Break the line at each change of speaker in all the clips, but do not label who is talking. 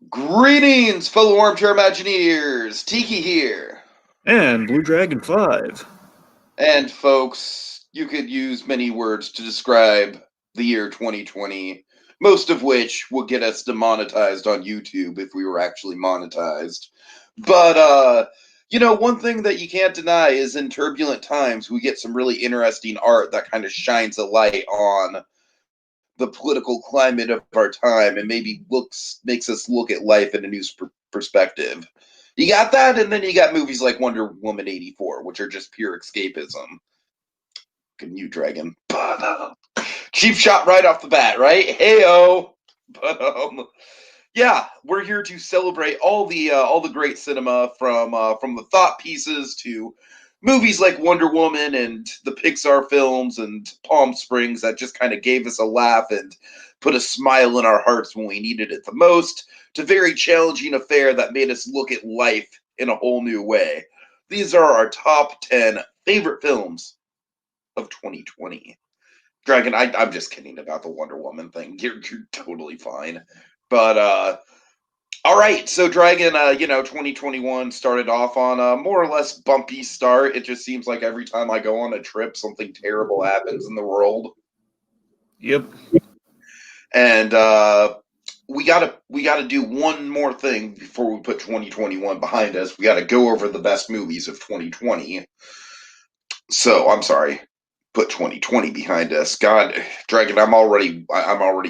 Greetings, fellow armchair Imagineers! Tiki here.
And Blue Dragon 5.
And folks, you could use many words to describe the year 2020, most of which would get us demonetized on YouTube if we were actually monetized. But, one thing that you can't deny is in turbulent times, we get some really interesting art that kind of shines a light on the political climate of our time and maybe makes us look at life in a new perspective. You got that, and then you got movies like Wonder Woman 84, which are just pure escapism. Good new Dragon. But cheap shot right off the bat, right? Heyo. But yeah, we're here to celebrate all the great cinema from the thought pieces to movies like Wonder Woman and the Pixar films and Palm Springs that just kind of gave us a laugh and put a smile in our hearts when we needed it the most, to very challenging affair that made us look at life in a whole new way. These are our top 10 favorite films of 2020. Dragon, I'm just kidding about the Wonder Woman thing. You're totally fine. But all right, so Dragon, 2021 started off on a more or less bumpy start. It just seems like every time I go on a trip, something terrible happens in the world.
Yep.
And we gotta do one more thing before we put 2021 behind us. We gotta go over the best movies of 2020. So I'm sorry, put 2020 behind us. God, Dragon, I'm already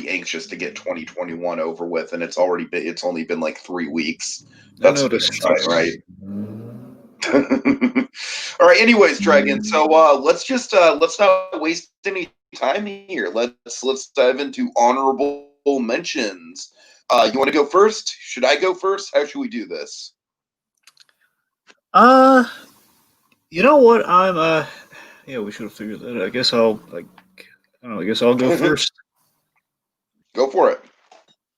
anxious to get 2021 over with, and it's only been like 3 weeks. That's a good sign, right? All right. Anyways, Dragon. So let's not waste any time here. Let's dive into honorable mentions. You want to go first? Should I go first? How should we do this?
You know what? Yeah, we should have figured that out. I guess I'll go first.
Go for it.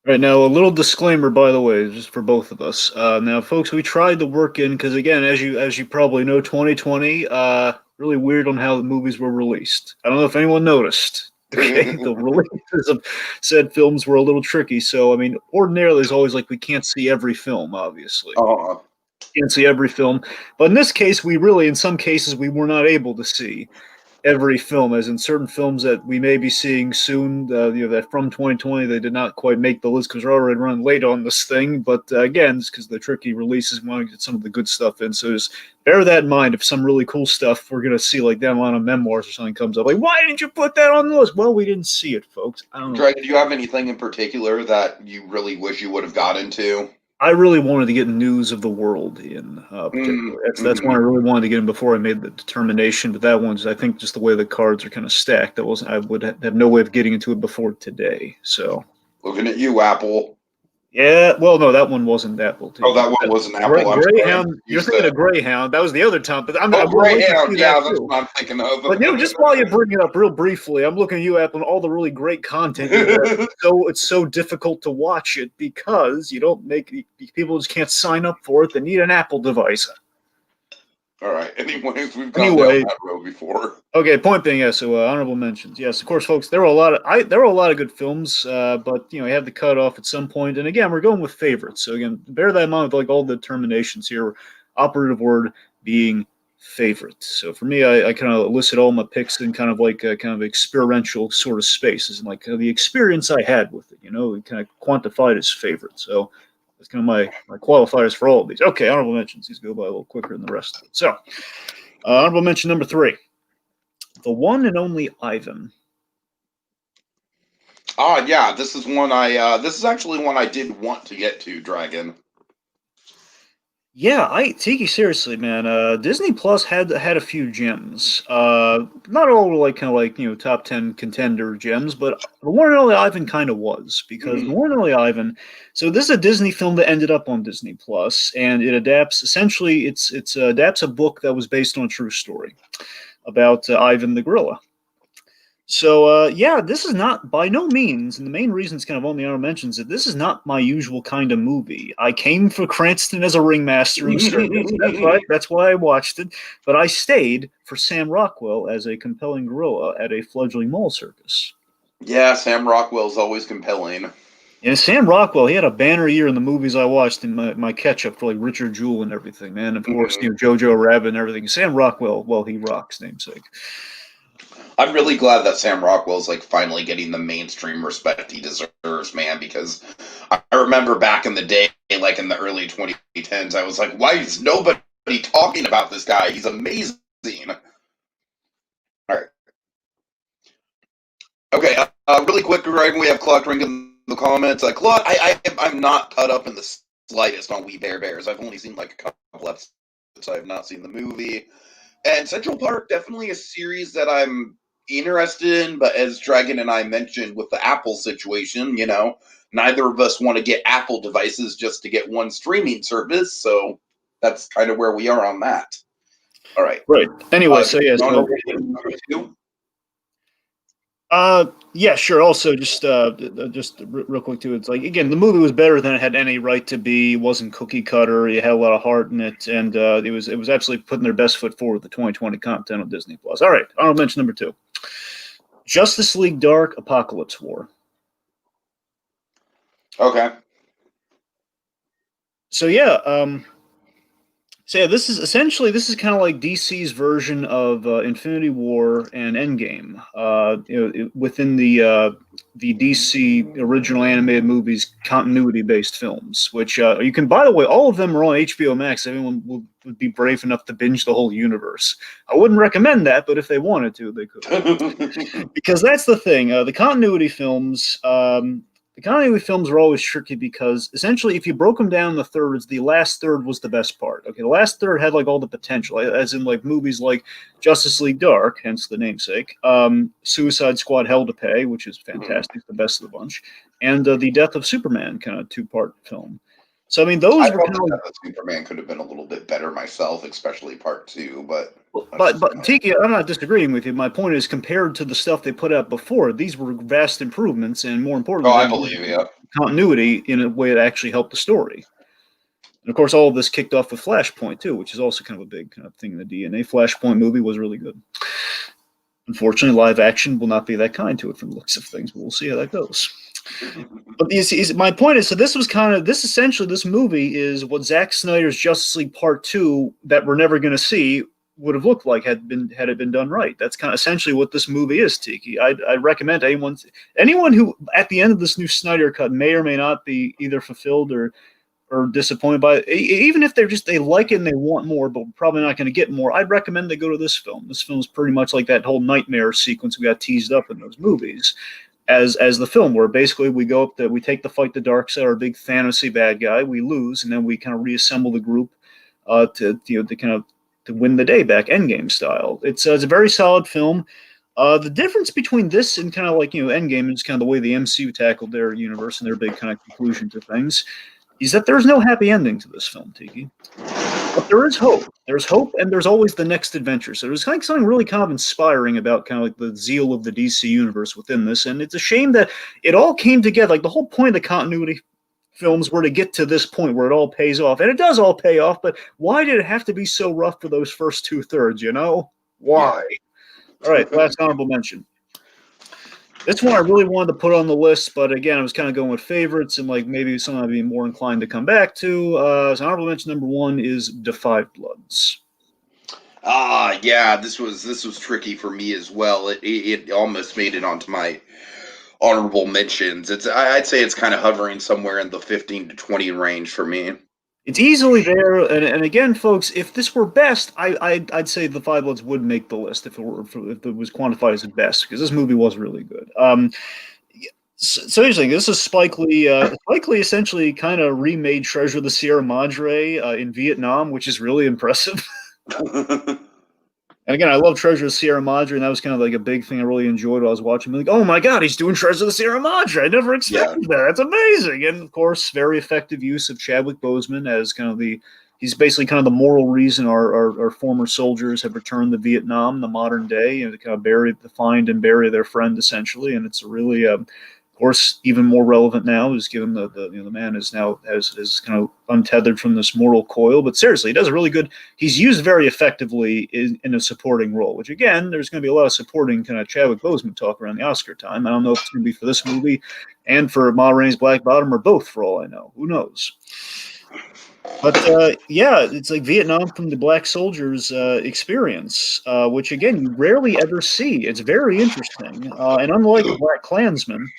Right now, a little disclaimer, by the way, just for both of us. Now, folks, we tried to work in because, again, as you probably know, 2020, really weird on how the movies were released. I don't know if anyone noticed. Okay, the releases of said films were a little tricky. So, I mean, ordinarily, it's always like we can't see every film, obviously. Can't see every film, but in this case, in some cases, we were not able to see every film, as in certain films that we may be seeing soon, that from 2020, they did not quite make the list because we're already running late on this thing. But again, it's because the tricky releases, we want to get some of the good stuff in. So just bear that in mind. If some really cool stuff we're going to see, like down the line of memoirs or something comes up, like, why didn't you put that on the list? Well, we didn't see it, folks. I don't know.
Dragon, do you have anything in particular that you really wish you would have got into?
I really wanted to get news of the world in particular. That's one I really wanted to get in before I made the determination. But that one's, I think, just the way the cards are kind of stacked. I would have no way of getting into it before today. So
looking at you, Apple.
Yeah, well, no, that one wasn't Apple.
Oh, that one wasn't Apple.
Greyhound. You're thinking of Greyhound. That was the other time. But
Greyhound. Yeah, that's what I'm thinking of.
But just while you bring it up, real briefly, I'm looking at you, Apple, and all the really great content. So it's so difficult to watch it because people just can't sign up for it. They need an Apple device.
All right. Anyways, we've gone down that road before.
Okay. Point being, yeah. So honorable mentions. Yes, of course, folks. There were a lot of good films, but you had to cut off at some point. And again, we're going with favorites. So again, bear that in mind with like all the determinations here. Operative word being favorite. So for me, I kind of listed all my picks in kind of like a kind of experiential sort of spaces and like the experience I had with it. We kind of quantified as favorite. So. That's kind of my qualifiers for all of these. Okay, honorable mentions. These go by a little quicker than the rest of it. So, honorable mention number 3. The one and only Ivan.
Yeah, this is actually one I did want to get to, Dragon.
Yeah, Tiki, seriously, man. Disney Plus had a few gems. Not all were like kind of like top 10 contender gems, but the one and only Ivan kind of was because the one and only Ivan. So this is a Disney film that ended up on Disney Plus, and it adapts essentially it's adapts a book that was based on a true story about Ivan the gorilla. So, this is not by no means, and the main reason it's kind of on the honorable mentions that this is not my usual kind of movie. I came for Cranston as a ringmaster in the circus. That's why I watched it. But I stayed for Sam Rockwell as a compelling gorilla at a fledgling mall circus.
Yeah, Sam Rockwell's always compelling.
And Sam Rockwell, he had a banner year in the movies I watched in my catch-up for like Richard Jewell and everything, man. Of course,
Mhm.
Jojo Rabbit and everything. Sam Rockwell, well, he rocks, namesake.
I'm really glad that Sam Rockwell's like finally getting the mainstream respect he deserves, man, because I remember back in the day, like in the early 2010s, I was like, why is nobody talking about this guy? He's amazing. All right. Okay, really quick, Greg, we have Clark Drink in the comments. Clark, I'm not caught up in the slightest on We Bare Bears. I've only seen like a couple episodes. I have not seen the movie. And Central Park, definitely a series that I'm interested in, but as Dragon and I mentioned with the Apple situation, neither of us want to get Apple devices just to get one streaming service, so that's kind of where we are on that. All right.
Right. Anyway, so yeah, so
number two.
yeah, sure. Also, just real quick too, it's like again, the movie was better than it had any right to be. It wasn't cookie cutter. It had a lot of heart in it, and it was absolutely putting their best foot forward with the 2020 content on Disney Plus. All right, I'll mention number 2, Justice League Dark Apocalypse War.
Okay.
So yeah, this is kind of like DC's version of Infinity War and Endgame. Within the DC original animated movies, continuity-based films, which you can, by the way, all of them are on HBO Max. Everyone would be brave enough to binge the whole universe. I wouldn't recommend that, but if they wanted to, they could. Because that's the thing. The continuity films. The continuity films were always tricky because essentially, if you broke them down the thirds, the last third was the best part. Okay, the last third had like all the potential, as in like movies like Justice League Dark, hence the namesake, Suicide Squad: Hell to Pay, which is fantastic, the best of the bunch, and the Death of Superman kind of 2-part film. So I mean, those
I
were
thought
kind of like,
that Superman could have been a little bit better myself, especially part 2, but
but Tiki, I'm not disagreeing with you. My point is, compared to the stuff they put out before, these were vast improvements, and more importantly,
I believe you.
Continuity in a way that actually helped the story. And of course, all of this kicked off with Flashpoint too, which is also kind of a big kind of thing in the DNA. Flashpoint movie was really good. Unfortunately, live action will not be that kind to it from the looks of things, but we'll see how that goes. But my point is, so this movie is what Zack Snyder's Justice League Part 2 that we're never going to see would have looked like had it been done right. That's kind of essentially what this movie is, Tiki. I recommend anyone who at the end of this new Snyder cut may or may not be either fulfilled or disappointed by it, even if they like it and they want more, but we're probably not going to get more. I'd recommend they go to this film. This film is pretty much like that whole nightmare sequence we got teased up in those movies. As the film, where basically we go up we take the fight the Darkseid, our big fantasy bad guy, we lose, and then we kind of reassemble the group to win the day back, Endgame style. It's a very solid film. The difference between this and kind of like Endgame is kind of the way the MCU tackled their universe and their big kind of conclusion to things is that there's no happy ending to this film, Tiki. But there is hope. There's hope, and there's always the next adventure. So there's something really kind of inspiring about kind of like the zeal of the DC universe within this. And it's a shame that it all came together. Like the whole point of the continuity films were to get to this point where it all pays off. And it does all pay off, but why did it have to be so rough for those first 2/3, Why? Yeah. All right, last honorable mention. This one I really wanted to put on the list, but again, I was kind of going with favorites and like maybe something I'd be more inclined to come back to. So honorable mention number 1 is Da 5 Bloods.
Yeah, this was tricky for me as well. It almost made it onto my honorable mentions. I'd say it's kind of hovering somewhere in the 15 to 20 range for me.
It's easily there, and again, folks, if this were best, I'd say The 5 Bloods would make the list if it was quantified as the best, because this movie was really good. So here's the thing: this is Spike Lee. Spike Lee essentially kind of remade Treasure of the Sierra Madre in Vietnam, which is really impressive. And again, I love Treasure of the Sierra Madre, and that was kind of like a big thing I really enjoyed while I was watching. Like, oh my God, he's doing Treasure of the Sierra Madre! I never expected that. That's amazing. And of course, very effective use of Chadwick Boseman as kind of he's basically kind of the moral reason our former soldiers have returned to Vietnam in the modern day, to kind of find and bury their friend essentially. And it's a really course, even more relevant now is given the man is now is kind of untethered from this mortal coil. But seriously, he does a really good. He's used very effectively in a supporting role. Which again, there's going to be a lot of supporting kind of Chadwick Boseman talk around the Oscar time. I don't know if it's going to be for this movie and for Ma Rainey's Black Bottom or both, for all I know. Who knows? But yeah, it's like Vietnam from the black soldiers' experience, which again you rarely ever see. It's very interesting, and unlike Black Klansman,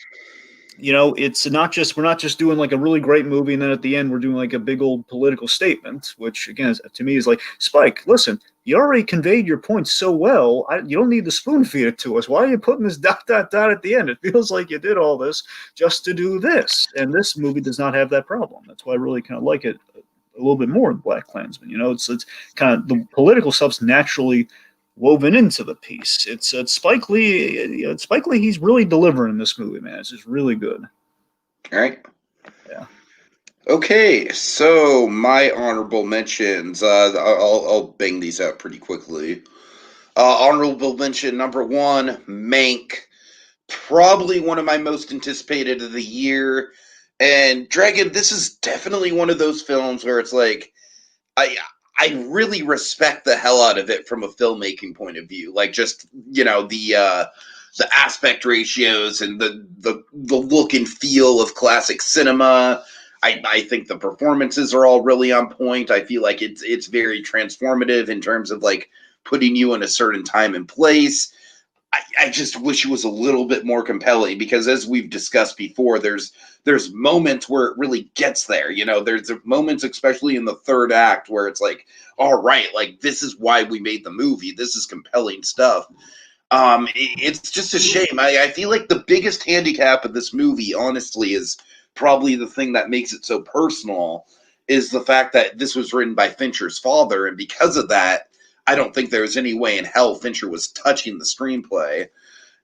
it's not just we're not just doing like a really great movie and then at the end we're doing like a big old political statement, which again to me is like Spike. Listen, you already conveyed your point so well. You don't need to spoon feed it to us. Why are you putting this dot dot dot at the end? It feels like you did all this just to do this, and this movie does not have that problem. That's why I really kind of like it a little bit more than Black Klansman. It's kind of the political stuff's naturally woven into the piece. It's Spike Lee. Spike Lee, he's really delivering in this movie, man. It's just really good.
All right.
Yeah.
Okay, so my honorable mentions. I'll bang these out pretty quickly. Honorable mention number 1, Mank. Probably one of my most anticipated of the year. And Dragon, this is definitely one of those films where it's like, I really respect the hell out of it from a filmmaking point of view. Like just, the aspect ratios and the look and feel of classic cinema. I think the performances are all really on point. I feel like it's very transformative in terms of like putting you in a certain time and place. I just wish it was a little bit more compelling because as we've discussed before, there's moments where it really gets there. There's moments, especially in the third act, where it's like, all right, like this is why we made the movie. This is compelling stuff. It's just a shame. I feel like the biggest handicap of this movie, honestly, is probably the thing that makes it so personal is the fact that this was written by Fincher's father. And because of that, I don't think there was any way in hell Fincher was touching the screenplay.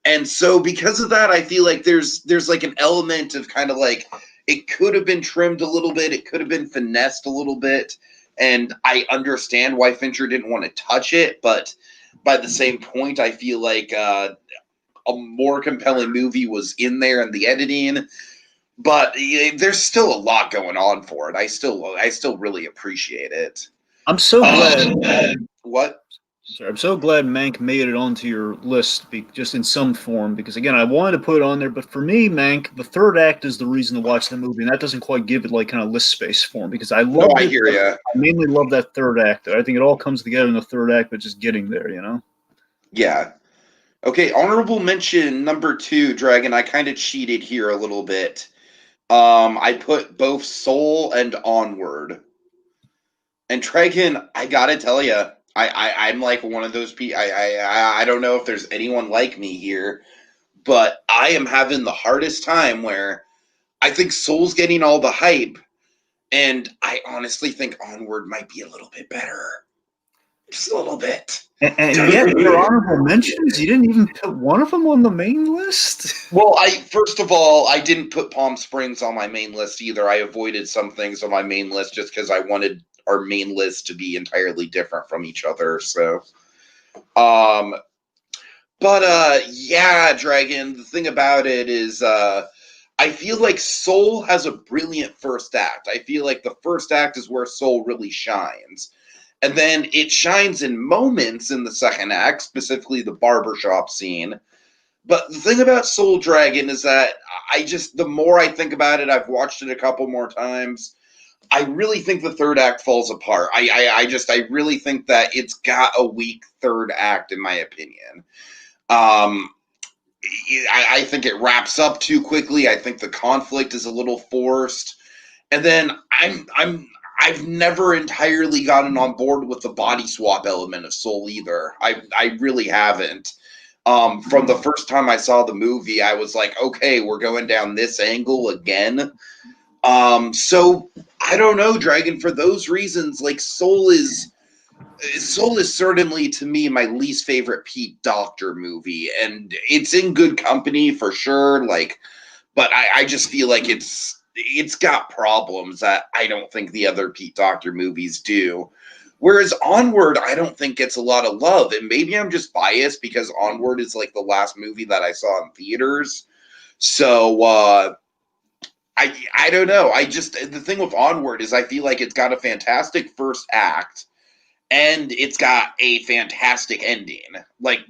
And so because of that, I feel like there's like an element of kind of like it could have been trimmed a little bit. It could have been finessed a little bit. And I understand why Fincher didn't want to touch it. But by the same point, I feel like a more compelling movie was in there in the editing. But there's still a lot going on for it. I still really appreciate it.
I'm so glad.
What?
Sorry, I'm so glad Mank made it onto your list, just in some form. Because again, I wanted to put it on there, but for me, Mank, the third act is the reason to watch the movie, and that doesn't quite give it like kind of list space form. Because I love.
I hear you.
I mainly love that third act. I think it all comes together in the third act, but just getting there,
Yeah. Okay. Honorable mention number 2, Dragon. I kind of cheated here a little bit. I put both Soul and Onward. And Dragon, I gotta tell you, I'm like one of those people. I don't know if there's anyone like me here, but I am having the hardest time where I think Soul's getting all the hype, and I honestly think Onward might be a little bit better. Just a little bit.
And yet, your honorable mentions, you didn't even put one of them on the main list?
Well, first of all, I didn't put Palm Springs on my main list either. I avoided some things on my main list just because I wanted our main list to be entirely different from each other. So, yeah, Dragon, the thing about it is, I feel like Soul has a brilliant first act. I feel like the first act is where Soul really shines. And then it shines in moments in the second act, specifically the barbershop scene. But the thing about Soul Dragon is that the more I think about it, I've watched it a couple more times, I really think the third act falls apart. I really think that it's got a weak third act, in my opinion. I think it wraps up too quickly. I think the conflict is a little forced. And then I've never entirely gotten on board with the body swap element of Soul either. I really haven't. From the first time I saw the movie, I was like, okay, we're going down this angle again. So I don't know, Dragon. For those reasons, like Soul is certainly to me my least favorite Pete Docter movie, and it's in good company for sure. Like, but I just feel like it's got problems that I don't think the other Pete Docter movies do. Whereas Onward, I don't think gets a lot of love, and maybe I'm just biased because Onward is like the last movie that I saw in theaters. So I don't know. The thing with Onward is I feel like it's got a fantastic first act and it's got a fantastic ending. Like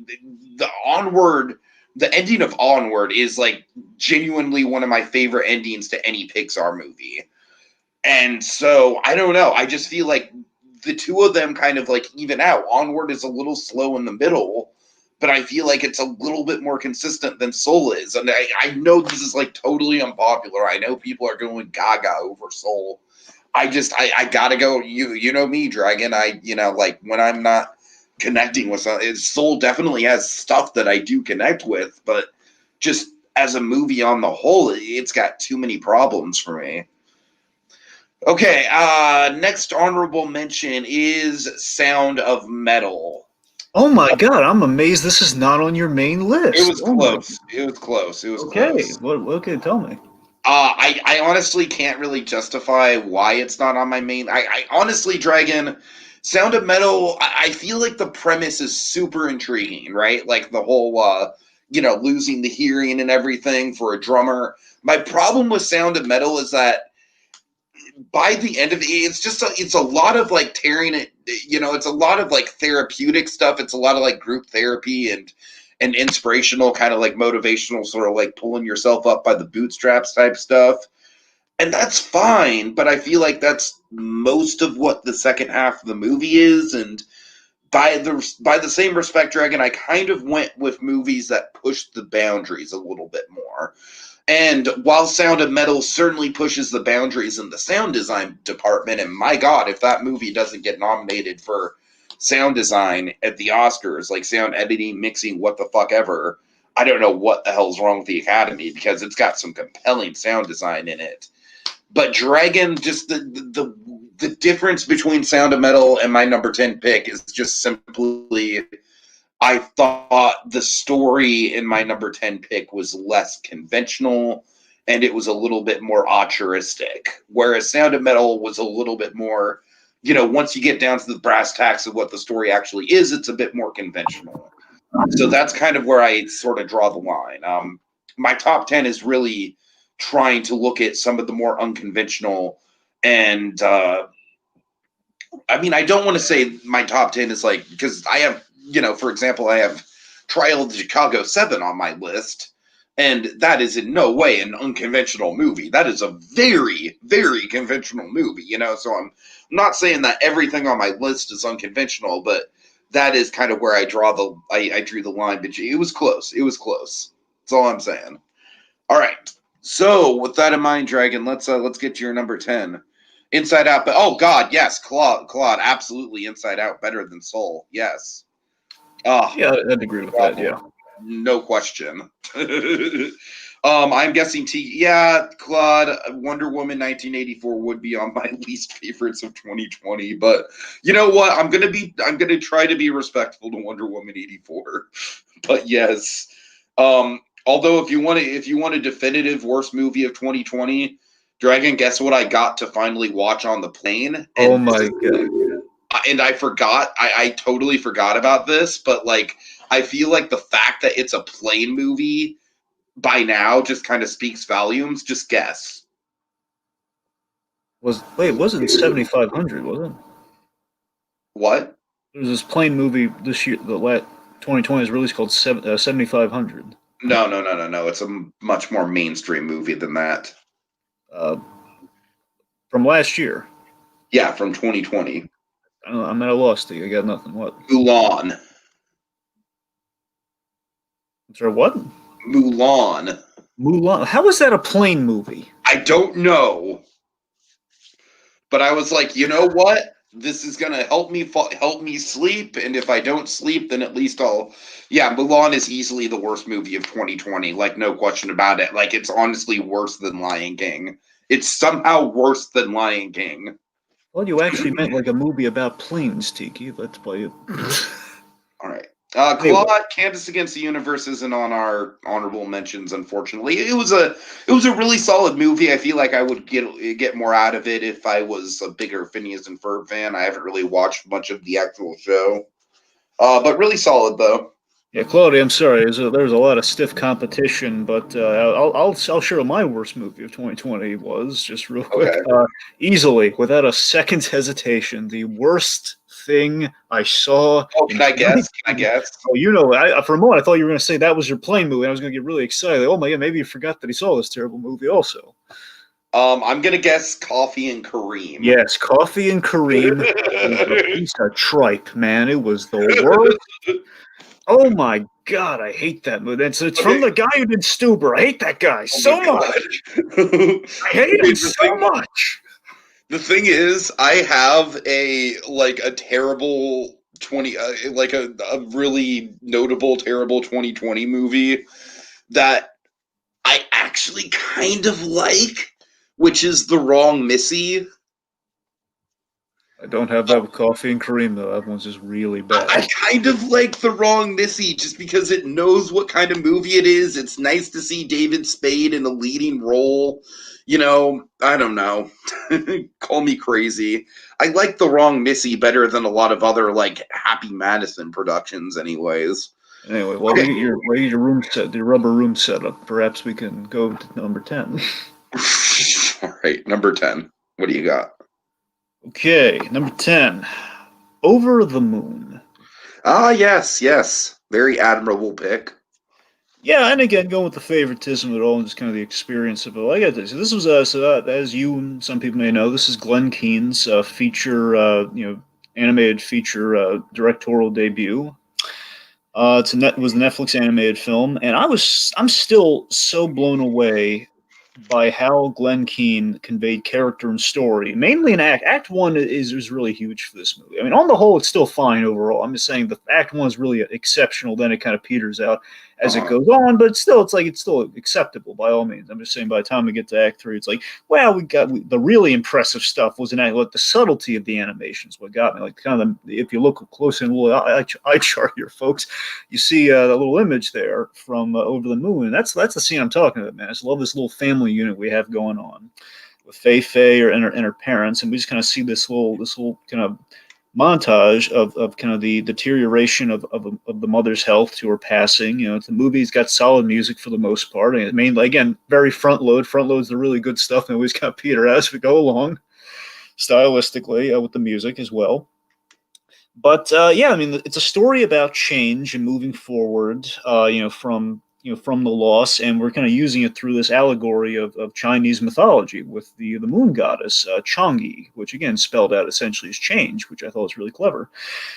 the Onward, the ending of Onward is like genuinely one of my favorite endings to any Pixar movie. And so I don't know. I just feel like the two of them kind of like even out. Onward is a little slow in the middle, but I feel like it's a little bit more consistent than Soul is. And I know this is like totally unpopular. I know people are going gaga over Soul. I gotta go. You know me, Dragon. Like when I'm not connecting with something, Soul definitely has stuff that I do connect with, but just as a movie on the whole, it's got too many problems for me. Okay, next honorable mention is Sound of Metal.
Oh my god, I'm amazed this is not on your main list.
It was close. It was close. It was
okay.
close.
Okay, tell me.
I honestly can't really justify why it's not on my main. I honestly, Dragon, Sound of Metal, I feel like the premise is super intriguing, right? Like the whole, losing the hearing and everything for a drummer. My problem with Sound of Metal is that by the end of it, it's a lot of like tearing it, it's a lot of like therapeutic stuff. It's a lot of like group therapy and inspirational kind of like motivational sort of like pulling yourself up by the bootstraps type stuff. And that's fine, but I feel like that's most of what the second half of the movie is. And by the same respect, Dragon, I kind of went with movies that pushed the boundaries a little bit more. And while Sound of Metal certainly pushes the boundaries in the sound design department, and my God, if that movie doesn't get nominated for sound design at the Oscars, like sound editing, mixing, what the fuck ever, I don't know what the hell's wrong with the Academy because it's got some compelling sound design in it. But Dragon, just the difference between Sound of Metal and my number 10 pick is just simply I thought the story in my number 10 pick was less conventional and it was a little bit more altruistic. Whereas Sound of Metal was a little bit more, once you get down to the brass tacks of what the story actually is, it's a bit more conventional. So that's kind of where I sort of draw the line. My top 10 is really trying to look at some of the more unconventional and I don't want to say my top 10 is like, because I have, for example, I have Trial of the Chicago 7 on my list, and that is in no way an unconventional movie. That is a very, very conventional movie, so I'm not saying that everything on my list is unconventional, but that is kind of where I drew the line, but it was close. It was close. That's all I'm saying. All right. So with that in mind, Dragon, let's get to your number 10. Inside Out, but oh God, yes, Claude, absolutely, Inside Out better than Soul, yes.
Yeah, I'd agree with that. Yeah,
no question. I'm guessing Claude, Wonder Woman 1984 would be on my least favorites of 2020, but you know what? I'm gonna try to be respectful to Wonder Woman 84, but yes. Although if you want a definitive worst movie of 2020. Dragon, guess what I got to finally watch on the plane? And
oh my God.
And I forgot, I totally forgot about this, but like, I feel like the fact that it's a plane movie by now just kind of speaks volumes. Just guess.
It wasn't 7500, was it?
What?
There was this plane movie this year, 2020 is released called 7500.
No. It's a much more mainstream movie than that.
From last year.
Yeah, from 2020.
I'm at a loss to you. I got nothing. What?
Mulan.
I'm sorry, what?
Mulan.
Mulan. How is that a plane movie?
I don't know. But I was like, you know what? This is gonna help me sleep, and if I don't sleep, then at least I'll. Yeah, Mulan is easily the worst movie of 2020. Like, no question about it. Like, it's honestly worse than Lion King. It's somehow worse than Lion King.
Well, you actually meant like a movie about planes, Tiki. Let's play it.
All right. Claude, Candace Against the Universe isn't on our honorable mentions, unfortunately. It was a really solid movie. I feel like I would get more out of it if I was a bigger Phineas and Ferb fan. I haven't really watched much of the actual show, but really solid though.
Yeah, Claudia, I'm sorry. There's a lot of stiff competition, but I'll share what my worst movie of 2020 was just real quick.
Okay.
Easily, without a second's hesitation, the worst thing I saw
Oh,
in
can I guess? Can I
2020.
guess?
Oh, for a moment I thought you were going to say that was your plane movie. I was going to get really excited. Oh my god, maybe you forgot that he saw this terrible movie also.
I'm gonna guess Coffee and Kareem.
Yes, Coffee and Kareem was a piece of tripe, man. It was the worst. Oh my god, I hate that movie. It's from
Okay.
the guy who did Stuber. I hate that guy
Oh my
so much.
god.
I hate
Okay,
him so much.
the thing is, I have a terrible 20 a really notable terrible 2020 movie that I actually kind of like, which is The Wrong Missy.
I don't have that with Coffee and Kareem though. That one's just really
I
bad.
kind of like The Wrong Missy just because it knows what kind of movie it is. It's nice to see David Spade in a leading role. I don't know. Call me crazy. I like The Wrong Missy better than a lot of other like Happy Madison productions, anyways.
Anyway,
Okay.
while you get your room set, your rubber room set up, perhaps we can go to number 10.
All right, number 10. What do you got?
Okay, number 10. Over the Moon.
Ah, yes, yes. Very admirable pick.
Yeah, and again, going with the favoritism of it all and just kind of the experience of it. Like I did. So this was, as you and some people may know, this is Glenn Keane's feature, animated feature directorial debut. Was the Netflix animated film, and I'm still so blown away by how Glenn Keane conveyed character and story, mainly in Act One is really huge for this movie. I mean, on the whole, it's still fine overall. I'm just saying the Act One is really exceptional. Then it kind of peters out as it
Uh-huh.
goes on, but it's still acceptable by all means. I'm just saying by the time we get to Act Three, it's like, well, the really impressive stuff was in Act. Like the subtlety of the animations, what got me. Like kind of if you look close in a little eye chart here, folks, you see the little image there from Over the Moon. And that's the scene I'm talking about, man. I just love this little family unit we have going on with Fei and her parents, and we just kind of see this little kind of montage of kind of the deterioration of the mother's health to her passing. The movie's got solid music for the most part. And mainly, again, very front load. Front loads the really good stuff, and always kind of peter as we go along, stylistically with the music as well. But yeah, I mean, it's a story about change and moving forward. From the loss, and we're kind of using it through this allegory of Chinese mythology with the moon goddess Chang'e, which again spelled out essentially as change, which I thought was really clever.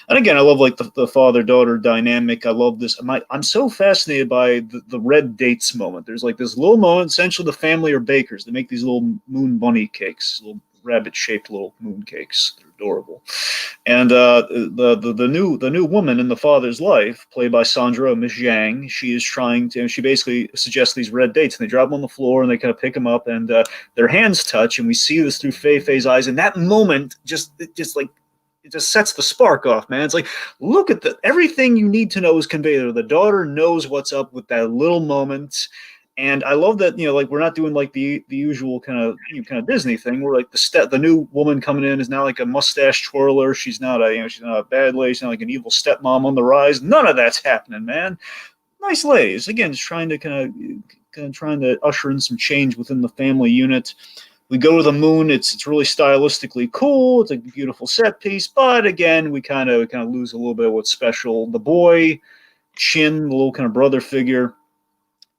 And again, I love like the father daughter dynamic. I love this. I'm so fascinated by the red dates moment. There's like this little moment. Essentially, the family are bakers. They make these little moon bunny cakes, little rabbit shaped little moon cakes. They're adorable. And the new woman in the father's life, played by Sandra Miss Zhang, she is trying to. She basically suggests these red dates, and they drop them on the floor, and they kind of pick them up, and their hands touch, and we see this through Fei's eyes. And that moment just it just sets the spark off, man. It's like, look at everything you need to know is conveyed. The daughter knows what's up with that little moment. And I love that, like we're not doing like the usual kind of Disney thing where like the new woman coming in is now like a mustache twirler. She's not she's not a bad lady. She's not like an evil stepmom on the rise. None of that's happening, man. Nice ladies. Again, just trying to kind of trying to usher in some change within the family unit. We go to the moon. It's really stylistically cool. It's a beautiful set piece, but again, we kind of lose a little bit of what's special. The boy, Chin, the little kind of brother figure,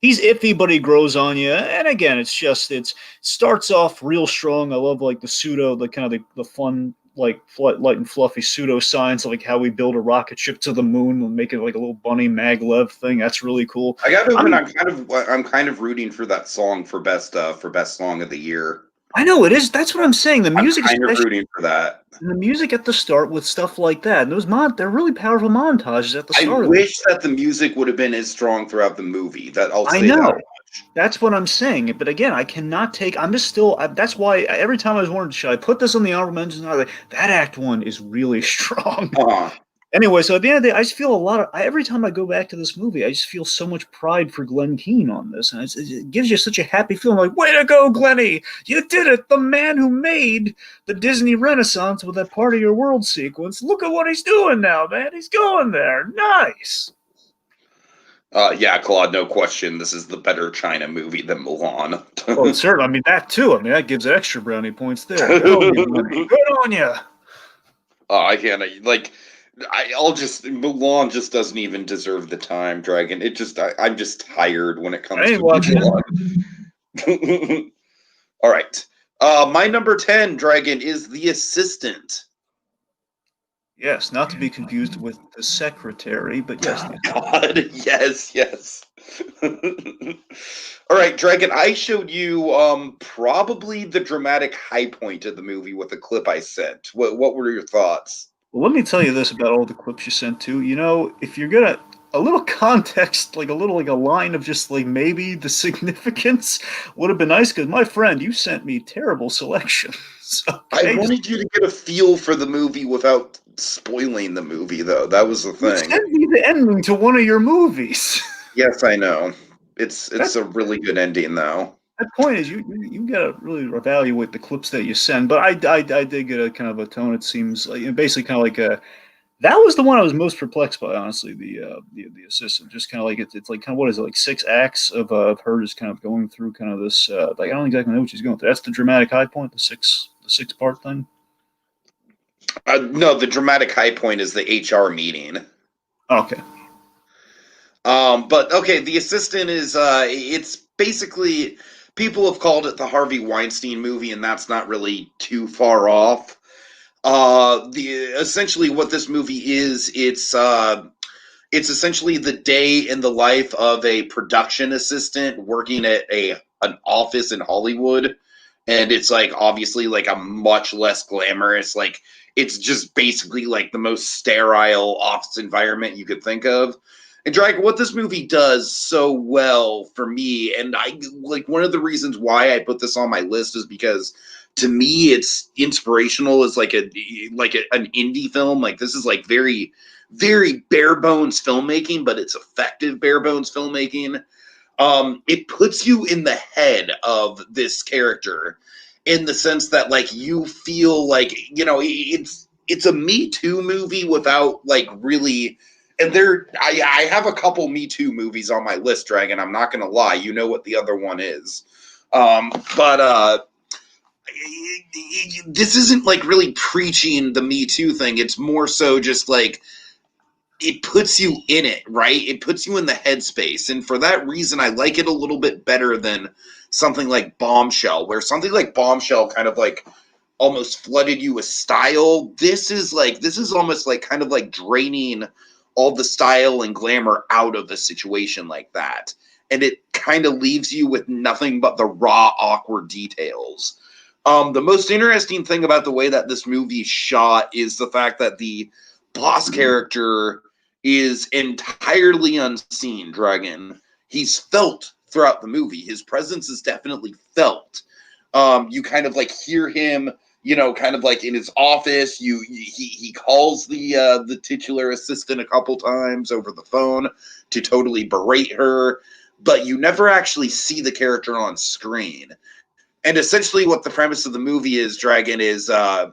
he's iffy, but he grows on you. And again, it starts off real strong. I love like the kind of the fun, like light and fluffy pseudo science, like how we build a rocket ship to the moon and make it like a little bunny maglev thing. That's really cool.
I gotta admit, I'm kind of rooting for that song for best song of the year.
I know it is. That's what I'm saying. The
I'm
music,
kind of
especially
rooting for that.
the music at the start with stuff like that, and they're really powerful montages at the
I
start.
wish that the music would have been as strong throughout the movie. That I'll
I
say that
know.
much.
That's what I'm saying. But again, I cannot take. I'm just still. That's why every time I was wondering, should I put this on the honorable mentions? I was like, that Act One is really strong.
Uh-huh.
Anyway, so at the end of the day, I just feel every time I go back to this movie, I just feel so much pride for Glenn Keane on this. And it gives you such a happy feeling like, way to go, Glenny! You did it! The man who made the Disney Renaissance with that part of your world sequence. Look at what he's doing now, man. He's going there. Nice.
Yeah, Claude, no question. This is the better China movie than Mulan.
Oh, sir. I mean, that too. I mean, that gives extra brownie points there. Good on you, buddy. Good on you.
I can't like. I'll just Mulan just doesn't even deserve the time, Dragon. I'm just tired when it
I
comes
ain't
to
watching it.
Mulan. All right. My number 10, Dragon, is The Assistant.
Yes, not to be confused with the secretary, but yes.
God, yes, yes. All right, Dragon, I showed you probably the dramatic high point of the movie with a clip I sent. What were your thoughts?
Well, let me tell you this about all the clips you sent too. You know, if you're gonna a little context, like a little like a line of just like maybe the significance would have been nice because my friend, you sent me terrible selections.
I
Okay, just
wanted you to get a feel for the movie without spoiling the movie, though. That was the
you
thing.
sent me the ending to one of your movies.
Yes, I know. It's
That
a really good ending, though.
that point is you gotta really evaluate the clips that you send. But I did get a kind of a tone. It seems like basically kind of like a that was the one I was most perplexed by, honestly. The assistant, just kind of like it's like kind of what is it like 6 acts of her just kind of going through kind of this like I don't exactly know what she's going through. That's the dramatic high point, the six part thing.
No, the dramatic high point is the HR meeting.
Okay,
But okay, the assistant is it's basically people have called it the Harvey Weinstein movie, and that's not really too far off. The essentially what this movie is, it's essentially the day in the life of a production assistant working at an office in Hollywood, and it's like obviously like a much less glamorous, like it's just basically like the most sterile office environment you could think of. And Drag, what this movie does so well for me, and I like one of the reasons why I put this on my list is because to me it's inspirational as like an indie film. Like this is like very bare bones filmmaking, but it's effective bare bones filmmaking. It puts you in the head of this character in the sense that like you feel like it's a Me Too movie without like really. And I have a couple Me Too movies on my list, Dragon. I'm not gonna lie, you know what the other one is. But this isn't like really preaching the Me Too thing. It's more so just like it puts you in it, right? It puts you in the headspace. And for that reason, I like it a little bit better than something like Bombshell, where something like Bombshell kind of like almost flooded you with style. This is almost like kind of like draining all the style and glamour out of a situation like that. And it kind of leaves you with nothing but the raw, awkward details. The most interesting thing about the way that this movie shot is the fact that the boss character is entirely unseen, Dragon. He's felt throughout the movie. His presence is definitely felt. You kind of like hear him, kind of like in his office. He calls the titular assistant a couple times over the phone to totally berate her, but you never actually see the character on screen. And essentially, what the premise of the movie is, Dragon, is the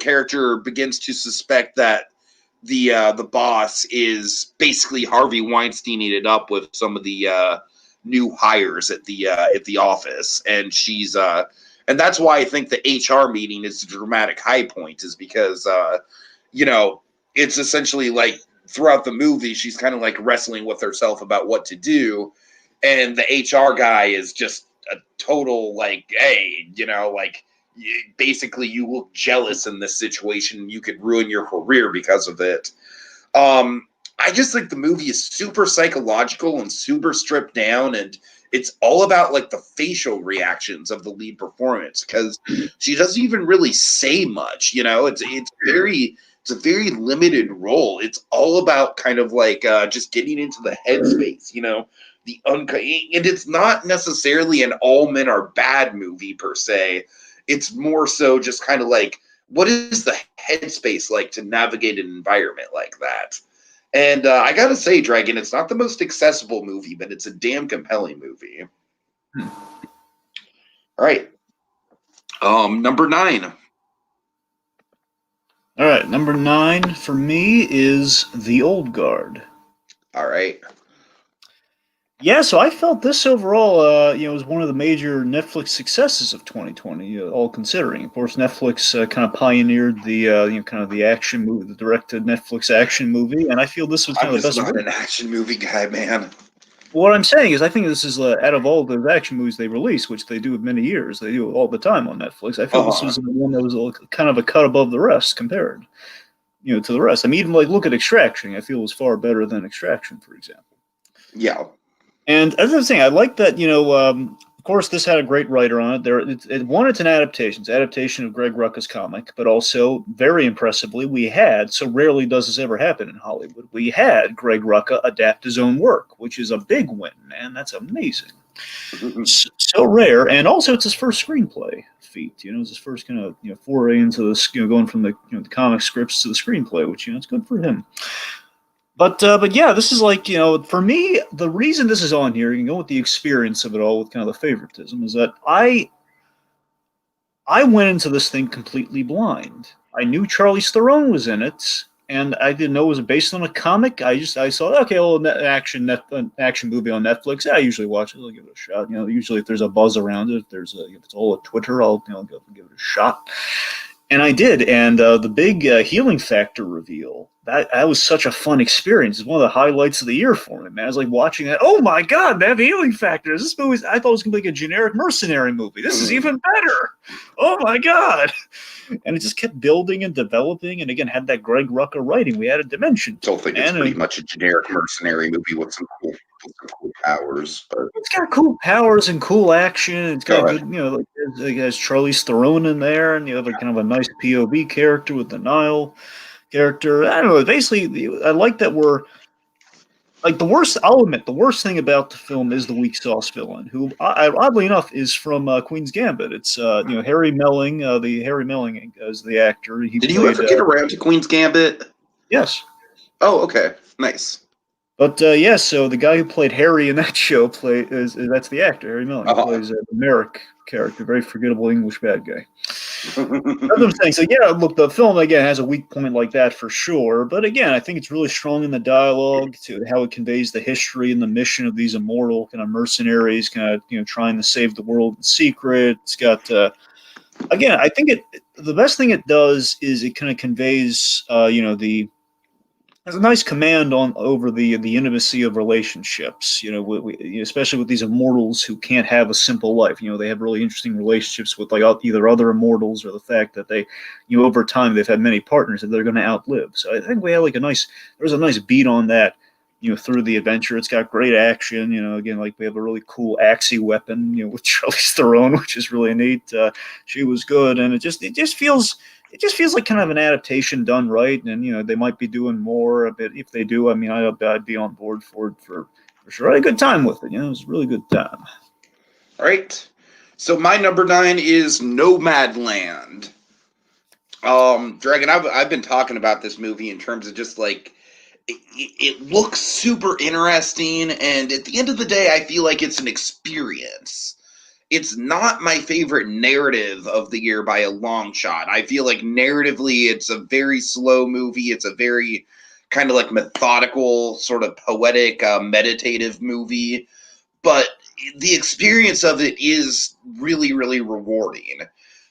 character begins to suspect that the boss is basically Harvey Weinsteining it up with some of the new hires at the office, and and that's why I think the HR meeting is the dramatic high point, is because it's essentially like throughout the movie she's kind of like wrestling with herself about what to do, and the HR guy is just a total like, hey, like basically you look jealous in this situation. You could ruin your career because of it. I just think the movie is super psychological and super stripped down, and it's all about like the facial reactions of the lead performance because she doesn't even really say much. It's a very limited role. It's all about kind of like just getting into the headspace. And it's not necessarily an all men are bad movie per se. It's more so just kind of like, what is the headspace like to navigate an environment like that? And I gotta say, Dragon, it's not the most accessible movie, but it's a damn compelling movie. All right, number 9.
all right. Number 9 for me is The Old Guard.
All right.
Yeah, so I felt this overall, was one of the major Netflix successes of 2020, all considering. Of course, Netflix kind of pioneered the, kind of the action movie, the directed Netflix action movie, and I feel this was
I'm
kind of the
just
best
not
version.
an action movie guy, man.
What I'm saying is, I think this is out of all those action movies they release, which they do in many years, they do it all the time on Netflix. I feel this
Uh-huh.
was the one that was kind of a cut above the rest compared, to the rest. I mean, even like look at Extraction. I feel was far better than Extraction, for example.
Yeah.
And as I was saying, I like that. Of course, this had a great writer on it. It's an adaptation. It's an adaptation of Greg Rucka's comic, but also very impressively, we had. So rarely does this ever happen in Hollywood. We had Greg Rucka adapt his own work, which is a big win, man. That's amazing. So rare, and also it's his first screenplay feat. It's his first kind of foray into this. Going from the comic scripts to the screenplay, which it's good for him. But yeah, this is like for me, the reason this is on here, you can go with the experience of it all, with kind of the favoritism, is that I went into this thing completely blind. I knew Charlize Theron was in it, and I didn't know it was based on a comic. I saw, okay, well, an action movie on Netflix. Yeah, I usually watch it. I'll give it a shot. Usually if there's a buzz around it, if it's all at Twitter, I'll go give it a shot. And I did, and the big healing factor reveal, that was such a fun experience. It's one of the highlights of the year for me, man. I was like watching that. Oh my god, they have healing factors. This movie, I thought it was going to be like a generic mercenary movie. This is even better. Oh my god. And it just kept building and developing, and again, had that Greg Rucka writing. We had a dimension
Still think it's pretty much a generic mercenary movie with some cool powers, but
it's got cool powers and cool action. It's got good, like it has Charlize Theron in there, and you have kind of a nice POV character with the Nile character. I don't know. Basically, I like that we're like the worst. I'll admit the worst thing about the film is the weak sauce villain, who oddly enough is from Queen's Gambit. It's Harry Melling. The Harry Melling is the actor. He
did you
played.
ever get around to Queen's Gambit?
Yes.
Oh, okay, nice.
But yeah, so the guy who played Harry in that show that's the actor Harry Melling. He plays the Merrick character, very forgettable English bad guy. That's what I'm saying. So yeah, look, the film again has a weak point like that for sure. But again, I think it's really strong in the dialogue, to how it conveys the history and the mission of these immortal kind of mercenaries, kind of trying to save the world in secret. It's got again, I think the best thing it does is it kind of conveys has a nice command over the intimacy of relationships. Especially with these immortals who can't have a simple life. They have really interesting relationships with like either other immortals, or the fact that they, over time they've had many partners that they're going to outlive. So I think we had there's a nice beat on that. Through the adventure, it's got great action. Again, like we have a really cool axie weapon. With Charlize Theron, which is really neat. She was good, and it just feels. It just feels like kind of an adaptation done right, and they might be doing more of it. If they do, I mean, I'd be on board for it for sure. I had a good time with it. It was a really good time.
All right. So my number 9 is Nomadland. Dragon, I've been talking about this movie in terms of just like it looks super interesting, and at the end of the day, I feel like it's an experience. It's not my favorite narrative of the year by a long shot. I feel like narratively, it's a very slow movie. It's a very kind of like methodical, sort of poetic, meditative movie. But the experience of it is really, really rewarding.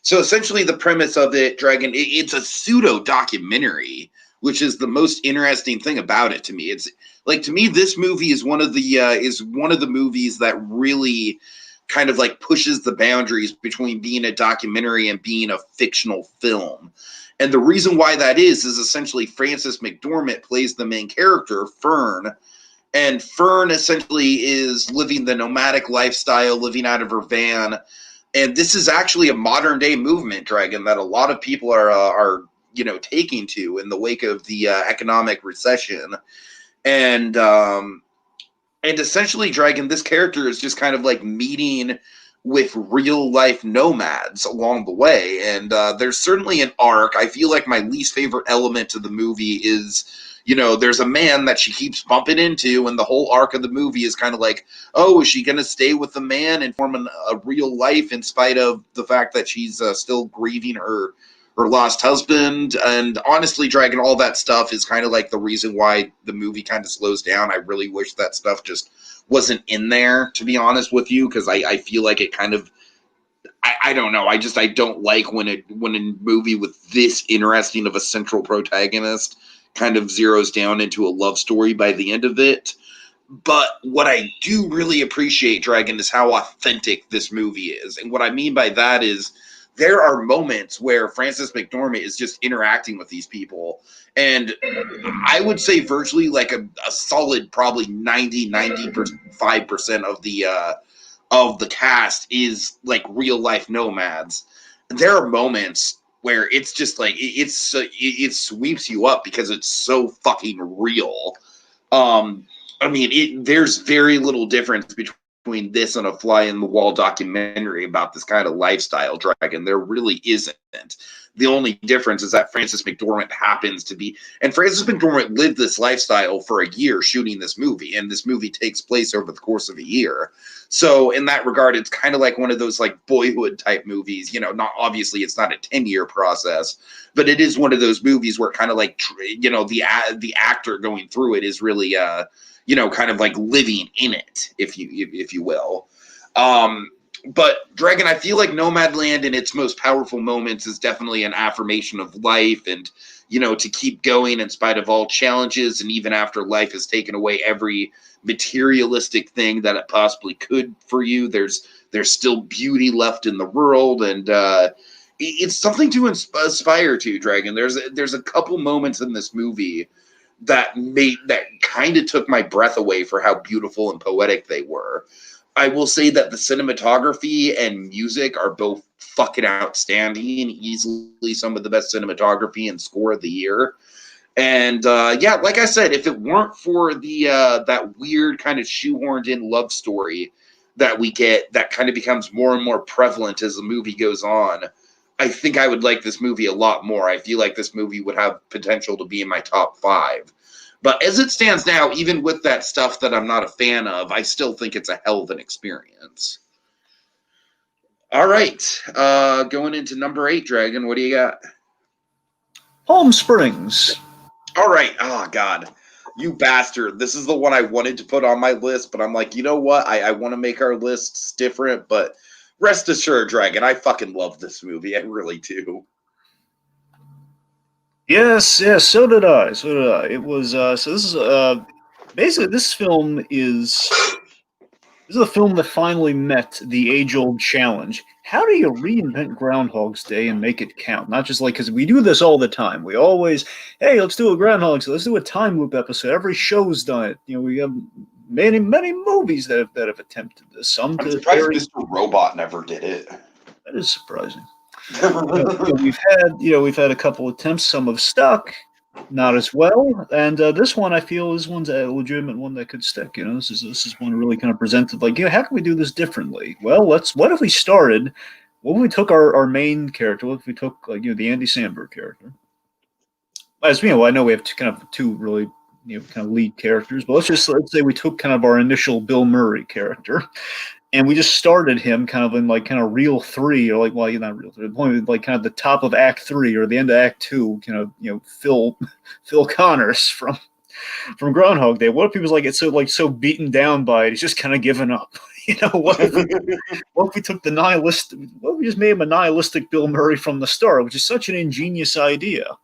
So essentially, the premise of it, Dragon, it's a pseudo documentary, which is the most interesting thing about it to me. It's like, to me, this movie is one of the movies that really kind of like pushes the boundaries between being a documentary and being a fictional film. And the reason why that is essentially Frances McDormand plays the main character, Fern. And Fern essentially is living the nomadic lifestyle, living out of her van. And this is actually a modern day movement, Dragon, that a lot of people are taking to in the wake of the economic recession. And essentially, Dragon, this character is just kind of like meeting with real life nomads along the way. And there's certainly an arc. I feel like my least favorite element to the movie is, there's a man that she keeps bumping into, and the whole arc of the movie is kind of like, oh, is she going to stay with the man and form a real life in spite of the fact that she's still grieving her lost husband, and honestly, Dragon, all that stuff is kind of like the reason why the movie kind of slows down. I really wish that stuff just wasn't in there, to be honest with you, because I feel like it kind of, I don't know. I don't like when a movie with this interesting of a central protagonist kind of zeroes down into a love story by the end of it. But what I do really appreciate, Dragon, is how authentic this movie is. And what I mean by that is there are moments where Frances McDormand is just interacting with these people. And I would say virtually like a solid probably 95% of the cast is like real life nomads. There are moments where it's just like it sweeps you up because it's so fucking real. I mean, there's very little difference between this and a fly in the wall documentary about this kind of lifestyle, Dragon. There really isn't. The only difference is that Frances McDormand happens to be, and Frances McDormand lived this lifestyle for a year shooting this movie, and this movie takes place over the course of a year. So in that regard, it's kind of like one of those like Boyhood type movies. You know, not obviously it's not a 10-year process, but it is one of those movies where kind of like the actor going through it is really kind of like living in it, if you will. But Dragon, I feel like Nomadland in its most powerful moments is definitely an affirmation of life and, to keep going in spite of all challenges. And even after life has taken away every materialistic thing that it possibly could for you, there's still beauty left in the world. And it's something to aspire to, Dragon. There's a couple moments in this movie that kind of took my breath away for how beautiful and poetic they were. I will say that the cinematography and music are both fucking outstanding, easily some of the best cinematography and score of the year. And like I said, if it weren't for the that weird kind of shoehorned in love story that we get, that kind of becomes more and more prevalent as the movie goes on, I think I would like this movie a lot more. I feel like this movie would have potential to be in my top 5. But as it stands now, even with that stuff that I'm not a fan of, I still think it's a hell of an experience. All right. Going into number 8, Dragon, what do you got?
Palm Springs.
All right. Oh, God. You bastard. This is the one I wanted to put on my list, but I'm like, you know what? I want to make our lists different, but rest assured, Dragon, I fucking love this movie. I really do.
Yes, so did I. It was so this is basically this film is a film that finally met the age-old challenge. How do you reinvent Groundhog's Day and make it count? Not just like, because we do this all the time. We always, hey, let's do a Groundhog's Day. Let's do a time loop episode. Every show's done it. We have many movies that have attempted this. Some
I'm surprised Mr. Robot never did it.
That is surprising. We've had a couple attempts. Some have stuck, not as well. And this one's a legitimate one that could stick. This is one really kind of presented like, how can we do this differently? Well, what if we started? What if we took our main character? What if we took the Andy Samberg character? As I know we have two really kind of lead characters, but let's say we took kind of our initial Bill Murray character. And we just started him kind of in kind of reel 3, or not reel 3, like kind of the top of Act 3 or the end of Act 2. Phil Connors from Groundhog Day. What if he was so beaten down by it, he's just kind of given up? What if we took the nihilist? What if we just made him a nihilistic Bill Murray from the start, which is such an ingenious idea. Of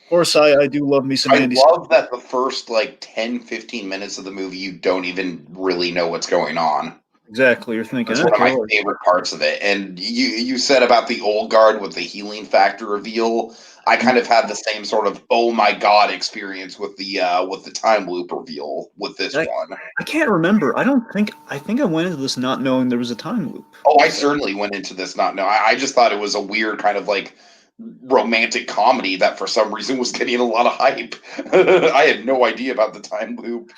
course, I do love me some Andy.
I love that the first 10-15 minutes of the movie you don't even really know what's going on.
Exactly, you're thinking.
That's one of my favorite parts of it. And you said about the old guard with the healing factor reveal. I kind of had the same sort of oh my god experience with the time loop reveal with this one.
I can't remember. I think I went into this not knowing there was a time loop.
Oh, I certainly went into this not knowing. I just thought it was a weird kind of romantic comedy that for some reason was getting a lot of hype. I had no idea about the time loop.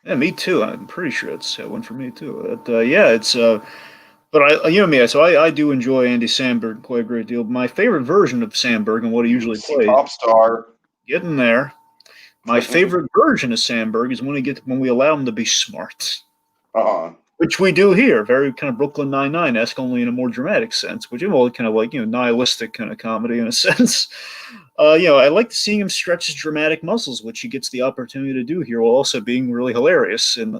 Yeah, me too. I'm pretty sure it's one for me too. It's. But me. So I do enjoy Andy Samberg quite a great deal. My favorite version of Samberg and what he usually plays.
Pop star.
Getting there. My favorite version of Samberg is when we allow him to be smart. which we do here, very kind of Brooklyn Nine-Nine-esque, only in a more dramatic sense, which is all kind of like, nihilistic kind of comedy in a sense. I like seeing him stretch his dramatic muscles, which he gets the opportunity to do here, while also being really hilarious in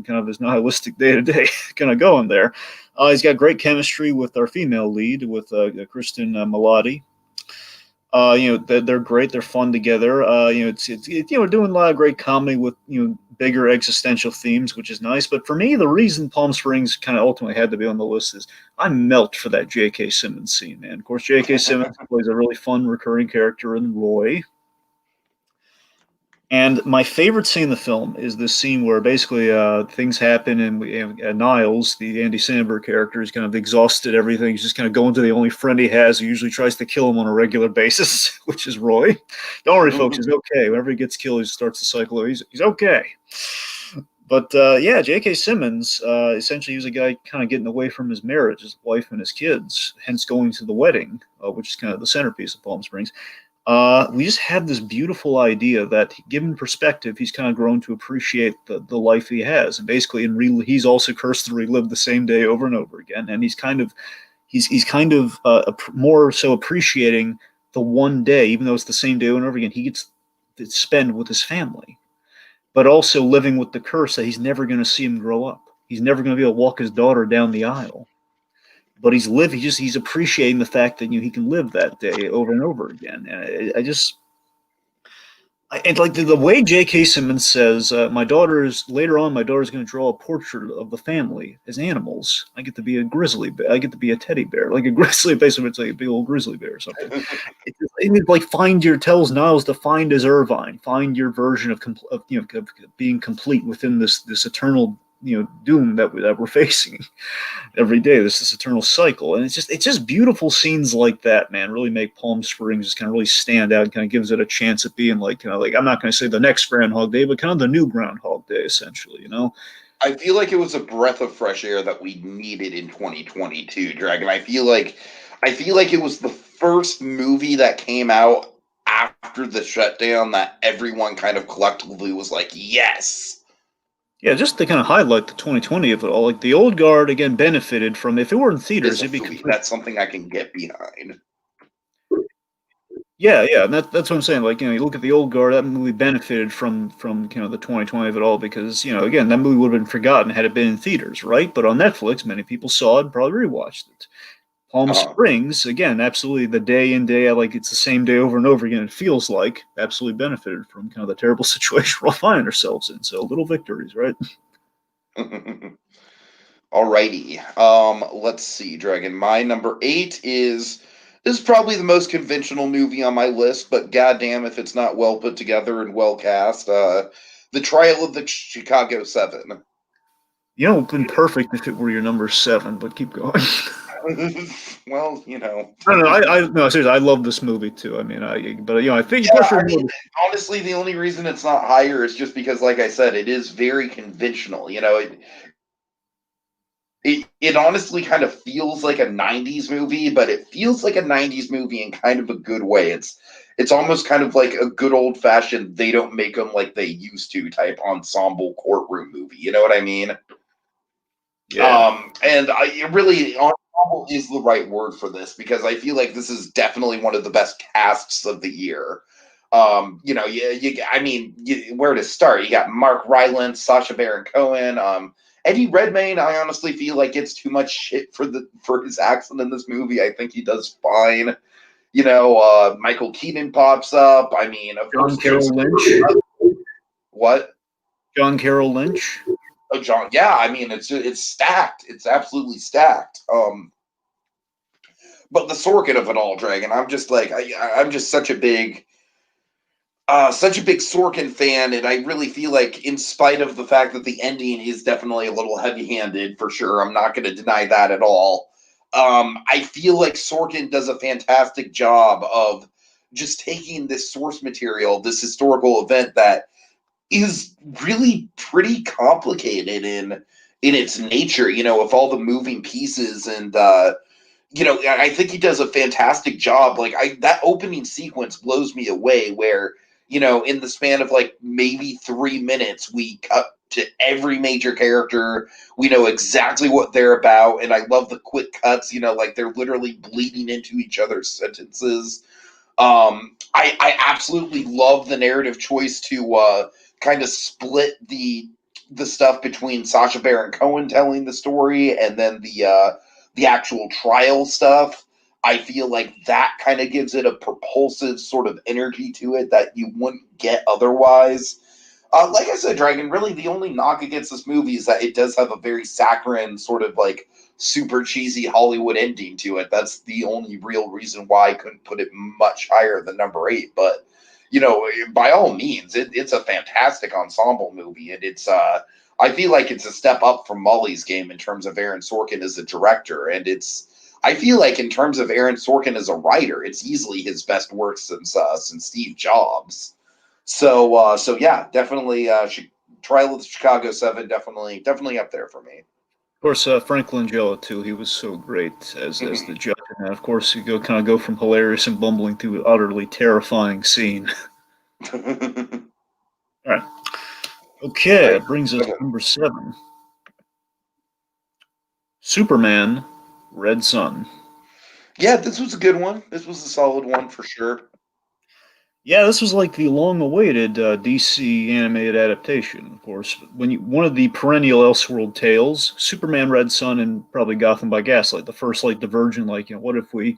kind of his nihilistic day-to-day kind of going there. He's got great chemistry with our female lead, with Kristen Milotti. They're great. They're fun together. Doing a lot of great comedy with bigger existential themes, which is nice. But for me, the reason Palm Springs kind of ultimately had to be on the list is I melt for that J.K. Simmons scene, man. Of course, J.K. Simmons plays a really fun recurring character in Roy. And my favorite scene in the film is this scene where basically things happen, and Niles, the Andy Samberg character, is kind of exhausted everything. He's just kind of going to the only friend he has who usually tries to kill him on a regular basis, which is Roy. Don't worry, folks, he's okay. Whenever he gets killed, he starts the cycle. He's okay. But J.K. Simmons, essentially, he was a guy kind of getting away from his marriage, his wife and his kids, hence going to the wedding, which is kind of the centerpiece of Palm Springs. We just have this beautiful idea that, given perspective, he's kind of grown to appreciate the life he has, and basically, he's also cursed to relive the same day over and over again. And he's kind of more so appreciating the one day, even though it's the same day over and over again, he gets to spend with his family, but also living with the curse that he's never going to see him grow up. He's never going to be able to walk his daughter down the aisle. But he's appreciating the fact that he can live that day over and over again. And and like the way J.K. Simmons says, my daughter's going to draw a portrait of the family as animals. I get to be a grizzly bear. I get to be a teddy bear, like a grizzly. Basically, it's like a big old grizzly bear or something. It's like tells Niles to find his Irvine, find your version of being complete within this eternal doom that we're facing every day, this eternal cycle. And it's just beautiful scenes like that, man, really make Palm Springs just kind of really stand out, and kind of gives it a chance at being like I'm not going to say the next Groundhog Day, but kind of the new Groundhog Day, essentially.
I feel like it was a breath of fresh air that we needed in 2022, Dragon. I feel like it was the first movie that came out after the shutdown that everyone kind of collectively was like, yes.
Yeah, just to kind of highlight the 2020 of it all, like the old guard again benefited from, if it were in theaters, it'd be
that's something I can get behind.
Yeah, and that's what I'm saying. Like, you look at the old guard, that movie benefited from the 2020 of it all, because again, that movie would have been forgotten had it been in theaters, right? But on Netflix, many people saw it and probably rewatched it. Palm Springs, again, absolutely the day in, day out, like it's the same day over and over again, it feels like, absolutely benefited from kind of the terrible situation we'll find ourselves in. So little victories, right?
Alrighty. Let's see, Dragon. My number 8 this is probably the most conventional movie on my list, but goddamn if it's not well put together and well cast. The Trial of the Chicago 7.
It'd been perfect if it were your number 7, but keep going.
Well,
No, seriously, I love this movie too. I mean, I think
honestly, the only reason it's not higher is just because, like I said, it is very conventional. It honestly kind of feels like a 90s movie, but it feels like a 90s movie in kind of a good way. It's almost kind of like a good old fashioned, they don't make them like they used to type ensemble courtroom movie. You know what I mean?
Yeah.
And ensemble is the right word for this, because I feel like this is definitely one of the best casts of the year. Where to start? You got Mark Rylance, Sacha Baron Cohen, Eddie Redmayne. I honestly feel like gets too much shit for his accent in this movie. I think he does fine. Michael Keaton pops up. I mean, of
John
course,
Carroll Lynch.
What?
John Carroll Lynch.
Oh, John. Yeah, I mean, it's stacked. It's absolutely stacked. But the Sorkin of it all, Dragon. I'm just like I'm just such a big Sorkin fan, and I really feel like, in spite of the fact that the ending is definitely a little heavy-handed, for sure, I'm not going to deny that at all. I feel like Sorkin does a fantastic job of just taking this source material, this historical event that is really pretty complicated in its nature, with all the moving pieces, and I think he does a fantastic job. Like, that opening sequence blows me away, where in the span of like maybe 3 minutes, we cut to every major character. We know exactly what they're about, and I love the quick cuts. Like they're literally bleeding into each other's sentences. I absolutely love the narrative choice to kind of split the stuff between Sacha Baron Cohen telling the story and then the actual trial stuff. I feel like that kind of gives it a propulsive sort of energy to it that you wouldn't get otherwise. Like I said, Dragon, really the only knock against this movie is that it does have a very saccharine sort of like super cheesy Hollywood ending to it. That's the only real reason why I couldn't put it much higher than number 8. But by all means, it's a fantastic ensemble movie, and it's I feel like it's a step up from Molly's Game in terms of Aaron Sorkin as a director, and I feel like in terms of Aaron Sorkin as a writer, it's easily his best work since Steve Jobs. So yeah, definitely. Trial of the Chicago 7, definitely up there for me.
Of course, Frank Langella too. He was so great as the judge, and of course, you go from hilarious and bumbling to an utterly terrifying scene. All right. Okay, that brings us to number 7. Superman, Red Sun.
Yeah, this was a good one. This was a solid one for sure.
Yeah, this was like the long-awaited DC animated adaptation. Of course, one of the perennial Elseworld tales, Superman, Red Sun, and probably Gotham by Gaslight, the first like divergent, like what if we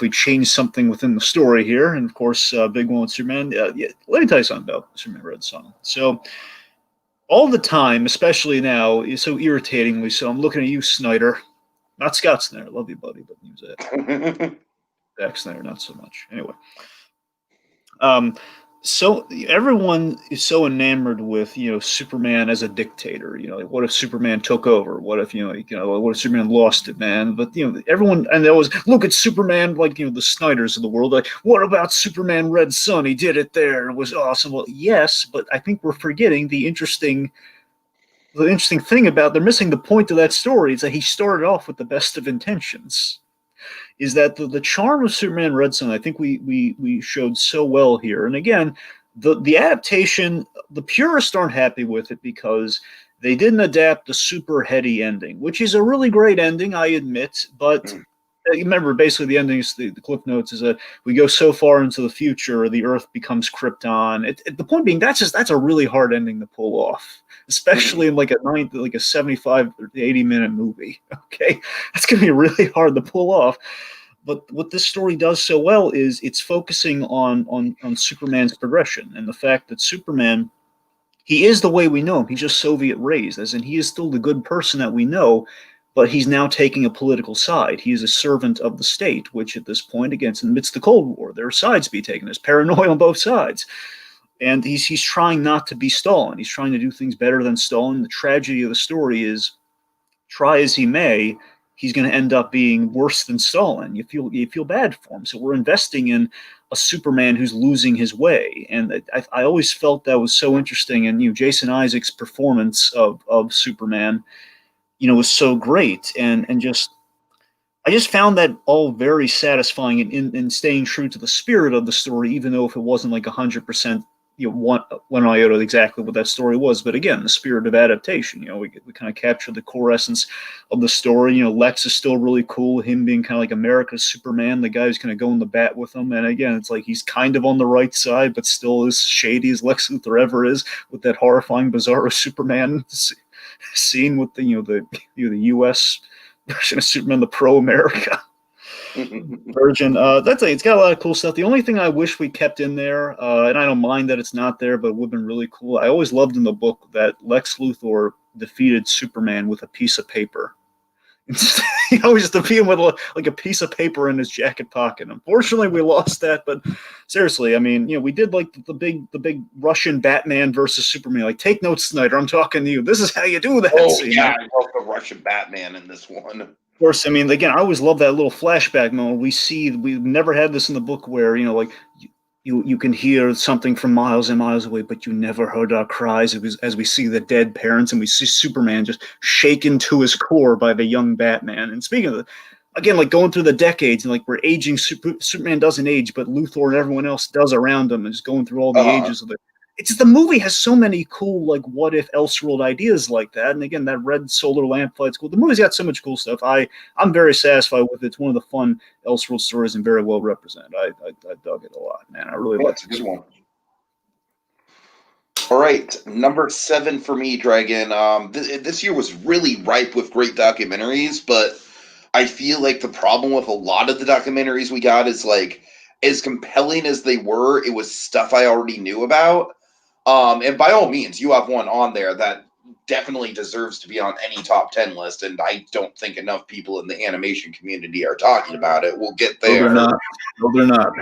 change something within the story here? And of course, big one with Superman. Yeah, let me tell you something about Superman, Red Sun. So all the time, especially now, is so irritatingly so. I'm looking at you, Snyder, not Scott Snyder. Love you, buddy, but use that. Zack Snyder, not so much. Anyway. So everyone is so enamored with Superman as a dictator. Like, what if Superman took over? What if what if Superman lost it, man? But everyone, and they always look at Superman like the Snyders of the world. Like, what about Superman Red Sun? He did it there. It was awesome. Well, yes, but I think we're forgetting the interesting thing about they're missing the point of that story is that he started off with the best of intentions. Is that the charm of Superman Red Sun? I think we showed so well here. And again, the adaptation, the purists aren't happy with it because they didn't adapt the super heady ending, which is a really great ending, I admit. But remember, basically the ending is the cliff notes is that we go so far into the future, the Earth becomes Krypton. The point being, that's a really hard ending to pull off, especially in like a 75 or 80-minute movie. Okay, that's gonna be really hard to pull off. But what this story does so well is it's focusing on Superman's progression and the fact that Superman, he is the way we know him. He's just Soviet raised, as in he is still the good person that we know, but he's now taking a political side. He is a servant of the state, which at this point, again, amidst the Cold War, there are sides to be taken. There's paranoia on both sides. And he's trying not to be Stalin. He's trying to do things better than Stalin. The tragedy of the story is, try as he may, he's going to end up being worse than Stalin. You feel bad for him. So we're investing in a Superman who's losing his way, and I always felt that was so interesting. And Jason Isaacs' performance of Superman, was so great, and just I just found that all very satisfying in staying true to the spirit of the story, even though if it wasn't like 100%. One iota exactly what that story was, but again, the spirit of adaptation. We kind of captured the core essence of the story. Lex is still really cool. Him being kind of like America's Superman, the guy who's kind of going to bat with him. And again, it's like he's kind of on the right side, but still as shady as Lex Luthor ever is, with that horrifying, bizarro Superman scene with the U.S. version of Superman, the pro America version. It's got a lot of cool stuff. The only thing I wish we kept in there, and I don't mind that it's not there, but it would have been really cool. I always loved in the book that Lex Luthor defeated Superman with a piece of paper. He always defeated him with a piece of paper in his jacket pocket. Unfortunately, we lost that. But seriously, I mean, we did like the big Russian Batman versus Superman. Like, take notes, Snyder. I'm talking to you. This is how you do that.
Oh yeah, I love the Russian Batman in this one.
Of course, I mean, again, I always love that little flashback moment. We've never had this in the book where, like you can hear something from miles and miles away, but you never heard our cries as we see the dead parents and we see Superman just shaken to his core by the young Batman. And speaking of, again, like going through the decades and like we're aging, Superman doesn't age, but Luthor and everyone else does around him and just going through all the ages of it. it's the movie has so many cool like what if Elseworld ideas like that, and again that red solar lamp fight's cool. The movie's got so much cool stuff. I'm very satisfied with it. It's one of the fun Elseworld stories and very well represented. I dug it a lot, man. I really liked it.
It's a good one. All right, number 7 for me, Dragon. This year was really ripe with great documentaries, but I feel like the problem with a lot of the documentaries we got is like, as compelling as they were, it was stuff I already knew about. And by all means, you have one on there that definitely deserves to be on any top 10 list, and I don't think enough people in the animation community are talking about it. We'll get there.
No, they're not.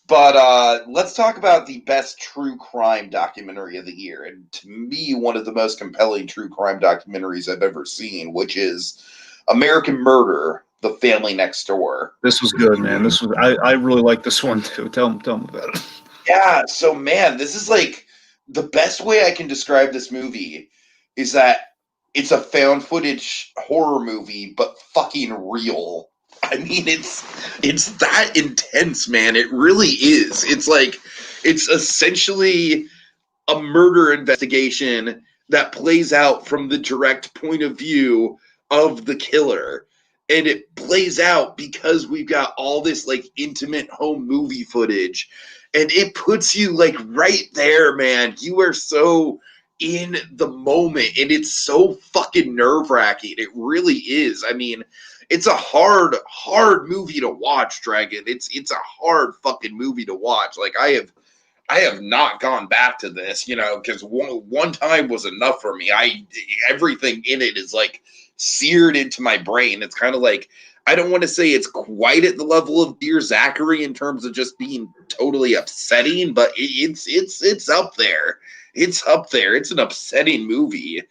But let's talk about the best true crime documentary of the year. And to me, one of the most compelling true crime documentaries I've ever seen, which is American Murder, The Family Next Door.
This was good, man. I really like this one too. Tell me about it.
Yeah, so man, this is like the best way I can describe this movie is that it's a found footage horror movie, but fucking real. I mean, it's that intense, man. It really is. It's like, it's essentially a murder investigation that plays out from the direct point of view of the killer. And it plays out because we've got all this like intimate home movie footage, and it puts you like right there, man. You are so in the moment, and it's so fucking nerve-wracking. It really is. I mean, it's a hard movie to watch, Dragon. It's a hard fucking movie to watch. Like I have not gone back to this, because one time was enough for me. Everything in it is like seared into my brain. It's kind of like, I don't want to say it's quite at the level of Dear Zachary in terms of just being totally upsetting, but it's up there. It's up there. It's an upsetting movie.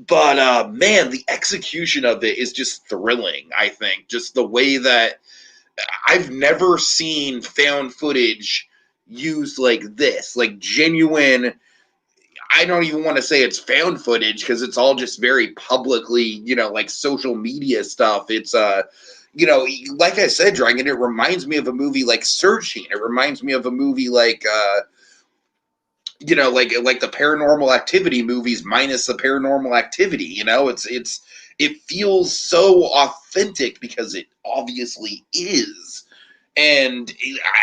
But man, the execution of it is just thrilling, I think. Just the way that I've never seen found footage used like this, like genuine. I don't even want to say it's found footage because it's all just very publicly, like social media stuff. It's like I said, Dragon, it reminds me of a movie like Searching. It reminds me of a movie like like the Paranormal Activity movies minus the Paranormal Activity. It feels so authentic because it obviously is, and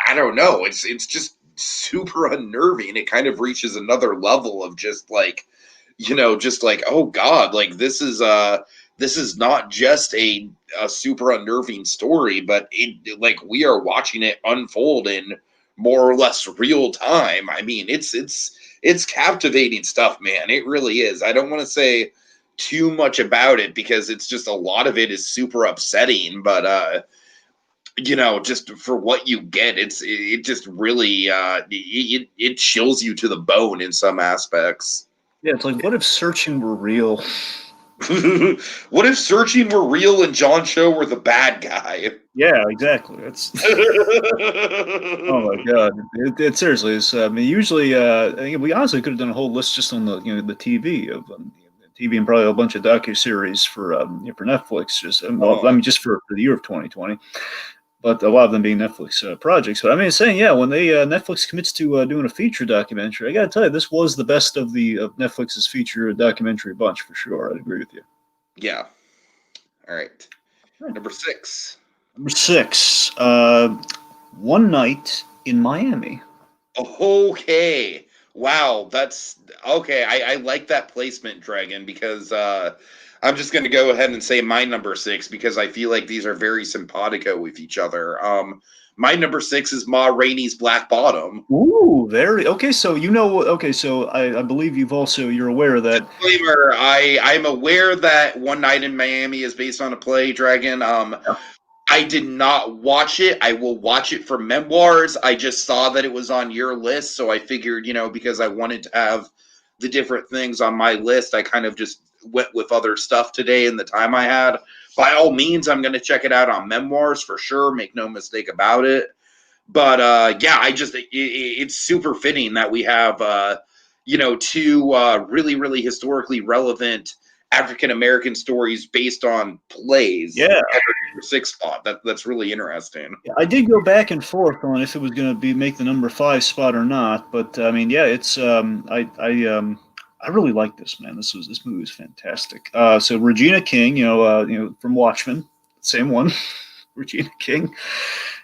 I don't know. It's just super unnerving. It kind of reaches another level of just like, just like, oh God, like this is not just a super unnerving story, but like we are watching it unfold in more or less real time. I mean, it's captivating stuff, man. It really is. I don't want to say too much about it because it's just a lot of it is super upsetting, but just for what you get, it just really it chills you to the bone in some aspects.
Yeah, it's like, what if Searching were real?
What if Searching were real and John Cho were the bad guy?
Yeah, exactly. That's oh my god! It seriously is. I mean, usually, we honestly could have done a whole list just on the the TV of TV and probably a bunch of docu-series for Netflix. Just well, I mean, just for the year of 2020. But a lot of them being Netflix projects. But I mean, saying when they Netflix commits to doing a feature documentary, I got to tell you, this was the best of Netflix's feature documentary bunch for sure. I'd agree with you.
Yeah. All right. Number 6.
Number 6, One Night in Miami.
Okay. Wow, that's okay. I like that placement, Dragon, because I'm just going to go ahead and say my number 6 because I feel like these are very simpatico with each other. My number 6 is Ma Rainey's Black Bottom.
Ooh, very okay. So so I believe you're aware of that.
Disclaimer: I'm aware that One Night in Miami is based on a play, Dragon.
Yeah.
I did not watch it. I will watch it for memoirs. I just saw that it was on your list, so I figured, because I wanted to have the different things on my list, I kind of just went with other stuff today in the time I had. By all means, I'm going to check it out on memoirs for sure. Make no mistake about it. But it's super fitting that we have, two really, really historically relevant African American stories based on plays.
Yeah.
number 6 spot. That's really interesting.
I did go back and forth on if it was going to be make the number 5 spot or not, but I mean, yeah, it's I really like this, man. This movie was fantastic. So Regina King, from Watchmen, same one, Regina King.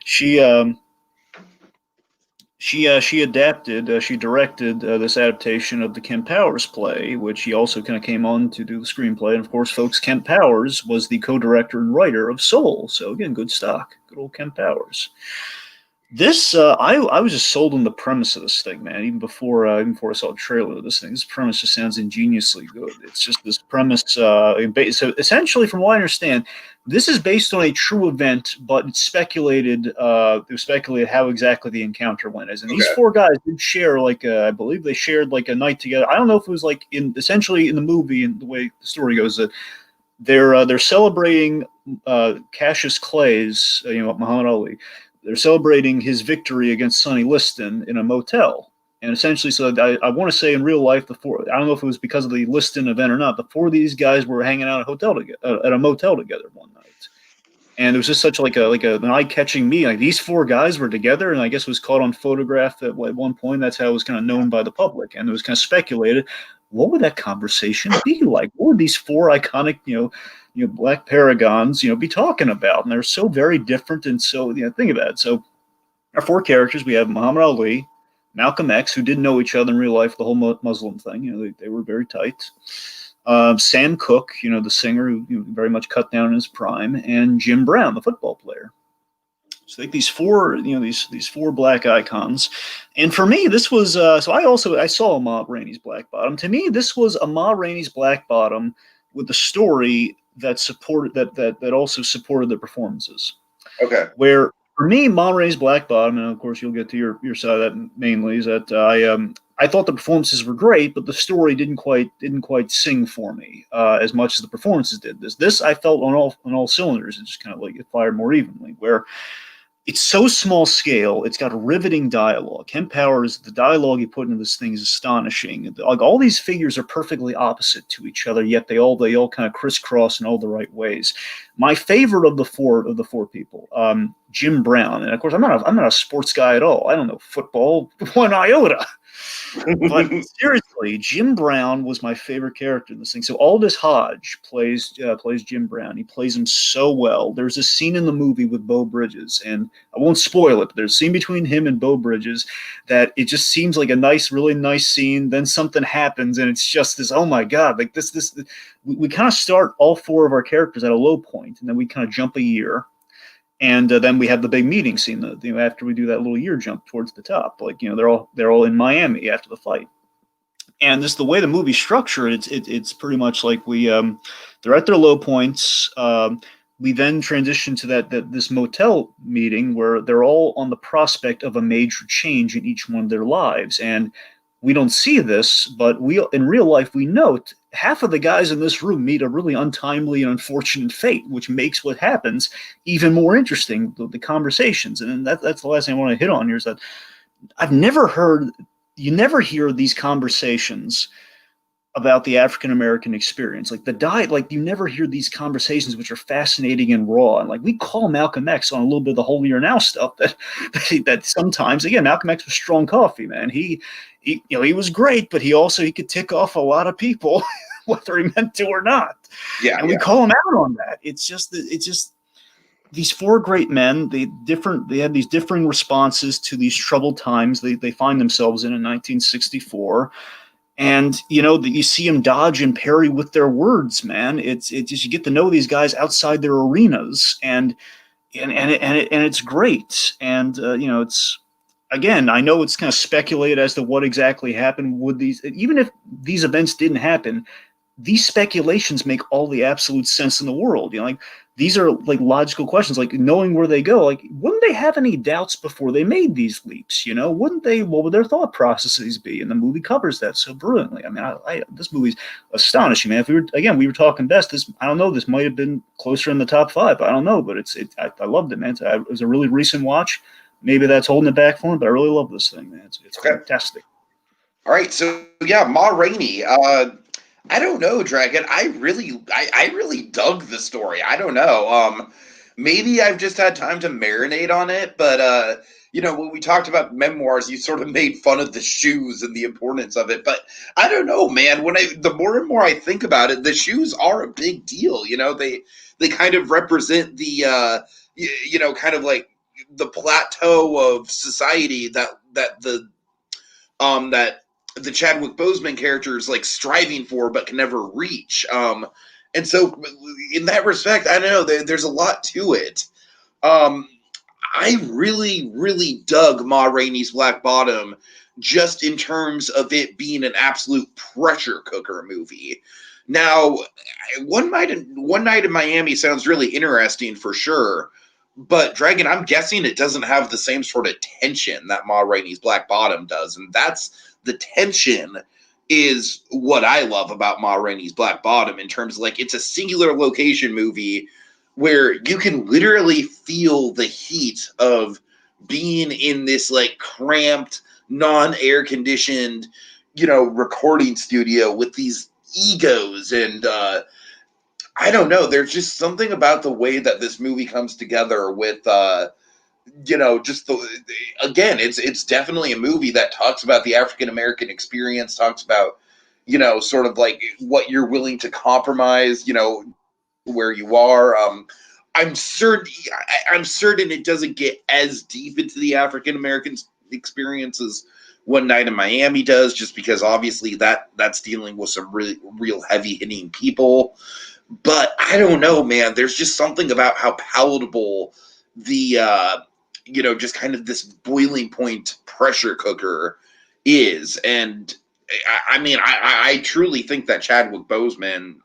She she directed this adaptation of the Kent Powers play, which he also kind of came on to do the screenplay. And of course, folks, Kent Powers was the co-director and writer of Soul. So again, good stock, good old Kent Powers. This I was just sold on the premise of this thing, man. Even before I saw the trailer of this thing, this premise just sounds ingeniously good. It's just this premise. So essentially, from what I understand, this is based on a true event, but it's speculated. It was speculated how exactly the encounter went. And these 4 guys did share, I believe they shared like a night together. I don't know if it was like essentially in the movie and the way the story goes that they're celebrating Cassius Clay's, Muhammad Ali. They're celebrating his victory against Sonny Liston in a motel. And essentially, so I want to say in real life, I don't know if it was because of the Liston event or not, the 4 of these guys were hanging out at a motel together one night. And it was just such an eye-catching meeting. Like these 4 guys were together, and I guess it was caught on photograph at one point. That's how it was kind of known by the public. And it was kind of speculated, what would that conversation be like? What would these 4 iconic, black paragons, be talking about? And they're so very different. And so, think about it. So our 4 characters, we have Muhammad Ali, Malcolm X, who didn't know each other in real life, the whole Muslim thing, they were very tight. Sam Cooke, the singer who very much cut down in his prime, and Jim Brown, the football player. So like these 4, these 4 black icons. And for me, this was, I saw Ma Rainey's Black Bottom. To me, this was a Ma Rainey's Black Bottom with the story that supported that also supported the performances.
Okay.
Where for me, Ma Rainey's Black Bottom, and of course you'll get to your side of that mainly, is that I thought the performances were great, but the story didn't quite sing for me as much as the performances did. This I felt on all cylinders. It just kind of like it fired more evenly. Where it's so small scale, it's got riveting dialogue. Kent Powers, the dialogue he put into this thing is astonishing. Like all these figures are perfectly opposite to each other, yet they all kind of crisscross in all the right ways. My favorite of the four people, Jim Brown, and of course I'm not a sports guy at all. I don't know football one iota. But seriously, Jim Brown was my favorite character in this thing. So Aldous Hodge plays Jim Brown. He plays him so well. There's a scene in the movie with Beau Bridges, and I won't spoil it, but there's a scene between him and Beau Bridges that it just seems like a really nice scene. Then something happens, and it's just this, oh my God, like this. We kind of start all 4 of our characters at a low point, and then we kind of jump a year. And then we have the big meeting scene. After we do that little year jump towards the top, they're all in Miami after the fight. And this the way the movie's structured. It's pretty much like they're at their low points. We then transition to this motel meeting where they're all on the prospect of a major change in each one of their lives. And we don't see this, but in real life we note half of the guys in this room meet a really untimely and unfortunate fate, which makes what happens even more interesting, the conversations. And that's the last thing I want to hit on here is that you never hear these conversations about the African American experience. You never hear these conversations which are fascinating and raw. And we call Malcolm X on a little bit of the holier now stuff that sometimes, again, Malcolm X was strong coffee, man. He was great, but he could tick off a lot of people, whether he meant to or not.
Yeah.
And we call him out on that. It's just these 4 great men. They had these differing responses to these troubled times they find themselves in 1964. And you see them dodge and parry with their words, man. It's just you get to know these guys outside their arenas, and it's great. And it's, again, I know it's kind of speculated as to what exactly happened with these. Even if these events didn't happen, these speculations make all the absolute sense in the world. These are logical questions, knowing where they go. Wouldn't they have any doubts before they made these leaps? Wouldn't they? What would their thought processes be? And the movie covers that so brilliantly. I mean, this movie's astonishing, man. We were talking best. I don't know. This might have been closer in the top 5. I don't know, but I loved it, man. It was a really recent watch. Maybe that's holding it back for me, but I really love this thing, man. It's
Okay.
Fantastic.
All right, so yeah, Ma Rainey. I don't know, Dragon. I really dug the story. I don't know.
maybe I've just had time to marinate on it, but when we talked about memoirs, you sort of made fun of the shoes and the importance of it. But I don't know, man. The more and more I think about it, the shoes are a big deal. They kind of represent the kind of like the plateau of society that the Chadwick Boseman character is like striving for but can never reach. And so in that respect, I don't know, there's a lot to it. I really, really dug Ma Rainey's Black Bottom just in terms of it being an absolute pressure cooker movie. Now, One Night in Miami sounds really interesting for sure, but Dragon, I'm guessing it doesn't have the same sort of tension that Ma Rainey's Black Bottom does, and that's the tension is what I love about Ma Rainey's Black Bottom in terms of like it's a singular location movie where you can literally feel the heat of being in this like cramped, non-air conditioned, recording studio with these egos and I don't know. There's just something about the way that this movie comes together with just again, it's definitely a movie that talks about the African American experience, talks about sort of like what you're willing to compromise, where you are. I'm certain it doesn't get as deep into the African American experience as One Night in Miami does, just because obviously that's dealing with some really real heavy hitting people. But I don't know, man. There's just something about how palatable the just kind of this boiling point pressure cooker is, and I truly think that Chadwick Boseman,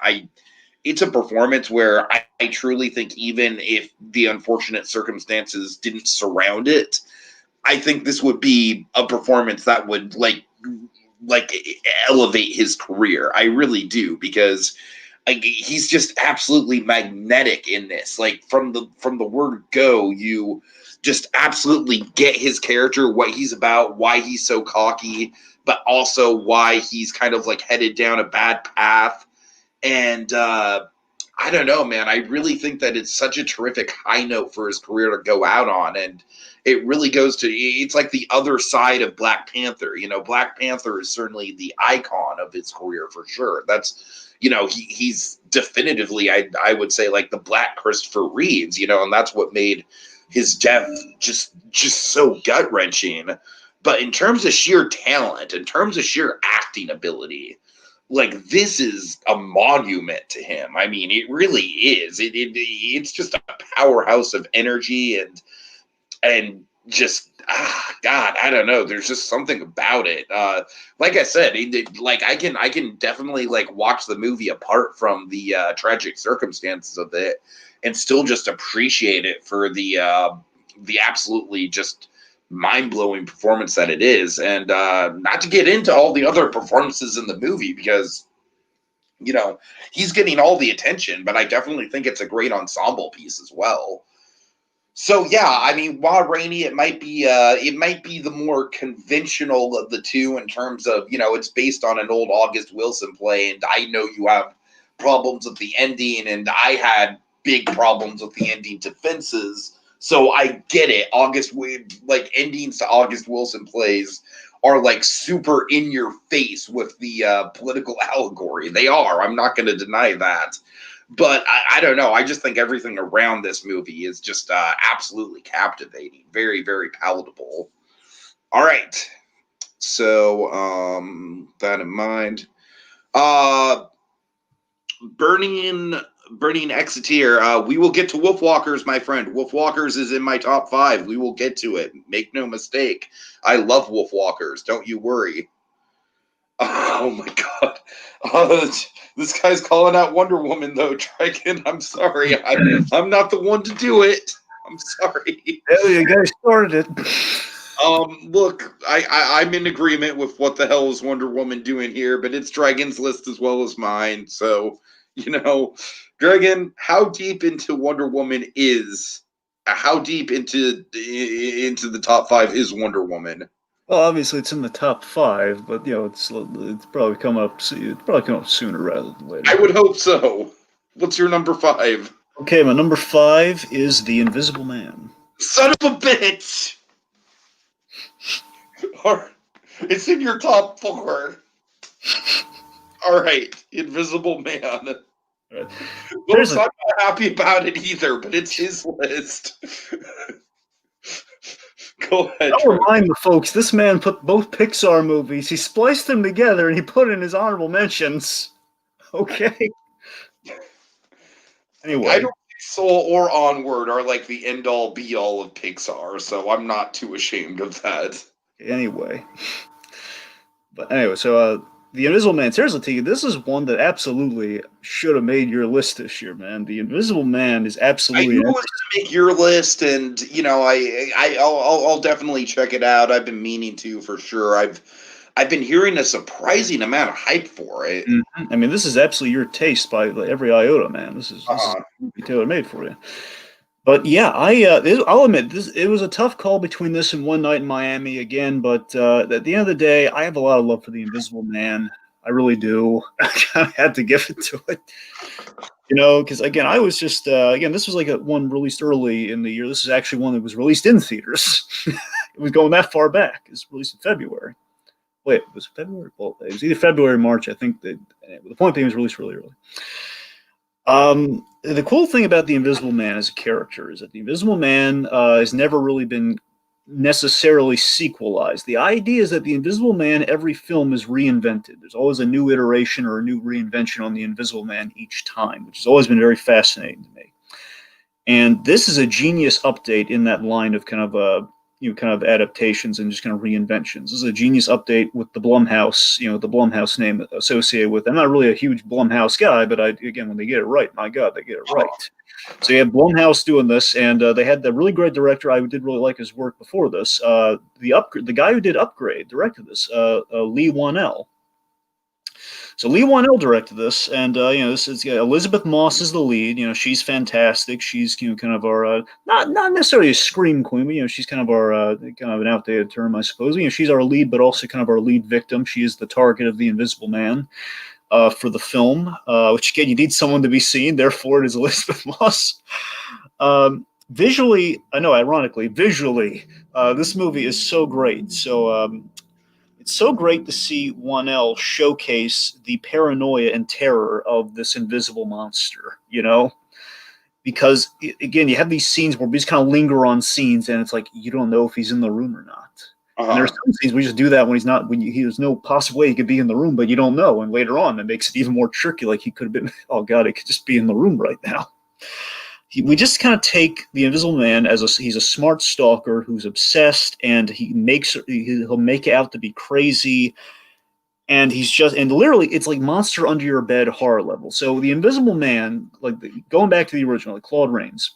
it's a performance where I truly think even if the unfortunate circumstances didn't surround it, I think this would be a performance that would like elevate his career. I really do, because he's just absolutely magnetic in this. Like from the word go, you just absolutely get his character, what he's about, why he's so cocky, but also why he's kind of like headed down a bad path. And I don't know, man. I really think that it's such a terrific high note for his career to go out on. And it really goes to, it's like the other side of Black Panther. Black Panther is certainly the icon of his career for sure. That's, he's definitively, I would say, like the Black Christopher Reeves, and that's what made his death just so gut wrenching. But in terms of sheer talent, in terms of sheer acting ability, like this is a monument to him. I mean, it really is. It's just a powerhouse of energy and just God, I don't know. There's just something about it. Like I said, I can definitely like watch the movie apart from the tragic circumstances of it, and still just appreciate it for the absolutely just mind-blowing performance that it is. And not to get into all the other performances in the movie, because he's getting all the attention, but I definitely think it's a great ensemble piece as well. So yeah, I mean, while Rainey, it might be the more conventional of the two in terms of, it's based on an old August Wilson play, and I know you have problems with the ending, and I had big problems with the ending to Fences. So I get it. Like endings to August Wilson plays are like super in your face with the political allegory. They are. I'm not going to deny that. But I don't know. I just think everything around this movie is just absolutely captivating. Very, very palatable. All right. So that in mind. Burning Exeter. We will get to Wolfwalkers, my friend. Wolfwalkers is in my top 5. We will get to it. Make no mistake. I love Wolfwalkers. Don't you worry. Oh my God. This guy's calling out Wonder Woman, though, Dragon. I'm sorry. I'm not the one to do it. I'm sorry.
Hell, you guys started it.
Look, I'm in agreement with what the hell is Wonder Woman doing here, but it's Dragon's list as well as mine. So, Dragon, how deep into Wonder Woman is? How deep into the top 5 is Wonder Woman?
Well, obviously it's in the top 5, but it's probably come up. It's probably come up sooner rather than later.
I would hope so. What's your number 5?
Okay, my number 5 is The Invisible Man.
Son of a bitch! It's in your top 4. All right, Invisible Man.
Right.
Folks, I'm not happy about it either, but it's his list. Go ahead.
I'll remind the folks, this man put both Pixar movies, he spliced them together, and he put in his honorable mentions. Okay. Anyway.
I don't think Soul or Onward are like the end-all, be-all of Pixar, so I'm not too ashamed of that.
Anyway. But anyway, so The Invisible Man, seriously, Tiki, this is one that absolutely should have made your list this year, man. The Invisible Man is
I
absolutely...
knew it was going to make your list, and I'll definitely check it out. I've been meaning to for sure. I've been hearing a surprising amount of hype for it.
Mm-hmm. I mean, this is absolutely your taste by every iota, man. This is tailor made for you. But yeah, I'll admit it was a tough call between this and One Night in Miami again. But at the end of the day, I have a lot of love for The Invisible Man. I really do. I kind of had to give it to it, because again, I was just this was like one released early in the year. This is actually one that was released in theaters. It was going that far back. It was released in February. Wait, was it February? Well, it was either February or March. I think the point being, it was released really early. The cool thing about the Invisible Man as a character is that the Invisible Man has never really been necessarily sequelized. The idea is that the Invisible Man, every film is reinvented. There's always a new iteration or a new reinvention on the Invisible Man each time, which has always been very fascinating to me. And this is a genius update in that line of kind of adaptations and just kind of reinventions. This is a genius update with the Blumhouse, the Blumhouse name associated with it. I'm not really a huge Blumhouse guy, but when they get it right, my God, they get it right. So you have Blumhouse doing this, and they had the really great director. I did really like his work before this. The guy who did Upgrade directed this, Lee Wanell. So Lee Wanell directed this, and this is Elizabeth Moss is the lead. She's fantastic. She's kind of our not necessarily a scream queen, but she's kind of our kind of an outdated term, I suppose. She's our lead, but also kind of our lead victim. She is the target of the Invisible Man for the film, which again you need someone to be seen. Therefore, it is Elizabeth Moss. Visually, I know, ironically, this movie is so great. So. It's so great to see Wanell showcase the paranoia and terror of this invisible monster, because again, you have these scenes where we just kind of linger on scenes, and it's like you don't know if he's in the room or not. And there's some scenes we just do that when he's not, there's no possible way he could be in the room, but you don't know. And later on, it makes it even more tricky. Like he could have been, oh God, he could just be in the room right now. We just kind of take the Invisible Man as he's a smart stalker who's obsessed, and he'll make it out to be crazy, and and literally it's like monster under your bed horror level. So the Invisible Man, like going back to the original, like Claude Rains,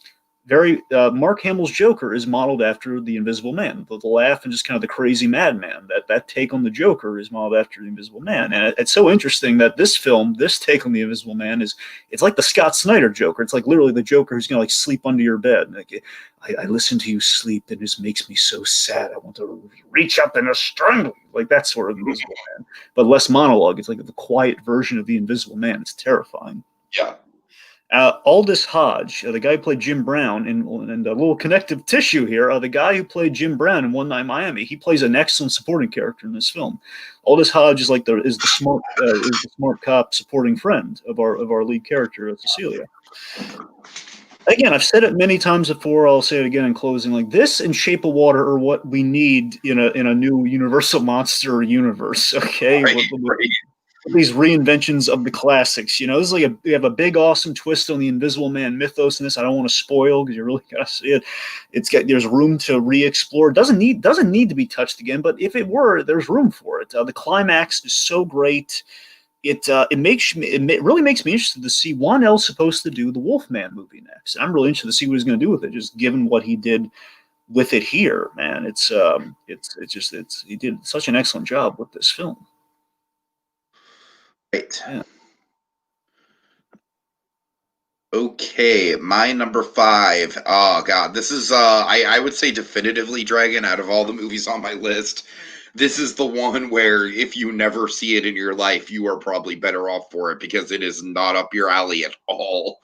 Mark Hamill's Joker is modeled after the Invisible Man. The laugh and just kind of the crazy madman. That take on the Joker is modeled after the Invisible Man. And it's so interesting that this take on the Invisible Man it's like the Scott Snyder Joker. It's like literally the Joker who's gonna like sleep under your bed. Like, I listen to you sleep, and it just makes me so sad. I want to reach up and strangle you. Like that sort of Invisible Man, but less monologue. It's like the quiet version of the Invisible Man. It's terrifying.
Yeah.
Aldous Hodge, the guy who played Jim Brown, and a little connective tissue here, the guy who played Jim Brown in One Night in Miami, he plays an excellent supporting character in this film. Aldous Hodge is the smart cop supporting friend of our lead character, Cecilia. Again, I've said it many times before. I'll say it again in closing. Like this and Shape of Water are what we need in a new Universal monster universe. Okay.
Right.
These reinventions of the classics, this is like we have a big awesome twist on the Invisible Man mythos in this. I don't want to spoil because you really gotta see it. There's room to re-explore. It doesn't need to be touched again, but if it were, there's room for it. The climax is so great. It really makes me interested to see Wanell's supposed to do the Wolfman movie next. I'm really interested to see what he's going to do with it, just given what he did with it here, man. He did such an excellent job with this film.
Right.
Yeah.
Okay, my number 5. Oh God, this is I would say definitively Dragon out of all the movies on my list. This is the one where if you never see it in your life, you are probably better off for it because it is not up your alley at all.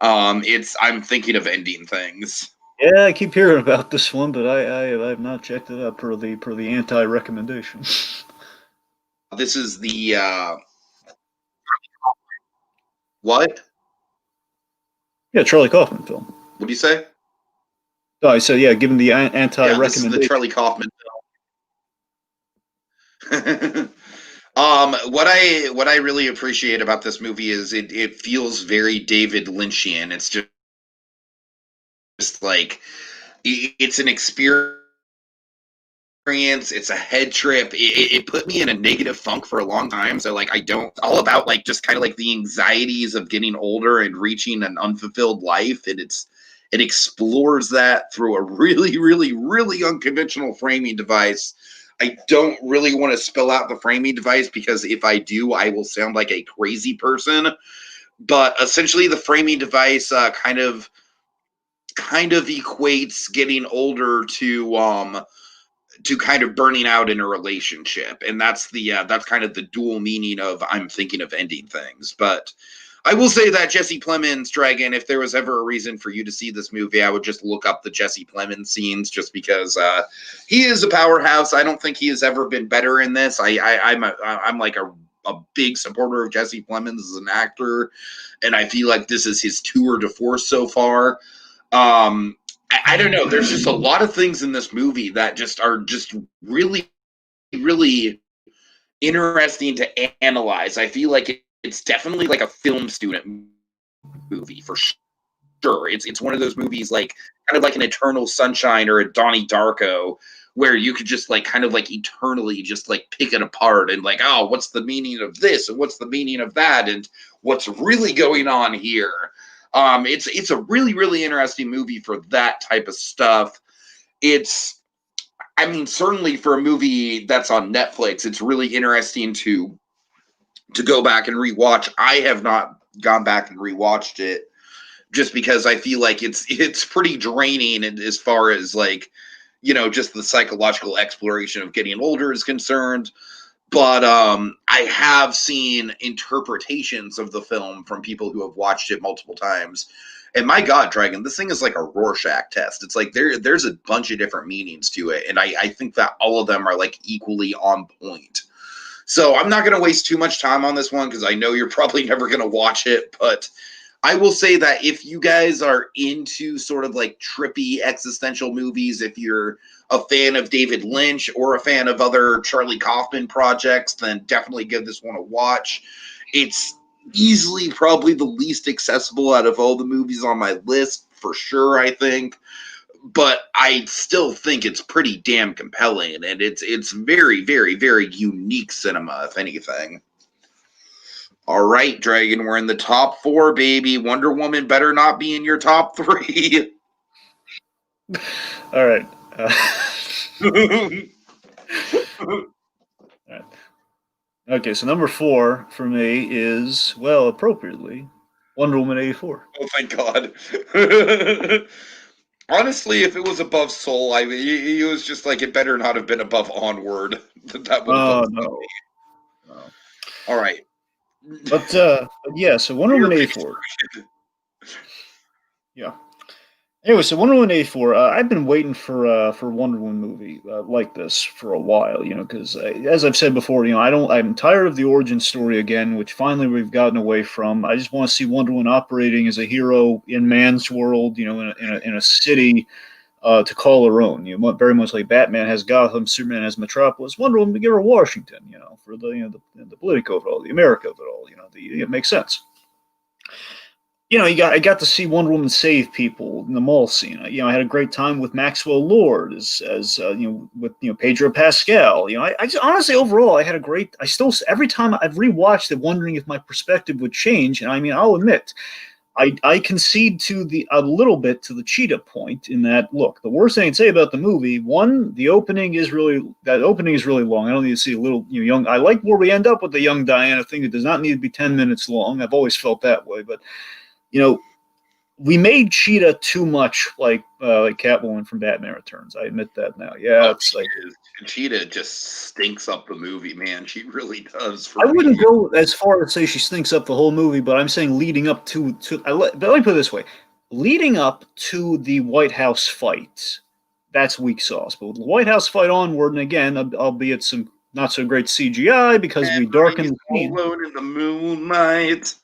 I'm thinking of ending things.
Yeah, I keep hearing about this one, but I've not checked it out per the anti-recommendation.
This is the what?
Yeah, Charlie Kaufman film.
What do you say?
Oh, I said, yeah, given the
Yeah, this is the
anti-recommendation.
Charlie Kaufman film. What I really appreciate about this movie is it feels very David Lynchian. It's just like it's an experience. It's a head trip. It put me in a negative funk for a long time. So like I don't all about like just kind of like the anxieties of getting older and reaching an unfulfilled life. And it explores that through a really, really, really unconventional framing device. I don't really want to spell out the framing device because if I do, I will sound like a crazy person. But essentially, the framing device kind of equates getting older to kind of burning out in a relationship, and that's kind of the dual meaning of I'm thinking of ending things. But I will say that Jesse Plemons, Dragon, if there was ever a reason for you to see this movie, I would just look up the Jesse Plemons scenes, just because he is a powerhouse. I don't think he has ever been better in this. I'm like a big supporter of Jesse Plemons as an actor, and I feel like this is his tour de force so far. I don't know. There's just a lot of things in this movie that just are just really, really interesting to analyze. I feel like it's definitely like a film student movie for sure. It's one of those movies like kind of like an Eternal Sunshine or a Donnie Darko, where you could just like kind of like eternally just like pick it apart and like, oh, what's the meaning of this and what's the meaning of that and what's really going on here. It's a really, really interesting movie for that type of stuff. I mean, certainly for a movie that's on Netflix, it's really interesting to go back and rewatch. I have not gone back and rewatched it just because I feel like it's pretty draining as far as like, you know, just the psychological exploration of getting older is concerned. But I have seen interpretations of the film from people who have watched it multiple times. And my God, Dragon, this thing is like a Rorschach test. It's like there's a bunch of different meanings to it. And I think that all of them are like equally on point. So I'm not going to waste too much time on this one because I know you're probably never going to watch it. But I will say that if you guys are into sort of like trippy existential movies, if you're a fan of David Lynch or a fan of other Charlie Kaufman projects, then definitely give this one a watch. It's easily probably the least accessible out of all the movies on my list, for sure, I think. But I still think it's pretty damn compelling, and it's very, very, very unique cinema, if anything. All right, Dragon, we're in the top 4, baby. Wonder Woman better not be in your top 3.
All right. All right. Okay, so number 4 for me is, well, appropriately, Wonder Woman 84.
Oh, thank God. Honestly, if it was above Soul, it was just like it better not have been above Onward. That would have
No.
All right.
But yeah, so Wonder Woman 84. Yeah. Anyway, so Wonder Woman 84. I've been waiting for Wonder Woman movie like this for a while, you know, because as I've said before, you know, I'm tired of the origin story again, which finally we've gotten away from. I just want to see Wonder Woman operating as a hero in man's world, you know, in a city to call her own. You know, very much like Batman has Gotham, Superman has Metropolis, Wonder Woman to give her Washington, you know, for the the Politico of it all, the America of it all. You know, it makes sense. You know, I got to see Wonder Woman save people in the mall scene. You know, I had a great time with Maxwell Lord as you know, with Pedro Pascal. You know, I just, honestly overall I had a great. I still every time I've rewatched it, wondering if my perspective would change. And I mean, I'll admit, I concede to a little bit to the Cheetah point in that, look, the worst thing I can say about the movie, one, the opening is really long. I don't need to see a little young. I like where we end up with the young Diana thing. It does not need to be 10 minutes long. I've always felt that way, but you know, we made Cheetah too much like Catwoman from Batman Returns. I admit that now. Yeah, it's like
Cheetah just stinks up the movie, man. She really does. For
I wouldn't
me.
go as far as say she stinks up the whole movie, but I'm saying leading up to but let me put it this way: leading up to the White House fight, that's weak sauce. But with the White House fight onward, and again, albeit some not so great CGI because we darkened the scene.
Alone in the moonlight.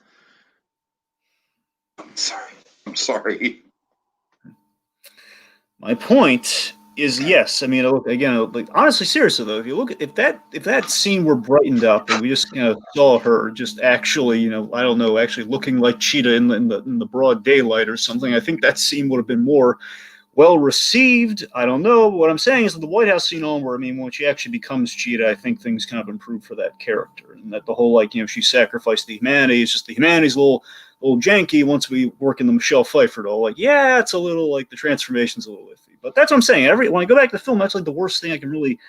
I'm sorry. I'm sorry.
My point is, yes. I mean, look again. Like honestly, seriously though, if you look at if that scene were brightened up and we just saw her just actually, I don't know, actually looking like Cheetah in the broad daylight or something, I think that scene would have been more well received. I don't know. What I'm saying is that the White House scene on where, I mean, when she actually becomes Cheetah, I think things kind of improve for that character, and that the whole she sacrificed the humanity. It's just the humanity's a little janky once we work in the Michelle Pfeiffer doll. Like, yeah, it's a little like the transformation's a little iffy. But that's what I'm saying. When I go back to the film, that's like the worst thing I can really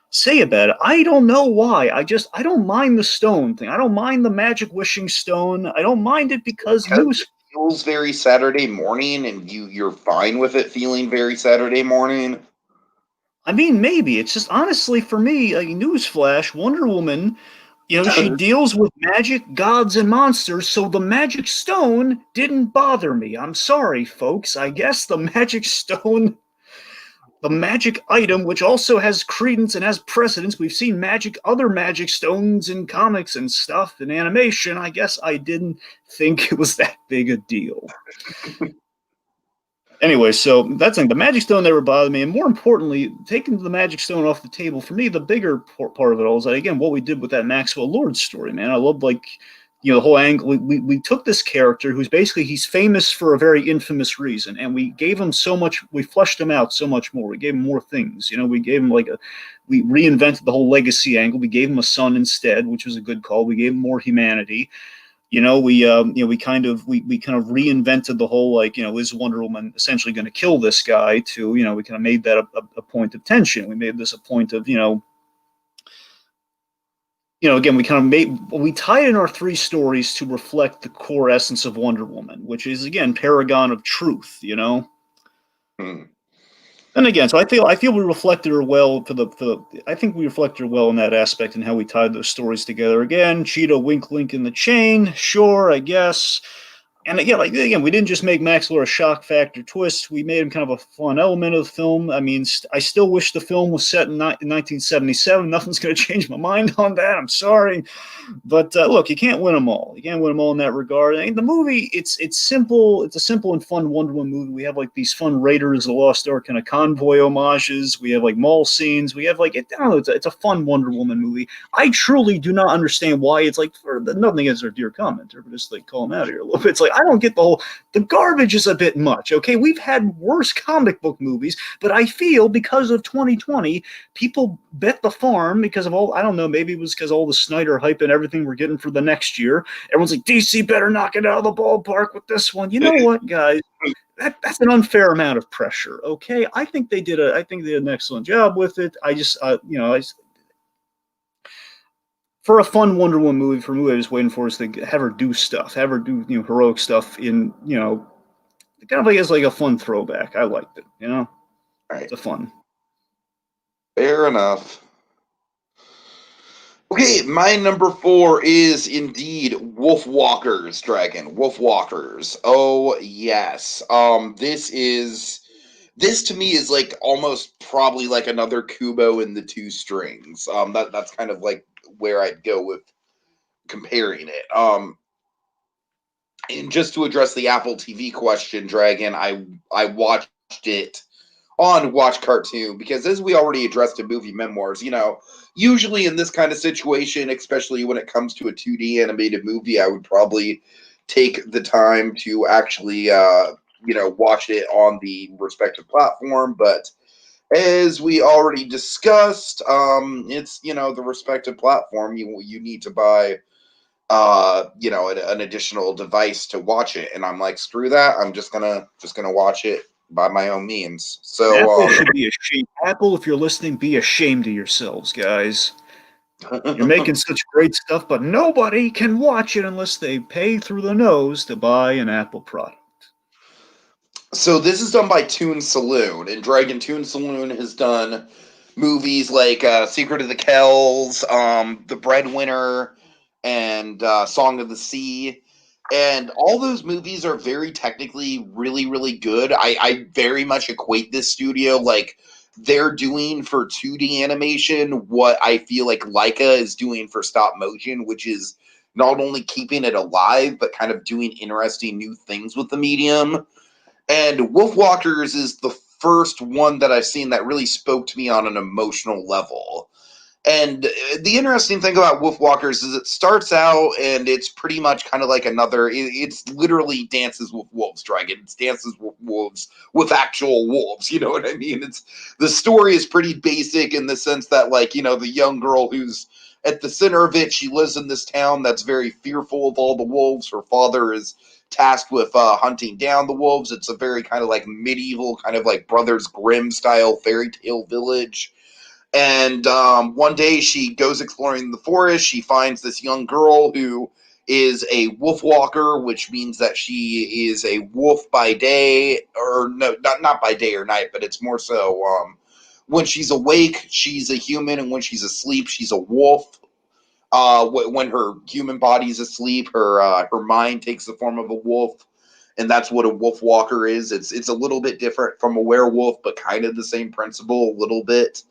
say about it. I don't know why. I don't mind the stone thing. I don't mind the magic wishing stone. I don't mind it because
it feels very Saturday morning, and you're fine with it feeling very Saturday morning.
I mean, maybe it's just honestly for me, like newsflash, Wonder Woman. She deals with magic, gods, and monsters, so the magic stone didn't bother me. I'm sorry, folks. I guess the magic stone, the magic item, which also has credence and has precedence. We've seen other magic stones in comics and stuff in animation. I guess I didn't think it was that big a deal. Anyway, so that's the magic stone never bothered me, and more importantly, taking the magic stone off the table for me, the bigger part of it all is that again, what we did with that Maxwell Lord story, man. I love the whole angle. We took this character who's basically he's famous for a very infamous reason, and we gave him so much. We fleshed him out so much more. We gave him more things. We gave him we reinvented the whole legacy angle. We gave him a son instead, which was a good call. We gave him more humanity. We kind of reinvented the whole is Wonder Woman essentially going to kill this guy? To we kind of made that a point of tension. We made this a point of again we tied in our three stories to reflect the core essence of Wonder Woman, which is again paragon of truth. And again, so I feel we reflected her well I think we reflected her well in that aspect and how we tied those stories together. Again, Cheetah wink in the chain, sure, I guess. And again, we didn't just make Maxwell a shock factor twist. We made him kind of a fun element of the film. I mean, I still wish the film was set in 1977. Nothing's going to change my mind on that. I'm sorry. But look, you can't win them all. You can't win them all in that regard. I mean, the movie, it's simple. It's a simple and fun Wonder Woman movie. We have these fun Raiders of the Lost Ark kind of convoy homages. We have mall scenes. We have I don't know, it's a fun Wonder Woman movie. I truly do not understand why it's nothing against our dear commenter, but just call him out here a little bit. It's I don't get the garbage is a bit much. Okay, we've had worse comic book movies, but I feel because of 2020, people bet the farm because of all, I don't know, maybe it was because all the Snyder hype and everything we're getting for the next year. Everyone's like, DC better knock it out of the ballpark with this one. You know what, guys? That's an unfair amount of pressure. Okay, I think they did an excellent job with it. For a fun Wonder Woman movie, for a movie I was waiting for is to have her do stuff, have her do heroic stuff in kind of as a fun throwback. I liked it,
Right.
It's a fun.
Fair enough. Okay, my number 4 is indeed Wolfwalkers, Dragon. Wolfwalkers. Oh yes. This to me is almost probably another Kubo in the Two Strings. That's kind of where I'd go with comparing it. And just to address the Apple TV question, Dragon, I watched it on Watch Cartoon because, as we already addressed in movie memoirs, usually in this kind of situation, especially when it comes to a 2D animated movie, I would probably take the time to actually watch it on the respective platform. But as we already discussed, it's the respective platform. You need to buy an additional device to watch it, and I'm like, screw that. I'm just gonna watch it by my own means. So
Apple should be ashamed. Apple, if you're listening, be ashamed of yourselves, guys. You're making such great stuff, but nobody can watch it unless they pay through the nose to buy an Apple product.
So this is done by Toon Saloon, and Dragon Toon Saloon has done movies like Secret of the Kells, The Breadwinner, and Song of the Sea. And all those movies are very technically really, really good. I very much equate this studio like they're doing for 2D animation what I feel like Leica is doing for stop motion, which is not only keeping it alive, but kind of doing interesting new things with the medium. And Wolfwalkers is the first one that I've seen that really spoke to me on an emotional level. And the interesting thing about Wolfwalkers is it starts out and it's pretty much kind of like another, it's literally Dances with Wolves, Dragon. It's Dances with Wolves with actual wolves, you know what I mean? It's the story is pretty basic in the sense that, like, you know, the young girl who's at the center of it, she lives in this town that's very fearful of all the wolves. Her father is tasked with hunting down the wolves. It's a very kind of like medieval, kind of like Brothers Grimm style fairy tale village. And one day she goes exploring the forest. She finds this young girl who is a wolf walker, which means that she is a wolf by day, or no, not by day or night, but it's more so when she's awake, she's a human, and when she's asleep, she's a wolf. When her human body's asleep, her mind takes the form of a wolf, and that's what a wolf walker is. It's a little bit different from a werewolf, but kind of the same principle a little bit.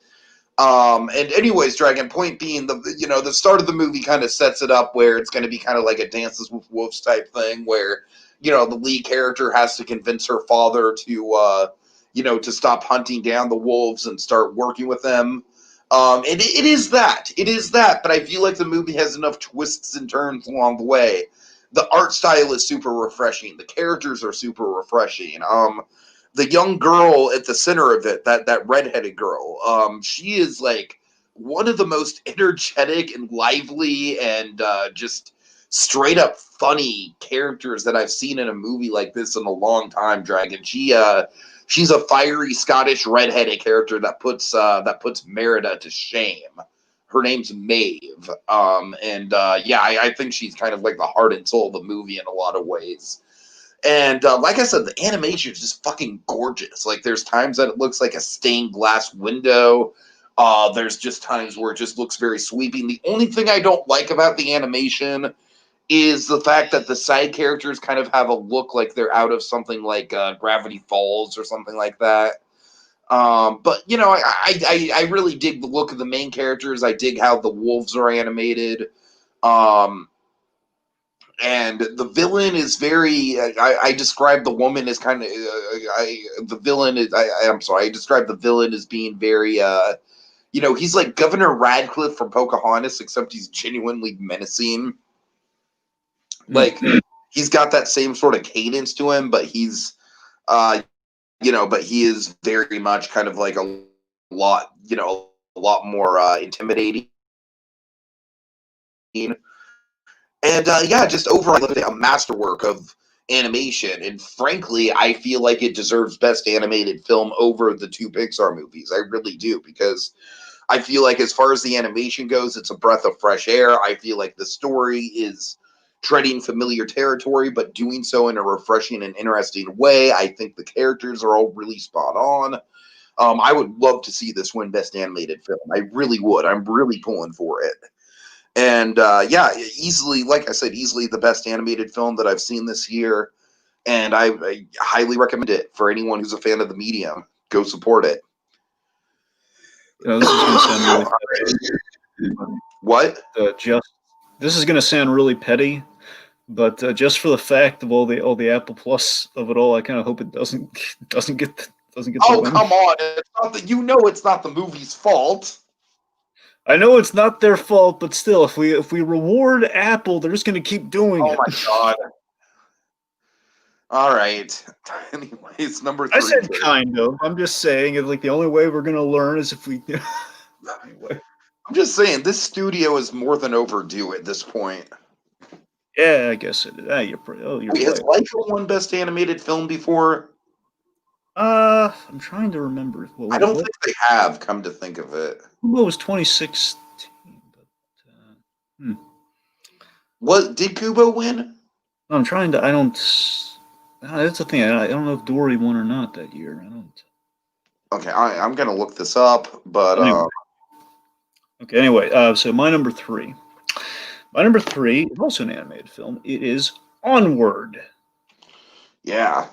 And anyways, Dragon, point being, the start of the movie kind of sets it up where it's going to be kind of like a Dances with Wolves type thing, where the lead character has to convince her father to stop hunting down the wolves and start working with them. It is that, but I feel like the movie has enough twists and turns along the way. The art style is super refreshing. The characters are super refreshing. The young girl at the center of it, that redheaded girl, she is like one of the most energetic and lively and just straight up funny characters that I've seen in a movie like this in a long time. Dragon. She's a fiery Scottish redheaded character that puts Merida to shame. Her name's Maeve, I think she's kind of like the heart and soul of the movie in a lot of ways. And like I said, the animation is just fucking gorgeous. Like, there's times that it looks like a stained glass window. There's just times where it just looks very sweeping. The only thing I don't like about the animation is the fact that the side characters kind of have a look like they're out of something like Gravity Falls or something like that. But I really dig the look of the main characters. I dig how the wolves are animated. And the villain is very. I describe the woman as kind of. The villain is. I'm sorry. I describe the villain as being very. He's like Governor Radcliffe from Pocahontas, except he's genuinely menacing. Like, he's got that same sort of cadence to him, but he's, but he is very much kind of like a lot more intimidating. And just overall, a masterwork of animation. And frankly, I feel like it deserves Best Animated Film over the two Pixar movies. I really do, because I feel like as far as the animation goes, it's a breath of fresh air. I feel like the story is treading familiar territory, but doing so in a refreshing and interesting way. I think the characters are all really spot on. I would love to see this win Best Animated Film. I really would. I'm really pulling for it. And easily, like I said, easily the best animated film that I've seen this year. And I highly recommend it for anyone who's a fan of the medium. Go support it.
This is going to sound really
what?
This is going to sound really petty, but just for the fact of all the Apple Plus of it all, I kind of hope it doesn't get.
Oh, come on! It's not it's not the movie's fault.
I know it's not their fault, but still, if we reward Apple, they're just going to keep doing it.
Oh my god! All right. Anyways, number 3.
I said kind of. I'm just saying, like, the only way we're going to learn is if we.
Anyway, I'm just saying this studio is more than overdue at this point.
Yeah, I guess it is. You're
Wait, has Leica won Best Animated Film before?
I'm trying to remember.
I don't think they have, come to think of it.
Kubo was 2016. But,
What did Kubo win?
I'm trying to. I don't That's the thing. I don't know if Dory won or not that year. I don't.
Okay, I'm gonna look this up, but
Anyway. Okay. Anyway, so my number three. My number three is also an animated film. It is Onward.
yeah.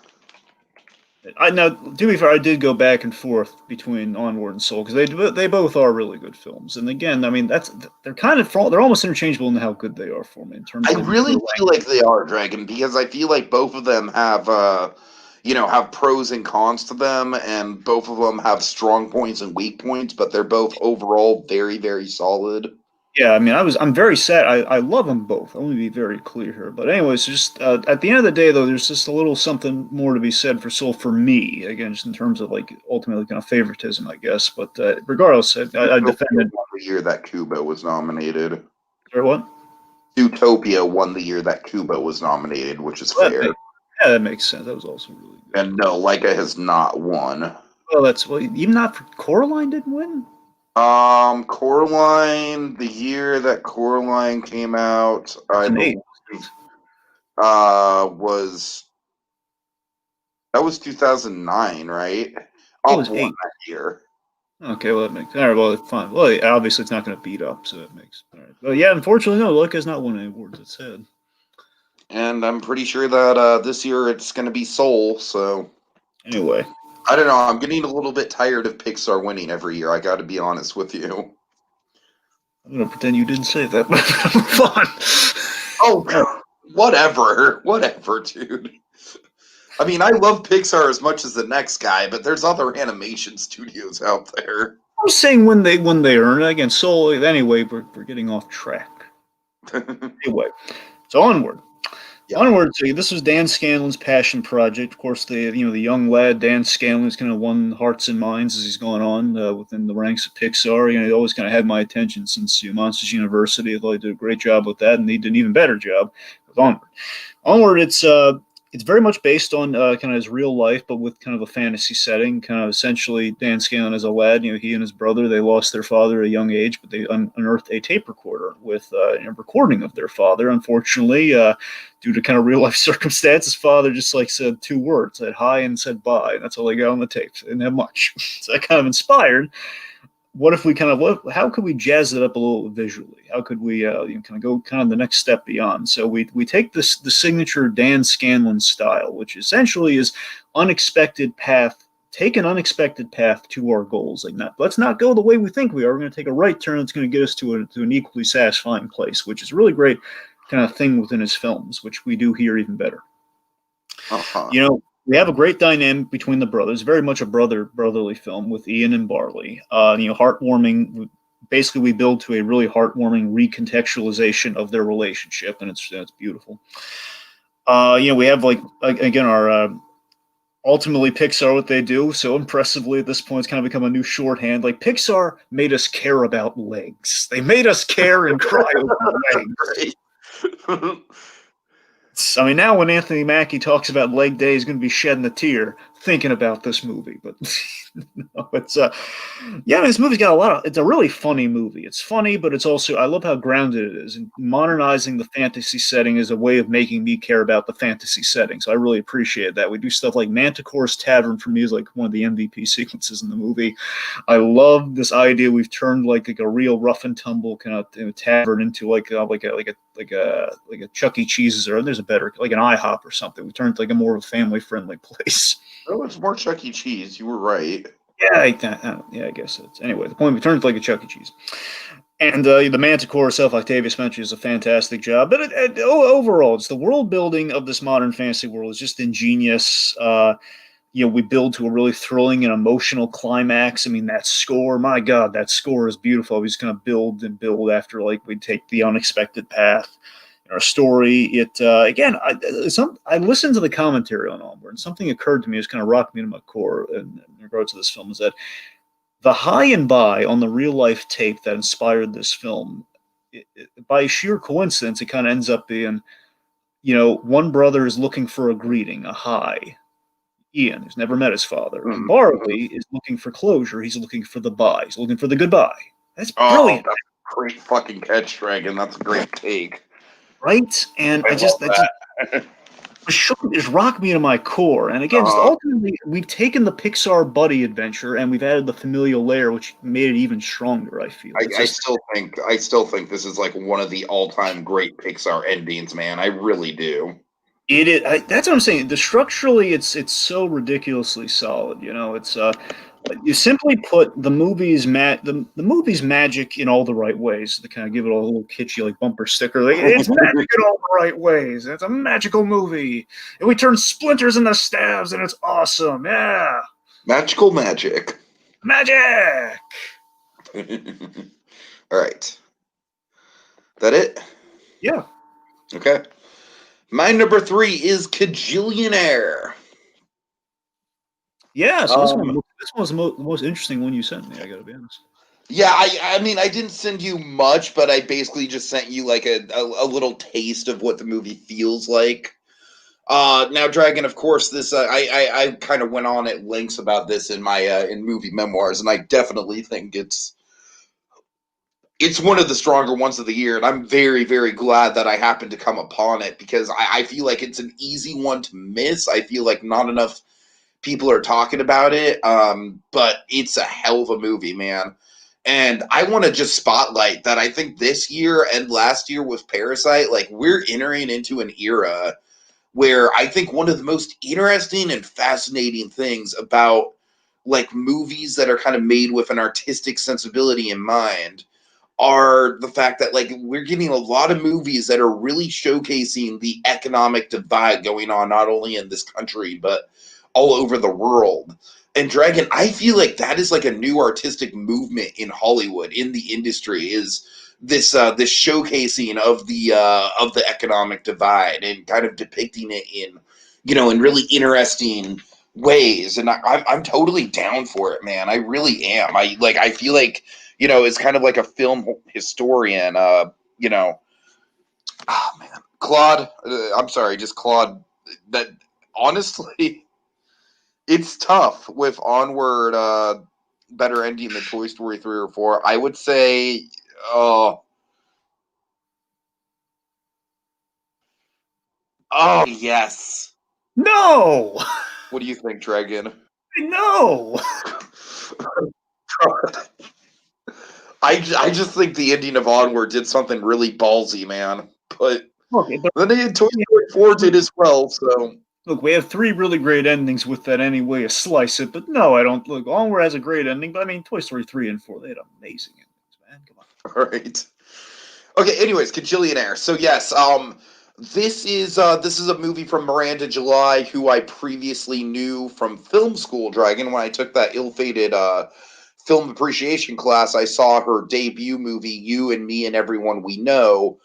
Now, to be fair, I did go back and forth between Onward and Soul because they both are really good films. And again, I mean, they're almost interchangeable in how good they are for me in terms
I
of
really feel like they are, Dragon, because I feel like both of them have, have pros and cons to them, and both of them have strong points and weak points, but they're both overall very, very solid.
Yeah, I mean, I'm very sad. I love them both. Let me be very clear here. But anyways, just at the end of the day, though, there's just a little something more to be said for Soul for me. Again, just in terms of like ultimately kind of favoritism, I guess. But regardless, I defended.
Won the year that Kubo was nominated.
Or what?
Zootopia won the year that Kubo was nominated, which is fair.
Yeah, that makes sense. That was also really good.
And no, Leica has not won.
Well, even not for Coraline didn't win.
Coraline, the year that Coraline came out, I believe, was 2009, right?
It was
Up
8
that year.
Okay, well that makes all right. Well, fine. Well, obviously it's not going to beat up, so that makes all right. But yeah, unfortunately, no. Leica's not won any awards. It said.
And I'm pretty sure that this year it's going to be Soul. So
anyway,
I don't know. I'm getting a little bit tired of Pixar winning every year. I got to be honest with you.
I'm gonna pretend you didn't say that. Fun.
Oh, whatever, dude. I mean, I love Pixar as much as the next guy, but there's other animation studios out there.
I'm saying when they earn it again. Soul. Anyway, we're getting off track. Anyway, so Onward. Yeah. Onward. So this was Dan Scanlon's passion project. Of course, the young lad Dan Scanlon has kind of won hearts and minds as he's gone on within the ranks of Pixar. He always kind of had my attention since Monsters University. I thought he did a great job with that, and he did an even better job with Onward. Onward. It's very much based on kind of his real life, but with kind of a fantasy setting. Kind of essentially, Dan Scanlon as a lad, he and his brother, they lost their father at a young age, but they unearthed a tape recorder with a recording of their father. Unfortunately, due to kind of real life circumstances, father just said 2 words, said hi and said bye. And that's all they got on the tape. They didn't have much. So that kind of inspired. What if we how could we jazz it up a little visually? How could we kind of go kind of the next step beyond? So we take the signature Dan Scanlon style, which essentially is take an unexpected path to our goals. Let's not go the way we think we are. We're going to take a right turn that's going to get us to an equally satisfying place, which is a really great kind of thing within his films, which we do here even better.
Uh-huh.
We have a great dynamic between the brothers, very much a brotherly film with Ian and Barley. Heartwarming. Basically, we build to a really heartwarming recontextualization of their relationship, and it's beautiful. We have again our ultimately Pixar, what they do so impressively at this point, it's kind of become a new shorthand. Like Pixar made us care about legs. They made us care and cry over legs. I mean, now when Anthony Mackie talks about leg day, he's going to be shedding a tear thinking about this movie. But no, it's this movie's got it's a really funny movie. It's funny, but it's also, I love how grounded it is. And modernizing the fantasy setting is a way of making me care about the fantasy setting. So I really appreciate that. We do stuff like Manticore's Tavern for me is like one of the MVP sequences in the movie. I love this idea we've turned like a real rough and tumble kind of tavern into like a Chuck E. Cheese's, or there's a better, like an IHOP or something. We turned it like a more family-friendly place.
Oh, it's more Chuck E. Cheese. You were right.
Yeah, I guess it's anyway. The point, we turned it like a Chuck E. Cheese, and the Manticore itself, Octavius mentioned, is a fantastic job. But overall, it's the world building of this modern fantasy world is just ingenious. We build to a really thrilling and emotional climax. I mean, that score, my God, that score is beautiful. We just kind of build and build after we take the unexpected path. Our story, I listened to the commentary on Onward, and something occurred to me, it's kind of rocked me to my core in regards to this film, is that the high and by on the real life tape that inspired this film, by sheer coincidence, it kind of ends up being, one brother is looking for a greeting, a hi, Ian, who's never met his father, and Barley is looking for closure. He's looking for the bye. He's looking for the goodbye. That's brilliant.
That's a great fucking catch, Dragon. That's a great take.
Right? And I just Just rock me to my core. And again, just ultimately, we've taken the Pixar buddy adventure and we've added the familial layer, which made it even stronger. I feel.
I still think this is like one of the all-time great Pixar endings, man. I really do.
It is. That's what I'm saying. Structurally, it's so ridiculously solid. It's you simply put the movie's the movie's magic in all the right ways to kind of give it a little kitschy like bumper sticker. Like, it's magic in all the right ways. It's a magical movie, and we turn splinters into stabs, and it's awesome. Yeah,
magical magic.
Magic.
All right. That it?
Yeah.
Okay. My number 3 is Kajillionaire.
Yeah, so this was the most interesting one you sent me, I gotta be honest.
Yeah, I mean, I didn't send you much, but I basically just sent you like a little taste of what the movie feels like. Now, Dragon, of course, this I kind of went on at lengths about this in my in movie memoirs, and I definitely think it's one of the stronger ones of the year, and I'm very, very glad that I happened to come upon it because I feel like it's an easy one to miss. I feel like not enough people are talking about it, but it's a hell of a movie, man. And I want to just spotlight that I think this year and last year with Parasite, like we're entering into an era where I think one of the most interesting and fascinating things about like movies that are kind of made with an artistic sensibility in mind are the fact that like we're getting a lot of movies that are really showcasing the economic divide going on not only in this country but all over the world. And Dragon, I feel like that is like a new artistic movement in Hollywood, in the industry, is this this showcasing of the economic divide and kind of depicting it in in really interesting ways. And I'm totally down for it, man. I really am. I feel like it's kind of like a film historian. Oh man, Claude. I'm sorry, just Claude. That honestly. It's tough with Onward better ending than Toy Story 3 or 4. I would say oh yes.
No.
What do you think, Dragon?
No.
I just think the ending of Onward did something really ballsy, man. But
Okay,
then Toy Story 4 did as well, so
look, we have 3 really great endings with that any way you slice it, but no, I don't. Look, Onward has a great ending, but I mean, Toy Story 3 and 4, they had amazing endings, man. Come on.
all right. Okay, anyways, Kajillionaire. So yes, this is a movie from Miranda July, who I previously knew from film school, Dragon. When I took that ill-fated film appreciation class, I saw her debut movie, You and Me and Everyone We Know,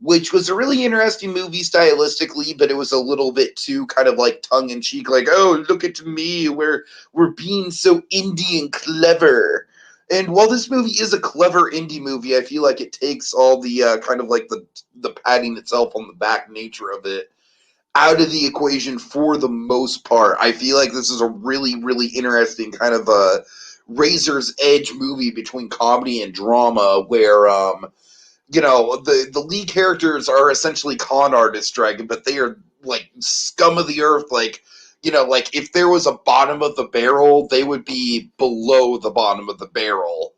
which was a really interesting movie stylistically, but it was a little bit too kind of like tongue-in-cheek, like, oh, look at me, we're being so indie and clever. And while this movie is a clever indie movie, I feel like it takes all the kind of like the patting itself on the back nature of it out of the equation for the most part. I feel like this is a really, really interesting kind of a razor's edge movie between comedy and drama where the lead characters are essentially con artists, Dragon, but they are like scum of the earth. Like, like if there was a bottom of the barrel, they would be below the bottom of the barrel.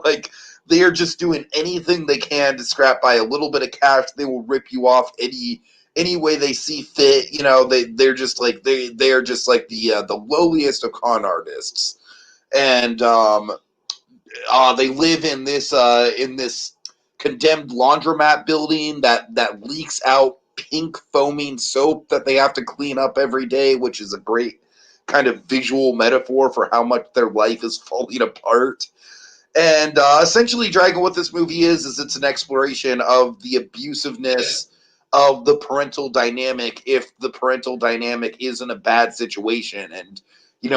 Like they are just doing anything they can to scrap by a little bit of cash. They will rip you off any way they see fit. They're just like they are just like the lowliest of con artists, and they live in this condemned laundromat building that leaks out pink foaming soap that they have to clean up every day, which is a great kind of visual metaphor for how much their life is falling apart. And essentially, Dragon, what this movie is it's an exploration of the abusiveness of the parental dynamic if the parental dynamic is in a bad situation, and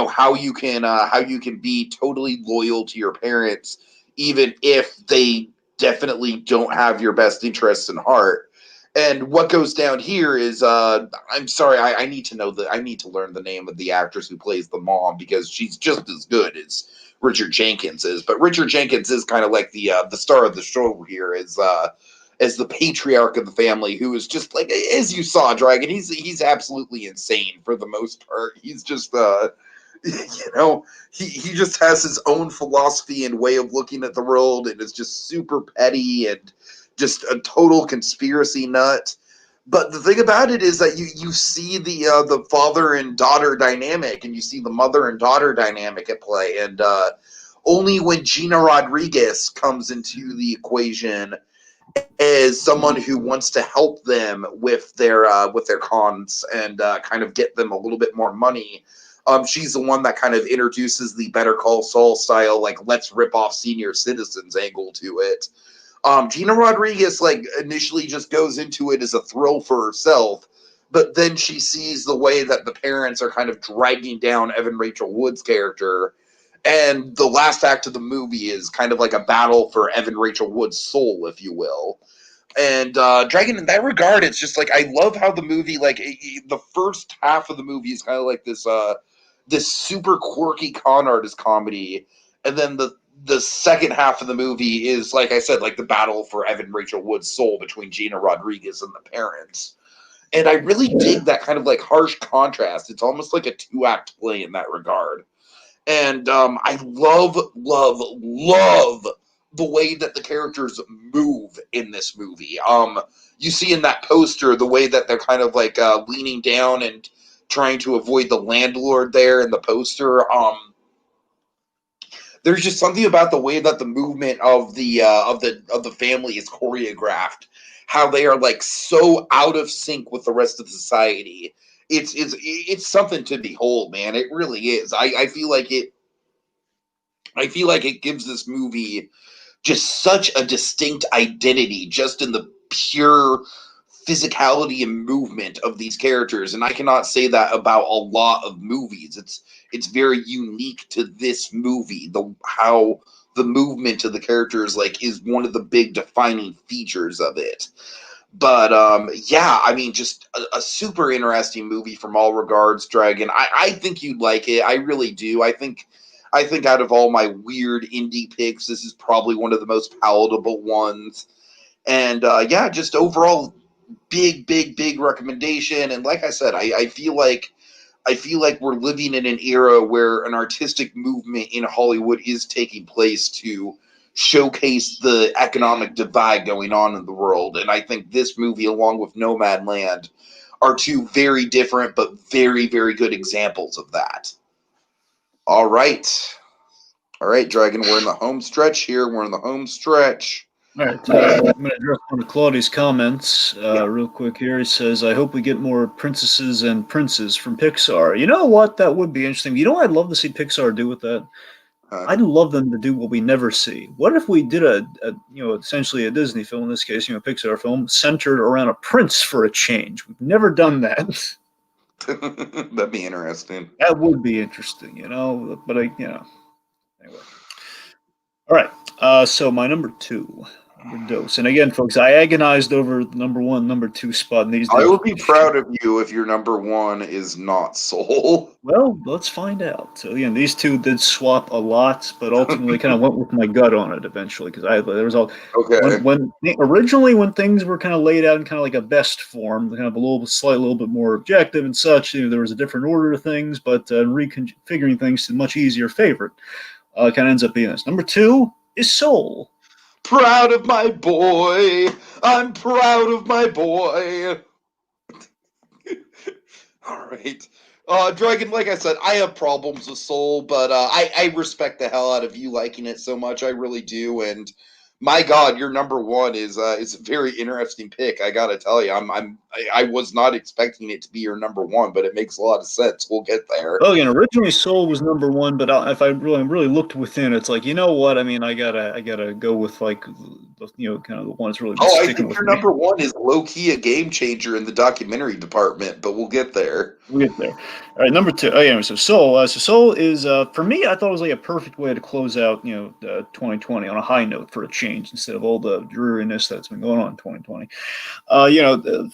how you can be totally loyal to your parents even if they definitely don't have your best interests in heart. And what goes down here is I'm sorry, I need to learn the name of the actress who plays the mom because she's just as good as Richard Jenkins is. But Richard Jenkins is kind of like the star of the show here. Is as the patriarch of the family, who is just like, as you saw, Dragon, he's absolutely insane for the most part. He's just he just has his own philosophy and way of looking at the world, and is just super petty and just a total conspiracy nut. But the thing about it is that you see the father and daughter dynamic, and you see the mother and daughter dynamic at play, and only when Gina Rodriguez comes into the equation as someone who wants to help them with their cons and kind of get them a little bit more money. She's the one that kind of introduces the Better Call Saul style, like, let's rip off senior citizens angle to it. Gina Rodriguez, like, initially just goes into it as a thrill for herself, but then she sees the way that the parents are kind of dragging down Evan Rachel Wood's character, and the last act of the movie is kind of like a battle for Evan Rachel Wood's soul, if you will. And Dragon, in that regard, it's just like, I love how the movie, like, the first half of the movie is kind of like this super quirky con artist comedy, and then the second half of the movie is, like I said, like the battle for Evan Rachel Wood's soul between Gina Rodriguez and the parents. And I really dig that kind of like harsh contrast. It's almost like a 2-act play in that regard. And I love the way that the characters move in this movie. You see in that poster the way that they're kind of like leaning down and trying to avoid the landlord there in the poster. There's just something about the way that the movement of the family is choreographed, how they are like so out of sync with the rest of society. It's something to behold, man. It really is. I feel like it gives this movie just such a distinct identity, just in the pure physicality and movement of these characters. And I cannot say that about a lot of movies. It's very unique to this movie, how the movement of the characters like is one of the big defining features of it. But yeah, I mean, just a super interesting movie from all regards, Dragon. I think you'd like it. I really do. I think out of all my weird indie picks, this is probably one of the most palatable ones. And yeah, just overall, big recommendation. And like I said, I feel like we're living in an era where an artistic movement in Hollywood is taking place to showcase the economic divide going on in the world. And I think this movie, along with Nomadland, are two very different but very, very good examples of that. All right, Dragon, we're in the home stretch here. All right,
I'm going to address one of Claudia's comments real quick here. He says, I hope we get more princesses and princes from Pixar. You know what? That would be interesting. You know what I'd love to see Pixar do with that? I'd love them to do what we never see. What if we did essentially a Disney film, in this case, a Pixar film, centered around a prince for a change? We've never done that.
That'd be interesting.
That would be interesting, but anyway. All right, so my number 2, Dose. And again, folks, I agonized over the number 1, number 2 spot in these.
I would be proud of you if your number 1 is not Soul.
Well, let's find out. So again, these two did swap a lot, but ultimately kind of went with my gut on it eventually, because there was all
okay.
When originally when things were kind of laid out in kind of like a best form, kind of a little bit more objective and such, there was a different order of things, but reconfiguring things to much easier favorite kind of ends up being this. Number 2 is Soul.
Proud of my boy. I'm proud of my boy. All right. Dragon, like I said, I have problems with Soul, but I respect the hell out of you liking it so much. I really do. And my God, your number 1 is a very interesting pick. I gotta tell you, I was not expecting it to be your number 1, but it makes a lot of sense. We'll get there.
Well, again, originally Soul was number 1, but if I really looked within, it's like, you know what? I mean, I gotta go with like, kind of the one that's really.
Oh, I think your number 1 is low key a game changer in the documentary department, but we'll get there.
We'll get there. All right, number 2. Oh, yeah. So Soul. Soul is for me. I thought it was like a perfect way to close out 2020 on a high note for a change instead of all the dreariness that's been going on in 2020.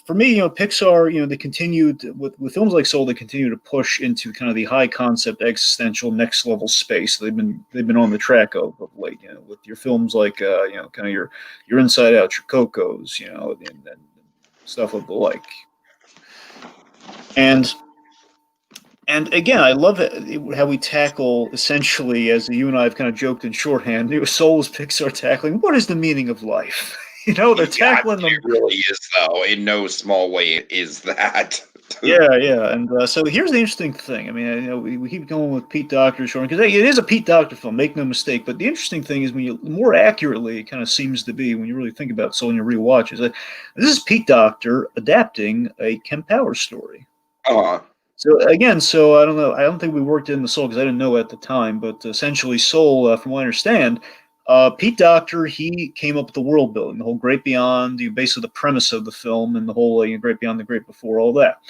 For me, me, Pixar, they continued with films like Soul. They continue to push into kind of the high concept, existential, next level space they've been on the track of late. With your films like kind of your Inside Out, your Cocos, and stuff of the like. And again, I love how we tackle, essentially, as you and I have kind of joked in shorthand, Soul is Pixar tackling what is the meaning of life. They're tackling them.
It really is, though. In no small way, it is that.
Yeah. And so here's the interesting thing. I mean, we keep going with Pete Docter short because it is a Pete Docter film, make no mistake. But the interesting thing is, when you more accurately, it kind of seems to be when you really think about Soul and you rewatch, is that this is Pete Docter adapting a Ken Powers story. So again, I don't know. I don't think we worked in the Soul because I didn't know at the time. But essentially, Soul, from what I understand, Pete Docter, he came up with the world building, the whole Great Beyond, basically the premise of the film, and the whole Great Beyond, the Great Before, all that,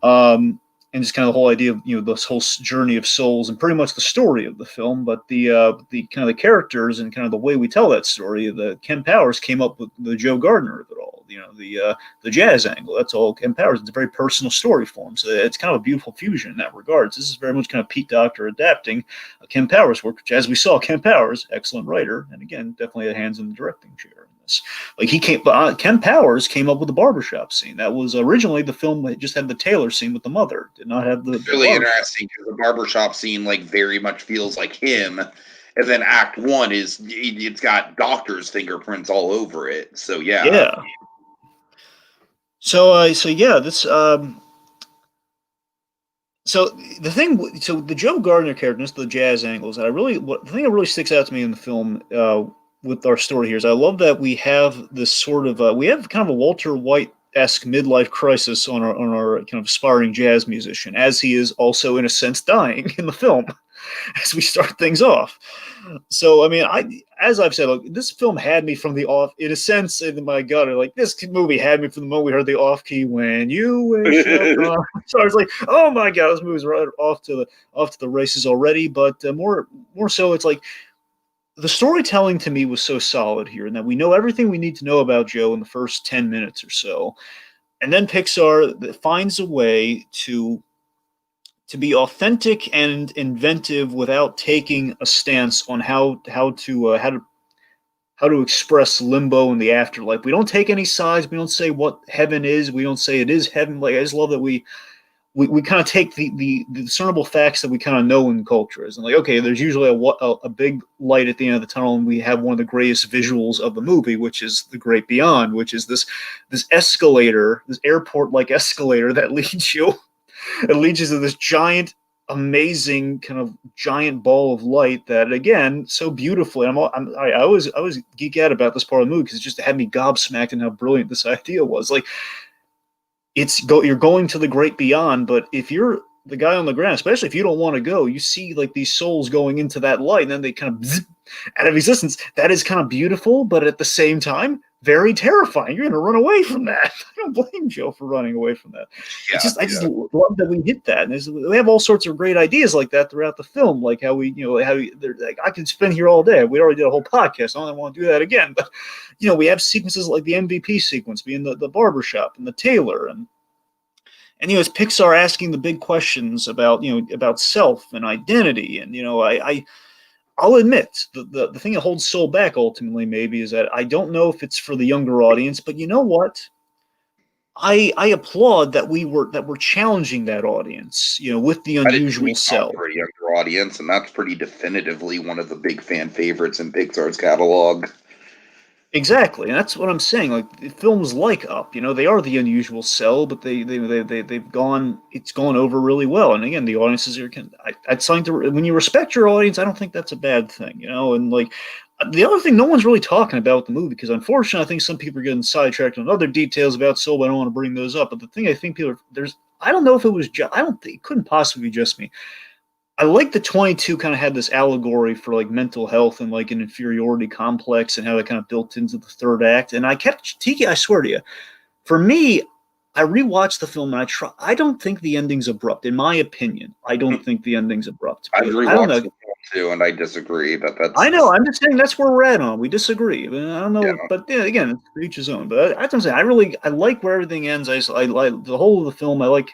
and just kind of the whole idea of this whole journey of souls, and pretty much the story of the film. But the kind of the characters and kind of the way we tell that story, the Ken Powers came up with the Joe Gardner of it all. The jazz angle. That's all Ken Powers. It's a very personal story for him. So it's kind of a beautiful fusion in that regards. This is very much kind of Pete Docter adapting Ken Powers' work, which, as we saw, Ken Powers, excellent writer, and again, definitely had hands in the directing chair in this. Ken Powers came up with the barbershop scene. That was originally the film that just had the Taylor scene with the mother. Did not have the.
It's really interesting because the barbershop scene very much feels like him. And then Act 1 it's got Doctor's fingerprints all over it. So yeah.
Yeah. So this. So the Joe Gardner character, the jazz angles, the thing that really sticks out to me in the film with our story here is I love that we have this sort of we have kind of a Walter White-esque midlife crisis on our kind of aspiring jazz musician, as he is also in a sense dying in the film as we start things off. So, I mean, as I've said, this film had me from the off, in a sense, in my gut, this movie had me from the moment we heard the off key, when you wish upon. So I was like, oh my God, this movie's right off to the races already. But more so, it's like the storytelling to me was so solid here, and that we know everything we need to know about Joe in the first 10 minutes or so. And then Pixar finds a way to be authentic and inventive without taking a stance on how to express limbo and the afterlife. We don't take any sides. We don't say what heaven is. We don't say it is heaven. I just love that we kind of take the discernible facts that we kind of know in culture. And okay, there's usually a big light at the end of the tunnel, and we have one of the greatest visuals of the movie, which is the Great Beyond, which is this escalator, this airport-like escalator that leads you. It leads you to this giant, amazing kind of giant ball of light that, again, so beautifully. I always geek out about this part of the movie because it just had me gobsmacked in how brilliant this idea was. You're going to the Great Beyond, but if you're the guy on the ground, especially if you don't want to go, you see these souls going into that light, and then they kind of zip out of existence. That is kind of beautiful, but at the same time, very terrifying. You're going to run away from that. I don't blame Joe for running away from that.
Yeah,
I just love that we hit that. And we have all sorts of great ideas like that throughout the film, like how I could spend here all day. We already did a whole podcast. I don't want to do that again. But, we have sequences like the MVP sequence being the barbershop and the tailor. And it's Pixar asking the big questions about self and identity. And, I'll admit the thing that holds Soul back ultimately maybe is that I don't know if it's for the younger audience, but you know what? I applaud that we're challenging that audience, with the unusual self.
For a younger audience, and that's pretty definitively one of the big fan favorites in Pixar's catalog.
Exactly, and that's what I'm saying. Films like Up, they are the unusual cell, but they've gone. It's gone over really well. And again, the audiences are. I'd sign to when you respect your audience. I don't think that's a bad thing, And the other thing, no one's really talking about the movie because unfortunately, I think some people are getting sidetracked on other details about Soul. But I don't want to bring those up. But the thing I think I don't know if it was. I don't think it couldn't possibly be just me. I like the 22 kind of had this allegory for mental health and an inferiority complex and how it kind of built into the third act. And Tiki, I swear to you, for me, I rewatched the film and I don't think the ending's abrupt. In my opinion, I don't think the ending's abrupt.
I rewatched the film
too, and I disagree.
I know. I'm just saying that's where we're at on. We disagree. I mean, I don't know,
Yeah.
but yeah, again, it's to each his own. But I have to say, I like where everything ends. I like the whole of the film. I like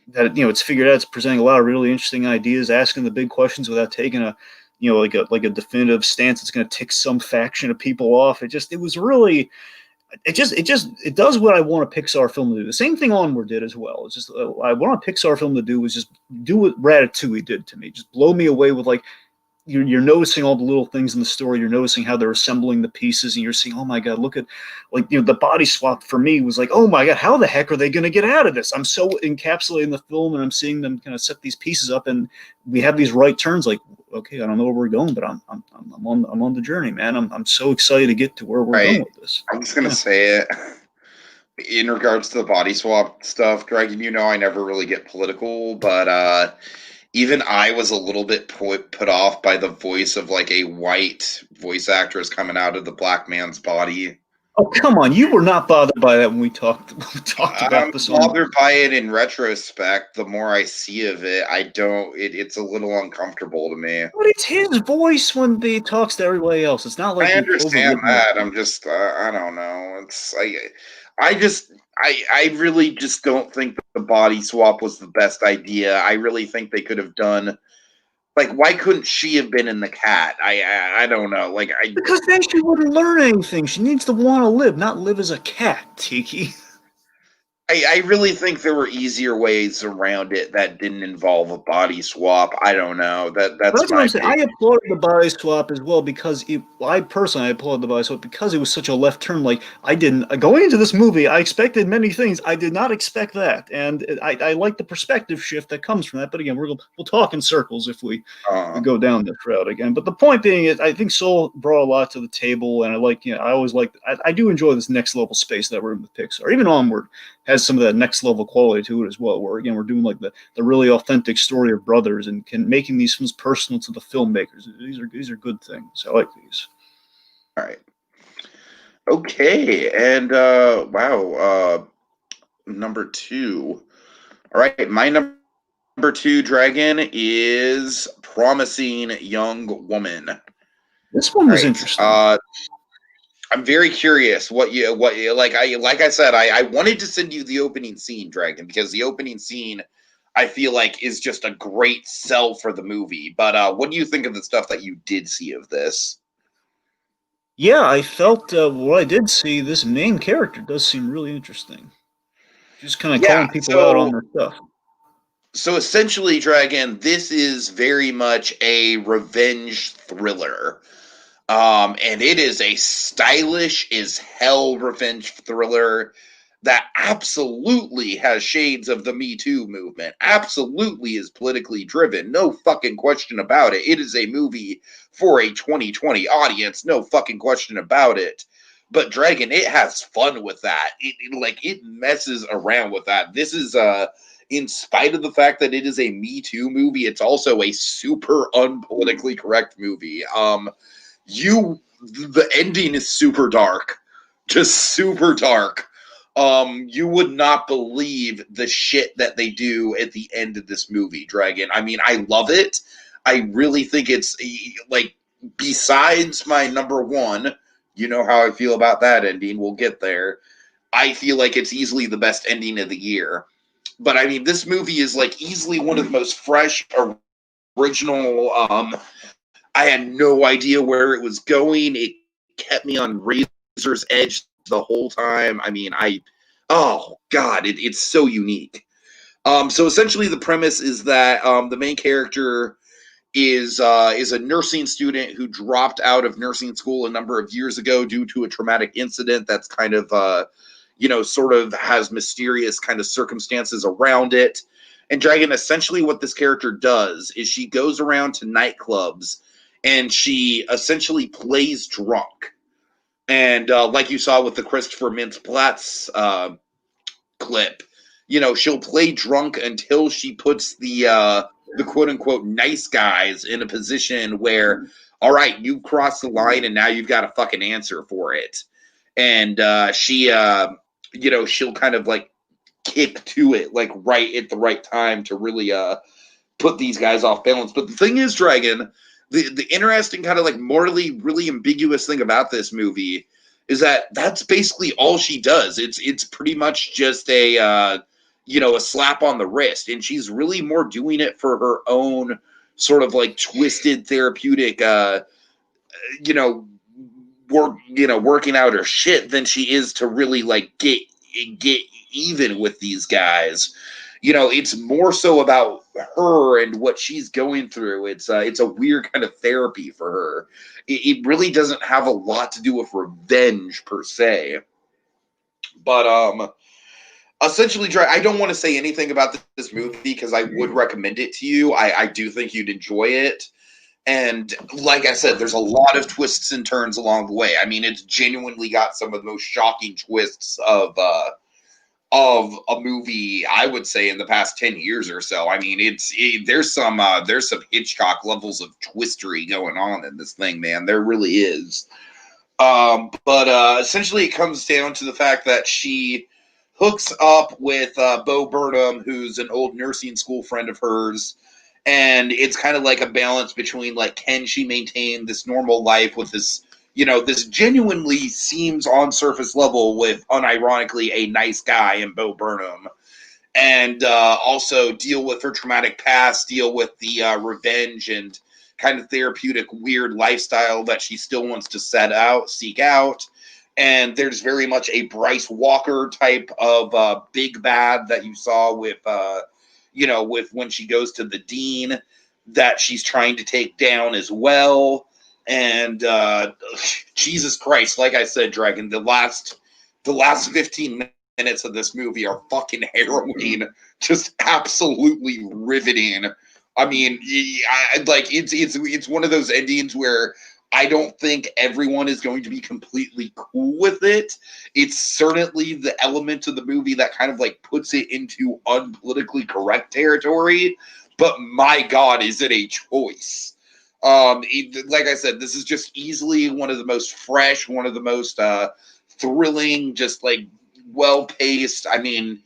that it's figured out. It's presenting a lot of really interesting ideas, asking the big questions without taking a like a definitive stance that's going to tick some faction of people off. It was really it does what I want a Pixar film to do. The same thing Onward did as well. It's just I want a Pixar film to do was just do what Ratatouille did to me. Just blow me away with like you're noticing all the little things in the story. You're noticing how they're assembling the pieces, and you're seeing, oh my god, look at the body swap for me was like, oh my god, how the heck are they going to get out of this? I'm so encapsulated in the film, and I'm seeing them kind of set these pieces up, and we have these right turns. Like, okay, I don't know where we're going, but I'm on the journey, man. I'm so excited to get to where we're going with this.
I'm just gonna say it. In regards to the body swap stuff, Dragon, I never really get political, but even I was a little bit put off by the voice of like a white voice actress coming out of the black man's body.
Oh, come on. You were not bothered by that when we talked about this.
I'm bothered by it in retrospect. The more I see of it, it's a little uncomfortable to me.
But it's his voice when he talks to everybody else. It's not like
I understand that. I'm just, I don't know. I really just don't think that the body swap was the best idea. I really think they could have done, like, why couldn't she have been in the cat? I don't know.
Because then she wouldn't learn anything. She needs to want to live, not live as a cat, Tiki.
I really think there were easier ways around it that didn't involve a body swap. I don't know. That's
what I'm saying. I applauded the body swap as well because I personally applauded the body swap because it was such a left turn. Like going into this movie, I expected many things. I did not expect that, and I like the perspective shift that comes from that. But again, we'll talk in circles if we go down this route again. But the point being is, I think Soul brought a lot to the table, and I always like. I do enjoy this next level space that we're in with Pixar. Even Onward has some of that next level quality to it as well, where again we're doing like the really authentic story of brothers and making these films personal to the filmmakers. These are good things. I like these.
All right. Okay, and wow, number 2. All right, my number 2, Dragon, is Promising Young Woman.
This one was interesting.
I'm very curious what like I said, I wanted to send you the opening scene, Dragon, because the opening scene I feel like is just a great sell for the movie. But what do you think of the stuff that you did see of this?
Yeah, I felt what I did see. This main character does seem really interesting. Just kind of calling people out on their stuff.
So essentially, Dragon, this is very much a revenge thriller. And it is a stylish as hell revenge thriller that absolutely has shades of the Me Too movement. Absolutely is politically driven. No fucking question about it. It is a movie for a 2020 audience. No fucking question about it. But Dragon, it has fun with that. It messes around with that. This is in spite of the fact that it is a Me Too movie, it's also a super unpolitically correct movie. The ending is super dark, just super dark. You would not believe the shit that they do at the end of this movie, Dragon. I mean, I love it. I really think it's like, besides my number 1, you know how I feel about that ending. We'll get there. I feel like it's easily the best ending of the year. But I mean, this movie is like easily one of the most fresh, original. I had no idea where it was going. It kept me on razor's edge the whole time. I mean, oh God, it's so unique. So essentially the premise is that the main character is a nursing student who dropped out of nursing school a number of years ago due to a traumatic incident that's kind of sort of has mysterious kind of circumstances around it. And Dragon, essentially what this character does is she goes around to nightclubs and she essentially plays drunk. And like you saw with the Christopher Mintz-Platz clip, she'll play drunk until she puts the quote-unquote nice guys in a position where, all right, you've crossed the line and now you've got a fucking answer for it. And she'll kind of like kick to it like right at the right time to really
put these guys off balance. But the thing is, Dragon, the interesting kind of like morally really ambiguous thing about this movie is that that's basically all she does. It's pretty much just a a slap on the wrist, and she's really more doing it for her own sort of like twisted therapeutic working out her shit than she is to really like get even with these guys. It's more so about her and what she's going through. It's a weird kind of therapy for her. It really doesn't have a lot to do with revenge per se. But essentially, I don't want to say anything about this movie because I would recommend it to you. I do think you'd enjoy it. And like I said, there's a lot of twists and turns along the way. I mean, it's genuinely got some of the most shocking twists of a movie, I would say, in the past 10 years or so. I mean, there's some Hitchcock levels of twistery going on in this thing, man. There really is. But essentially, it comes down to the fact that she hooks up with Bo Burnham, who's an old nursing school friend of hers. And it's kind of like a balance between, like, can she maintain this normal life with this, this genuinely seems on surface level with, unironically, a nice guy in Bo Burnham, and also deal with her traumatic past, deal with the revenge and kind of therapeutic weird lifestyle that she still wants to seek out. And there's very much a Bryce Walker type of big bad that you saw with with when she goes to the dean that she's trying to take down as well. And Jesus Christ, like I said, Dragon, the last 15 minutes of this movie are fucking harrowing, just absolutely riveting. I mean, it's one of those endings where I don't think everyone is going to be completely cool with it. It's certainly the element of the movie that kind of like puts it into unpolitically correct territory. But my God, is it a choice? Like I said, this is just easily one of the most fresh, one of the most thrilling, just like well-paced. I mean,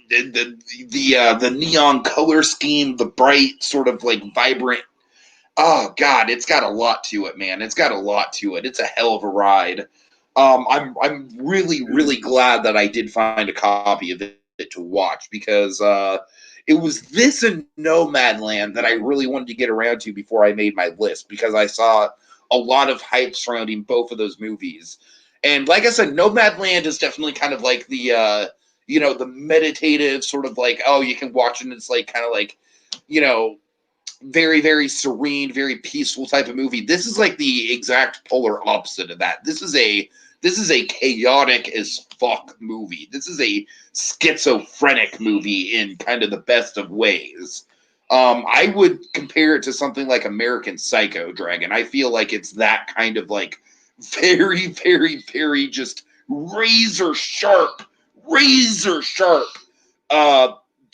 the neon color scheme, the bright sort of like vibrant. Oh God, it's got a lot to it, man. It's got a lot to it. It's a hell of a ride. I'm really, really glad that I did find a copy of it to watch because it was this and Nomadland that I really wanted to get around to before I made my list because I saw a lot of hype surrounding both of those movies. And like I said, Nomadland is definitely kind of like the the meditative sort of like, oh, you can watch it and it's like kind of like, very, very serene, very peaceful type of movie. This is like the exact polar opposite of that. This is a chaotic as fuck movie. This is a schizophrenic movie in kind of the best of ways. I would compare it to something like American Psycho, Dragon. I feel like it's that kind of like very, very, very just razor sharp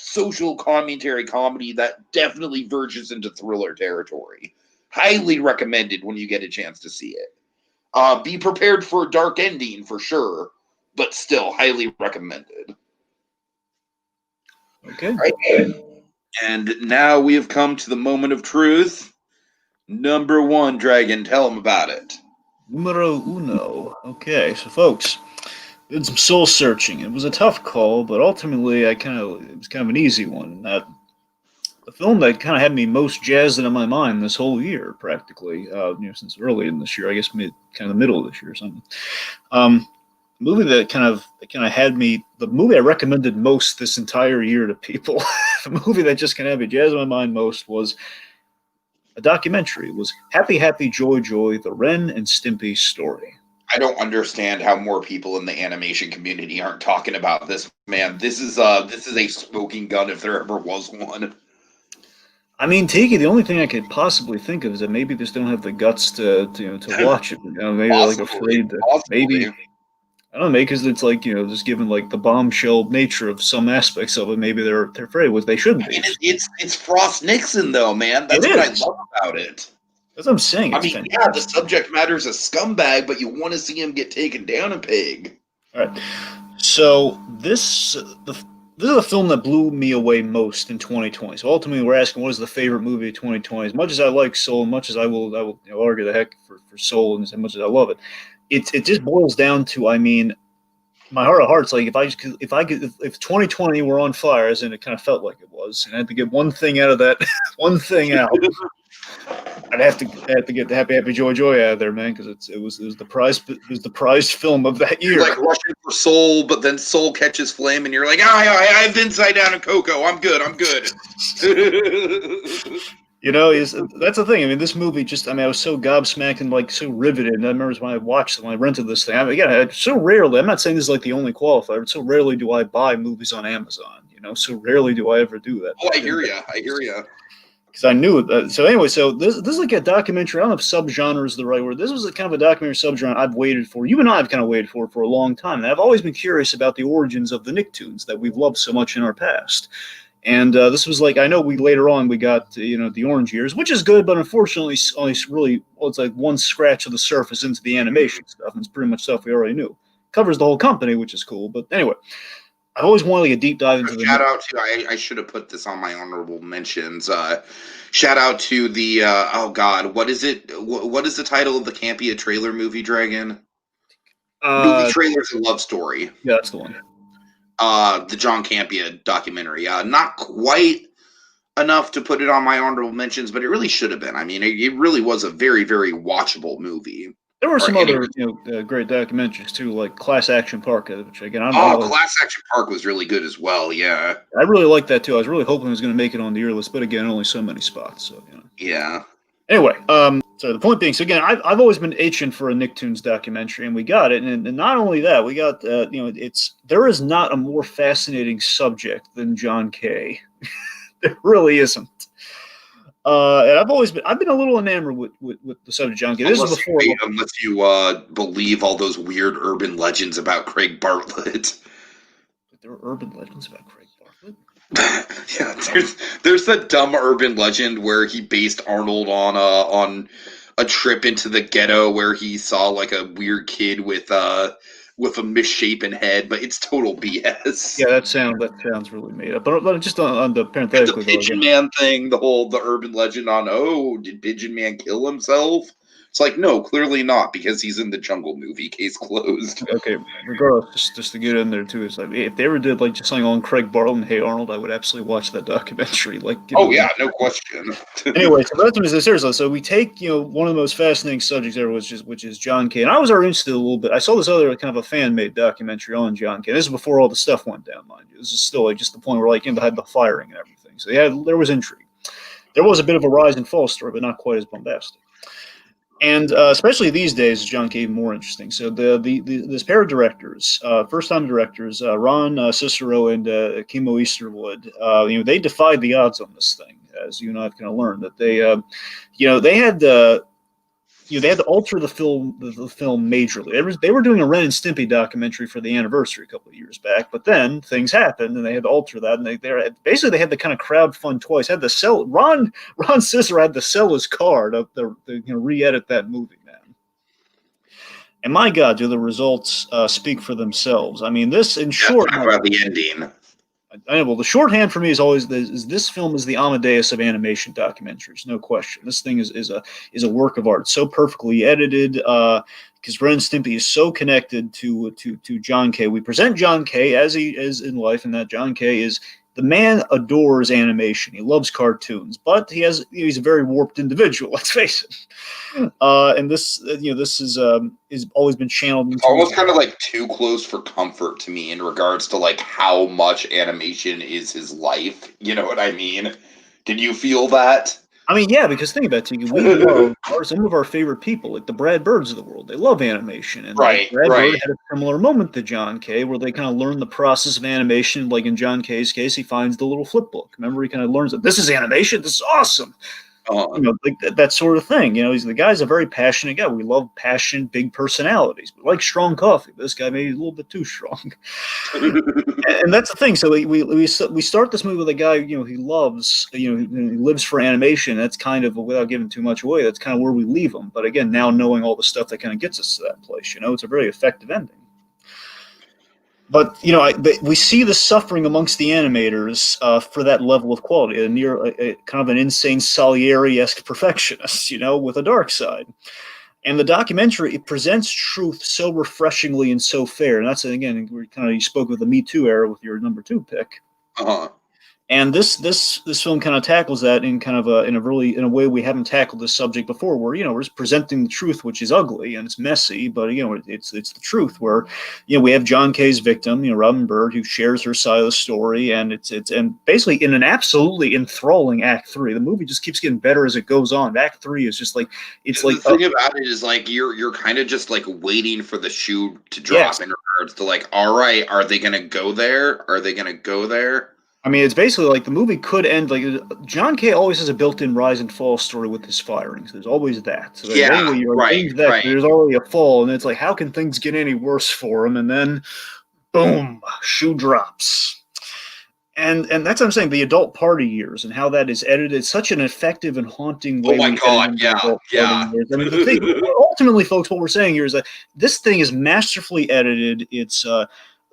social commentary comedy that definitely verges into thriller territory. Highly recommended when you get a chance to see it. Be prepared for a dark ending for sure, but still highly recommended.
Okay.
Right. And now we have come to the moment of truth. Number one, Dragon, tell them about it.
Numero uno. Okay, so folks, did some soul searching. It was a tough call, but ultimately, it was kind of an easy one. The film that kind of had me most jazzed in my mind this whole year, practically, since early in this year, I guess kind of the middle of this year or something. Movie that kind of had me, the movie I recommended most this entire year to people, the movie that just kind of had me jazzed in my mind most was a documentary. It was Happy, Happy, Joy, Joy, the Ren and Stimpy story.
I don't understand how more people in the animation community aren't talking about this, man. This is a smoking gun if there ever was one.
I mean, Tiki, the only thing I could possibly think of is that maybe they just don't have the guts to watch it. Maybe they're like afraid to. Maybe I don't know, maybe because it's like just given like the bombshell nature of some aspects of it, maybe they're afraid, which they shouldn't be.
I mean, it's Frost Nixon though, man. That's what I love about it.
That's what I'm saying.
I mean, yeah, the subject matter is a scumbag, but you want to see him get taken down a peg.
All right. So this is the film that blew me away most in 2020. So ultimately, we're asking, what is the favorite movie of 2020? As much as I like Soul, much as I will argue the heck for Soul, and as much as I love it, it just boils down to, I mean, my heart of hearts, like if 2020 were on fire, as in it kind of felt like it was, and I had to get one thing out of that, one thing out, I'd have to get the happy joy out of there, man, because it was the prized film of that year.
You're like rushing for Soul, but then Soul catches flame, and you're like, I have Inside Down and Coco. I'm good.
You know, that's the thing. I mean, this movie I was so gobsmacked and like so riveted. And I remember when I rented this thing. I mean, again, so rarely. I'm not saying this is like the only qualifier, but so rarely do I buy movies on Amazon. You know, so rarely do I ever do that.
Oh, I hear you.
Because I knew it. So anyway, so this is like a documentary. I don't know if subgenre is the right word. This was a kind of a documentary subgenre I've waited for. You and I have kind of waited for a long time. And I've always been curious about the origins of the Nicktoons that we've loved so much in our past. And this was like, I know later on we got the Orange Years, which is good, but unfortunately only really, it's like one scratch of the surface into the animation stuff, and it's pretty much stuff we already knew. Covers the whole company, which is cool. But anyway, I've always wanted like a deep dive into
shout out to I should have put this on my honorable mentions. Shout out to the oh god, what is it? What is the title of the Can't Be a Trailer movie, Dragon? Movie Trailers and Love Story.
Yeah, that's the one.
The John Campea documentary. Not quite enough to put it on my honorable mentions, but it really should have been. I mean, it really was a very, very watchable movie.
There were some other great documentaries too, like Class Action Park, which again, I don't know.
Class Action Park was really good as well. Yeah,
I really liked that too. I was really hoping it was going to make it on the year list, but again, only so many spots. So
Yeah.
Anyway, so the point being, so again, I've always been itching for a Nicktoons documentary, and we got it. And not only that, we got there is not a more fascinating subject than John Kay. There really isn't. And I've been a little enamored with the subject of John Kay. This is before,
unless you believe all those weird urban legends about Craig Bartlett.
There are urban legends about Craig Bartlett.
Yeah, there's that dumb urban legend where he based Arnold on a trip into the ghetto where he saw like a weird kid with a misshapen head, but it's total BS.
Yeah, that sounds really made up. But just on the parenthetically,
the Pigeon Man thing, the urban legend on did Pigeon Man kill himself? It's like, no, clearly not, because he's in the Jungle movie. Case closed.
Okay, regardless, just to get in there too, it's like if they ever did like just something on Craig Bartlett and Hey Arnold, I would absolutely watch that documentary. Like,
yeah, no question.
Anyway, so that's seriously. So we take one of the most fascinating subjects there, which is John Kay, and I was already interested a little bit. I saw this other kind of a fan made documentary on John Kay. This is before all the stuff went down, mind you. This is still like just the point where they had the firing and everything. So yeah, there was intrigue. There was a bit of a rise and fall story, but not quite as bombastic. And especially these days, John Kay more interesting. So this pair of directors, first-time directors, Ron Cicero and Kimo Easterwood, they defied the odds on this thing, as you and I have kind of learned that they had to alter the film majorly. They were doing a Ren and Stimpy documentary for the anniversary a couple of years back, but then things happened and they had to alter that. And they had to kind of crowdfund twice. Had to sell Ron Cicero had to sell his car to re-edit that movie, man. And my God, do the results speak for themselves? I mean, this in short.
Talk about the ending.
Well, the shorthand for me is always this film is the Amadeus of animation documentaries, no question. This thing is a work of art, so perfectly edited. Because Ren and Stimpy is so connected to John Kay. We present John Kay as he is in life, and that John Kay is the man adores animation. He loves cartoons, but he's a very warped individual. Let's face it. And this is always been channeled.
It's almost kind of like too close for comfort to me in regards to like how much animation is his life. You know what I mean? Did you feel that?
I mean, yeah, because think about it, we love some of our favorite people, like the Brad Birds of the world. They love animation, and Brad Bird had a similar moment to John Kay, where they kind of learn the process of animation. Like in John Kay's case, he finds the little flip book. Remember, he kind of learns that this is animation. This is awesome. Like that sort of thing. The guy's a very passionate guy. We love passion, big personalities. We like strong coffee. But this guy maybe a little bit too strong. And that's the thing. So we start this movie with a guy, he loves, he lives for animation. That's kind of, without giving too much away, that's kind of where we leave him. But again, now knowing all the stuff that kind of gets us to that place, it's a very effective ending. But we see the suffering amongst the animators for that level of quality, a kind of an insane Salieri-esque perfectionist, with a dark side. And the documentary, it presents truth so refreshingly and so fair. And that's, again, you spoke of the Me Too era with your number 2 pick.
Uh-huh.
And this film kind of tackles that in a way we haven't tackled this subject before, where we're just presenting the truth, which is ugly and it's messy, but it's the truth. Where we have John Kay's victim, Robin Bird, who shares her side of the story, and it's basically in an absolutely enthralling Act 3. The movie just keeps getting better as it goes on. Act 3 is just like
the thing about it is like you're kind of just like waiting for the shoe to drop in regards to like, all right, are they gonna go there? Are they gonna go there?
I mean, it's basically like the movie could end like John Kay always has a built-in rise and fall story with his firings. There's always that. So
right.
There's already a fall, and it's like, how can things get any worse for him? And then, boom, shoe drops. And that's what I'm saying. The adult party years and how that is edited, such an effective and haunting way.
Oh my God! Yeah.
I mean, the thing, ultimately, folks, what we're saying here is that this thing is masterfully edited. It's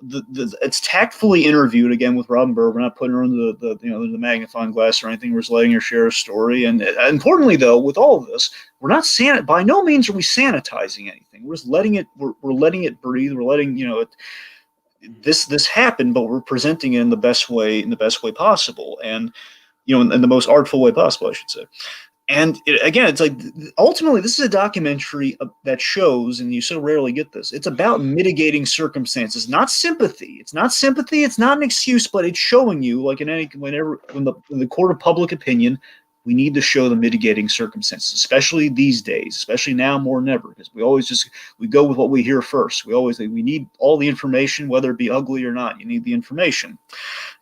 it's tactfully interviewed, again, with Robin Bird. We're not putting her under the magnifying glass or anything. We're just letting her share a story. And importantly, though, with all of this, we're not by no means are we sanitizing anything. We're just letting it. We're letting it breathe. We're letting this happen, but we're presenting it in the best way possible, and in the most artful way possible, I should say. And again, it's like, ultimately, this is a documentary that shows, and you so rarely get this, it's about mitigating circumstances, not sympathy. It's not sympathy. It's not an excuse, but it's showing you, like in the court of public opinion, we need to show the mitigating circumstances, especially these days, especially now more than ever, because we go with what we hear first. We need all the information, whether it be ugly or not. You need the information.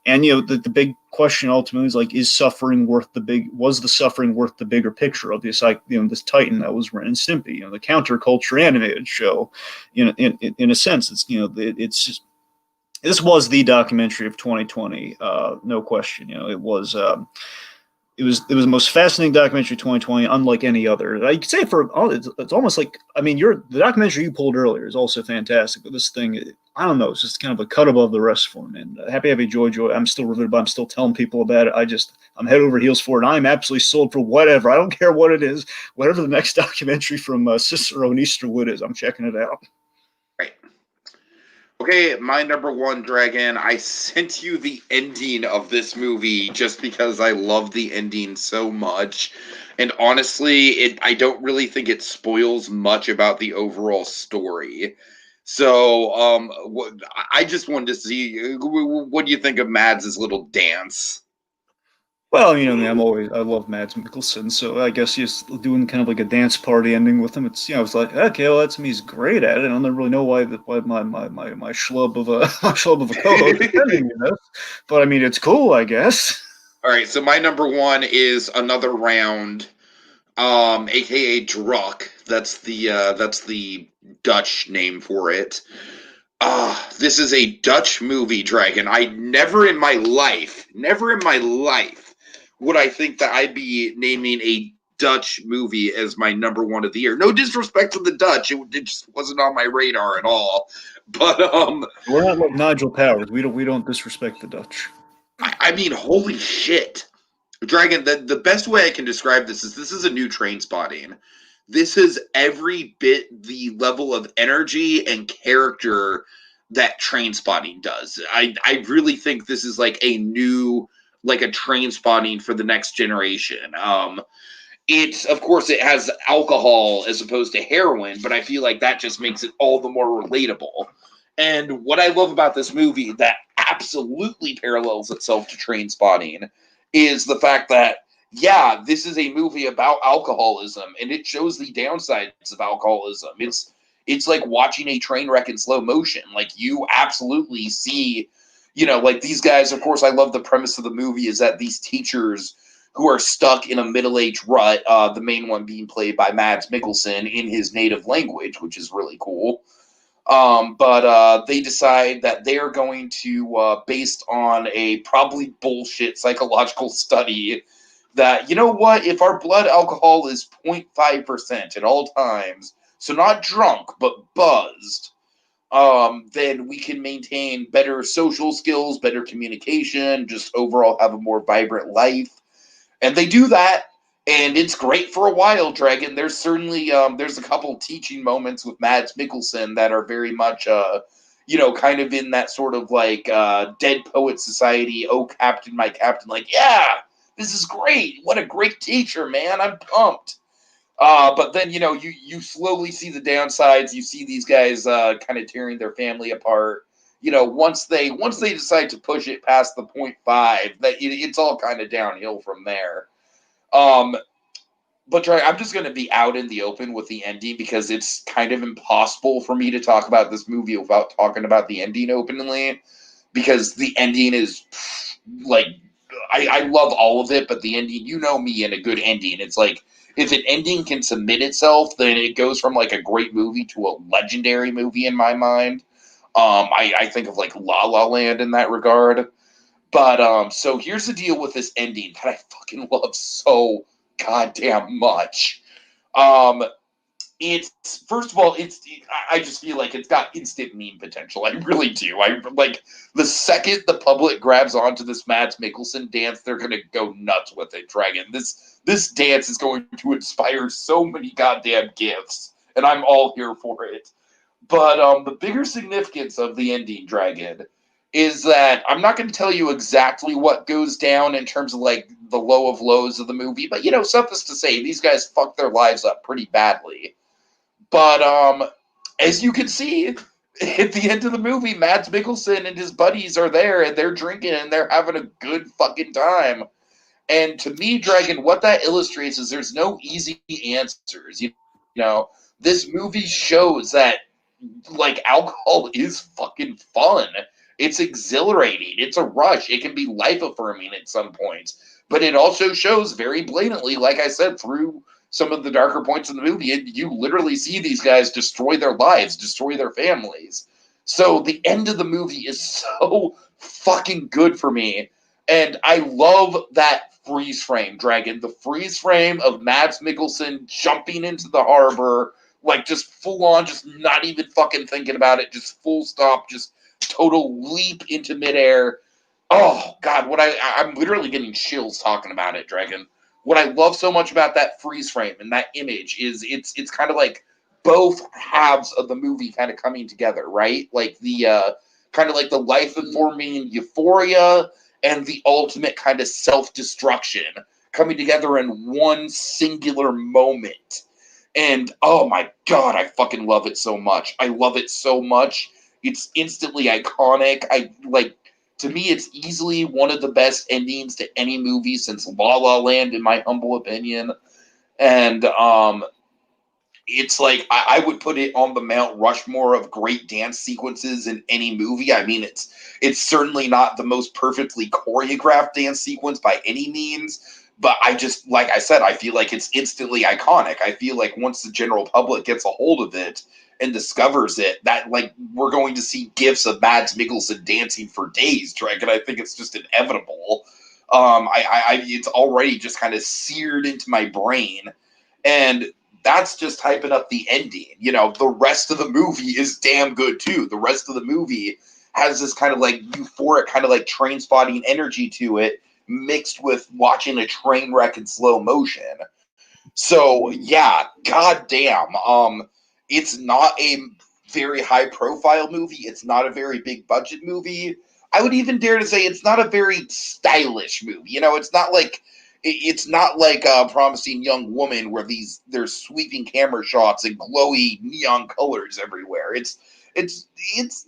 And the big question ultimately is like, was the suffering worth the bigger picture of this, this Titan that was Ren and Stimpy, the counterculture animated show, in a sense. It's it's just, this was the documentary of 2020, no question. It was. It was the most fascinating documentary of 2020, unlike any other. I could say it's almost like, I mean, the documentary you pulled earlier is also fantastic, but this thing, I don't know, it's just kind of a cut above the rest for me. And Happy Joy. I'm still riveted, but I'm still telling people about it. I'm head over heels for it. I'm absolutely sold for whatever. I don't care what it is. Whatever the next documentary from Cicero and Easterwood is, I'm checking it out.
Right. Okay, my number 1, Dragon. I sent you the ending of this movie just because I love the ending so much. And honestly, I don't really think it spoils much about the overall story. So, I just wanted to see, what do you think of Mads' little dance?
Well, I love Mads Mikkelsen, so I guess he's doing kind of like a dance party ending with him. It's it's like, okay, well, that's me. He's great at it. I don't really know why my schlub of a co-host is ending this, but I mean, it's cool, I guess.
All right, so my number 1 is Another Round, aka Druck. That's the Dutch name for it. This is a Dutch movie, Dragon. Never in my life would I think that I'd be naming a Dutch movie as my number 1 of the year. No disrespect to the Dutch, it just wasn't on my radar at all. But
we're not like Nigel Powers. We don't disrespect the Dutch.
I mean, holy shit, Dragon. The best way I can describe this is a new Trainspotting. This is every bit the level of energy and character that Trainspotting does. I really think this is like a new, like a Trainspotting for the next generation. Of course, it has alcohol as opposed to heroin, but I feel like that just makes it all the more relatable. And what I love about this movie that absolutely parallels itself to Trainspotting is the fact that, yeah, this is a movie about alcoholism, and it shows the downsides of alcoholism. It's like watching a train wreck in slow motion. Like, you absolutely see, like these guys, of course, I love the premise of the movie is that these teachers who are stuck in a middle-aged rut, the main one being played by Mads Mikkelsen in his native language, which is really cool. But they decide that they're going to, based on a probably bullshit psychological study, that, you know what, if our blood alcohol is 0.5% at all times, so not drunk, but buzzed,
then we can maintain better social skills, better communication, just overall have a more vibrant life. And they do that, and it's great for a while, Dragon. There's certainly there's a couple teaching moments with Mads Mikkelsen that are very much kind of in that sort of like Dead Poet Society, oh Captain, my Captain, like, yeah, this is great. What a great teacher, man. I'm pumped. But then, you slowly see the downsides. You see these guys kind of tearing their family apart. Once they decide to push it past the 0.5, it's all kind of downhill from there. But I'm just going to be out in the open with the ending because it's kind of impossible for me to talk about this movie without talking about the ending openly, because the ending is like, I love all of it, but the ending, me and a good ending. It's like, if an ending can submit itself, then it goes from like a great movie to a legendary movie in my mind. I think of like La La Land in that regard. But so here's the deal with this ending that I fucking love so goddamn much. It's, first of all, I just feel like it's got instant meme potential. I really do. I like, the second the public grabs onto this Mads Mikkelsen dance, they're gonna go nuts with it, Dragon. This dance is going to inspire so many goddamn gifts, and I'm all here for it. But the bigger significance of the ending, Dragon, is that I'm not going to tell you exactly what goes down in terms of like the low of lows of the movie, but suffice to say, these guys fucked their lives up pretty badly. But as you can see, at the end of the movie, Mads Mikkelsen and his buddies are there, and they're drinking, and they're having a good fucking time. And to me, Dragon, what that illustrates is there's no easy answers. This movie shows that, like, alcohol is fucking fun. It's exhilarating. It's a rush. It can be life affirming at some points. But it also shows very blatantly, like I said, through some of the darker points in the movie, you literally see these guys destroy their lives, destroy their families. So the end of the movie is so fucking good for me. And I love that freeze frame, Dragon. The freeze frame of Mads Mikkelsen jumping into the harbor, like just full on, just not even fucking thinking about it, just full stop, just total leap into midair. Oh God, I'm literally getting chills talking about it, Dragon. What I love so much about that freeze frame and that image is it's kind of like both halves of the movie kind of coming together, right? Like the kind of like the life informing euphoria and the ultimate kind of self-destruction coming together in one singular moment. And oh my God, I fucking love it so much. I love it so much. It's instantly iconic. To me, it's easily one of the best endings to any movie since La La Land, in my humble opinion. And it's like, I would put it on the Mount Rushmore of great dance sequences in any movie. I mean, it's certainly not the most perfectly choreographed dance sequence by any means, but I just, like I said, I feel like it's instantly iconic. I feel like once the general public gets a hold of it and discovers it, that, like, we're going to see gifs of Mads Mikkelsen dancing for days, Dragon. I think it's just inevitable. It's already just kind of seared into my brain, and that's just hyping up the ending. The rest of the movie is damn good too. The rest of the movie has this kind of like euphoric, kind of like train spotting energy to it, mixed with watching a train wreck in slow motion. So yeah, goddamn. It's not a very high profile movie. It's not a very big budget movie. I would even dare to say it's not a very stylish movie. It's not like a Promising Young Woman where there's sweeping camera shots and glowy neon colors everywhere. It's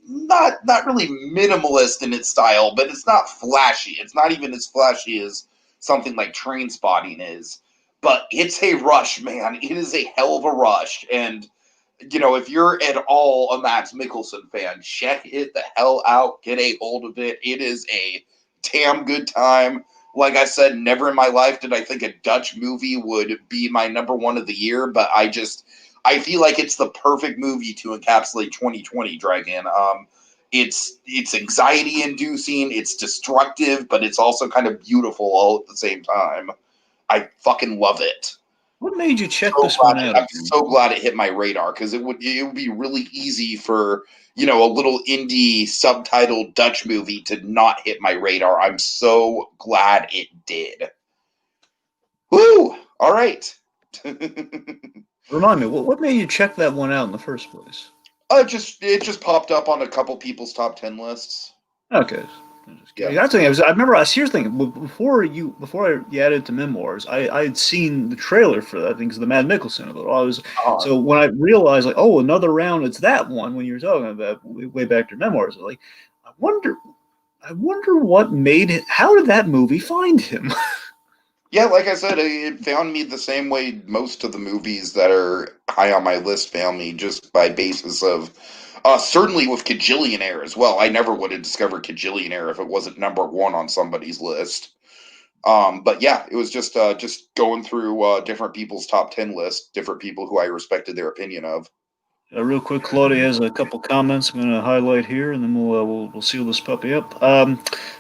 not really minimalist in its style, but it's not flashy. It's not even as flashy as something like Train Spotting is. But it's a rush, man. It is a hell of a rush. And if you're at all a Mads Mikkelsen fan, check it the hell out. Get a hold of it. It is a damn good time. Like I said, never in my life did I think a Dutch movie would be my number one of the year, but I feel like it's the perfect movie to encapsulate 2020, Dragon. It's anxiety inducing, it's destructive, but it's also kind of beautiful all at the same time. I fucking love it.
What made you check
So
this one
glad
out?
I'm so glad it hit my radar because it would be really easy for a little indie subtitled Dutch movie to not hit my radar. I'm so glad it did. Woo! All right.
Remind me, what made you check that one out in the first place?
It just popped up on a couple people's top 10 lists.
Okay. I'm just
Yeah.
kidding. That's the thing. I remember. Here's the thing. Before you added it to memoirs, I had seen the trailer for that thing because the Mad Mikkelsen of it. So when I realized, like, oh, another round, it's that one. When you were talking about way back to memoirs, I was like, I wonder what made it. How did that movie find him?
Yeah, like I said, it found me the same way most of the movies that are high on my list found me, just by basis of certainly with Kajillionaire as well. I never would have discovered Kajillionaire if it wasn't number one on somebody's list. But yeah, it was just going through different people's top 10 lists, different people who I respected their opinion of.
Real quick, Claudia has a couple comments I'm going to highlight here, and then we'll seal this puppy up.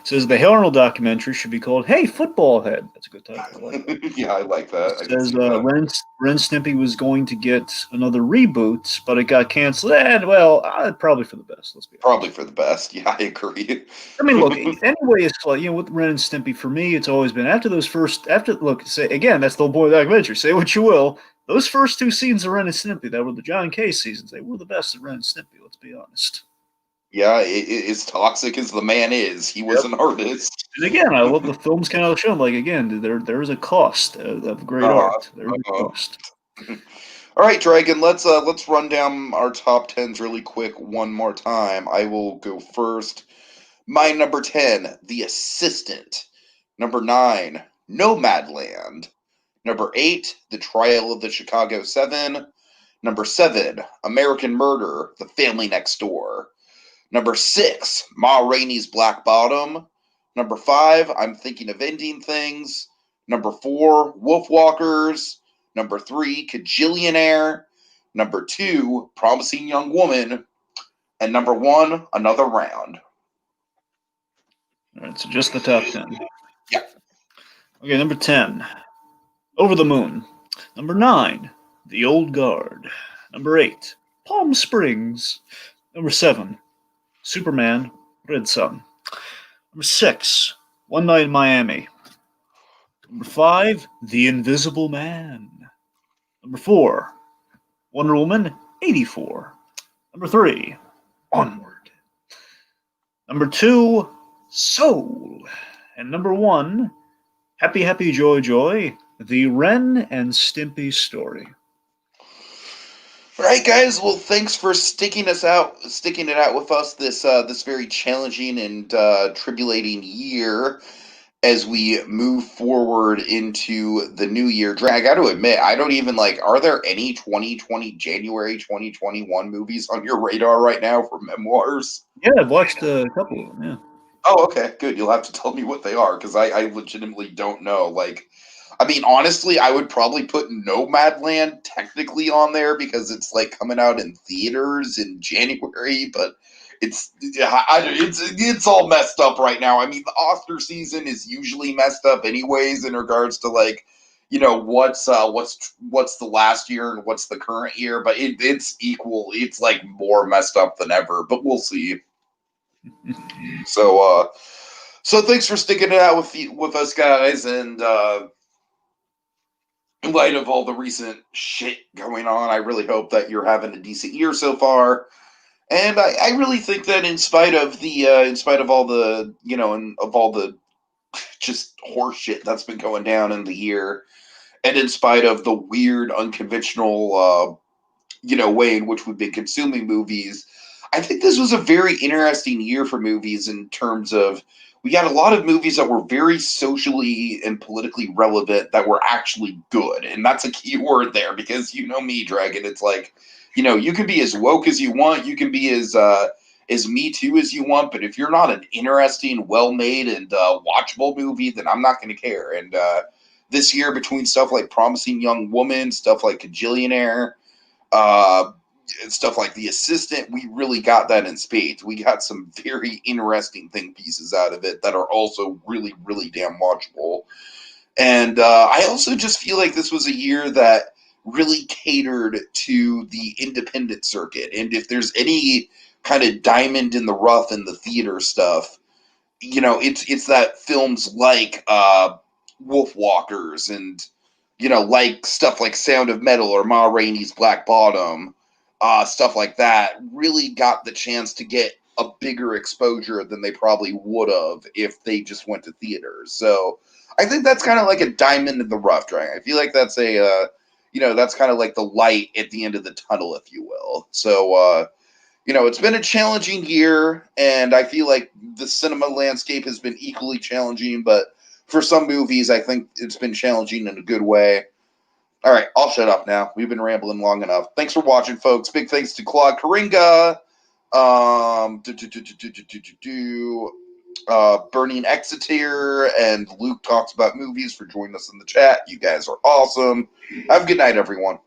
Says the Hey Arnold documentary should be called "Hey Football Head." That's a good title. I like that.
Yeah, I like that. I can
Says
see that.
Ren Stimpy was going to get another reboot, but it got canceled. And well, probably for the best. Let's be honest.
Probably for the best. Yeah, I agree.
I mean, look. Anyway, it's like with Ren and Stimpy. For me, it's always been say again. That's the whole point of the documentary. Say what you will. Those first two seasons of Ren and Stimpy, that were the John K seasons, they were the best of Ren and Stimpy. Let's be honest.
Yeah, as toxic as the man is, he was an artist.
And again, I love the films kind of show. Like again, there is a cost of great art. There's a cost.
All right, Dragon. Let's run down our top tens really quick one more time. I will go first. My number 10, The Assistant. Number 9, Nomadland. Number 8, The Trial of the Chicago 7. Number 7, American Murder, The Family Next Door. Number 6, Ma Rainey's Black Bottom. Number 5, I'm Thinking of Ending Things. Number 4, Wolfwalkers. Number 3, Kajillionaire. Number 2, Promising Young Woman. And number 1, Another Round.
All right, so just the top 10.
Yeah.
Okay, number 10, Over the Moon. Number 9, The Old Guard. Number 8, Palm Springs. Number 7, Superman, Red Sun. Number 6, One Night in Miami. Number 5, The Invisible Man. Number 4, Wonder Woman 84. Number 3, Onward. Number 2, Soul. And number 1, Happy Happy Joy Joy, The Ren and Stimpy Story.
All right, guys. Well, thanks for sticking it out with us this very challenging and tribulating year as we move forward into the new year. Drag, I got to admit, I don't even are there any January 2021 movies on your radar right now for memoirs?
Yeah, I've watched a couple of them, yeah.
Oh, okay, good. You'll have to tell me what they are because I legitimately don't know. I mean, honestly, I would probably put Nomadland technically on there because it's coming out in theaters in January, but it's all messed up right now. I mean, the Oscar season is usually messed up anyways in regards to what's the last year and what's the current year, but it's equal. It's more messed up than ever, but we'll see. So thanks for sticking it out with us, guys, and in light of all the recent shit going on, I really hope that you're having a decent year so far. And I really think that in spite of all the and of all the just horse shit that's been going down in the year, and in spite of the weird, unconventional way in which we've been consuming movies, I think this was a very interesting year for movies in terms of we got a lot of movies that were very socially and politically relevant that were actually good. And that's a key word there because you know me, Dragon. It's you can be as woke as you want. You can be as Me Too as you want. But if you're not an interesting, well-made, and watchable movie, then I'm not going to care. And this year, between stuff like Promising Young Woman, stuff like Kajillionaire, and stuff like The Assistant, we really got that in spades. We got some very interesting think pieces out of it that are also really, really damn watchable. And I also just feel like this was a year that really catered to the independent circuit. And if there's any kind of diamond in the rough in the theater stuff, you know, it's that films like Wolfwalkers and, you know, like stuff like Sound of Metal or Ma Rainey's Black Bottom, stuff like that really got the chance to get a bigger exposure than they probably would have if they just went to theaters. So I think that's kind of like a diamond in the rough, Dragon. I feel like that's a, you know, that's kind of like the light at the end of the tunnel, if you will. So, you know, it's been a challenging year, and I feel like the cinema landscape has been equally challenging, but for some movies, I think it's been challenging in a good way. All right, I'll shut up now. We've been rambling long enough. Thanks for watching, folks. Big thanks to Claude Karinga, Burning Exeter, and Luke Talks About Movies for joining us in the chat. You guys are awesome. Have a good night, everyone.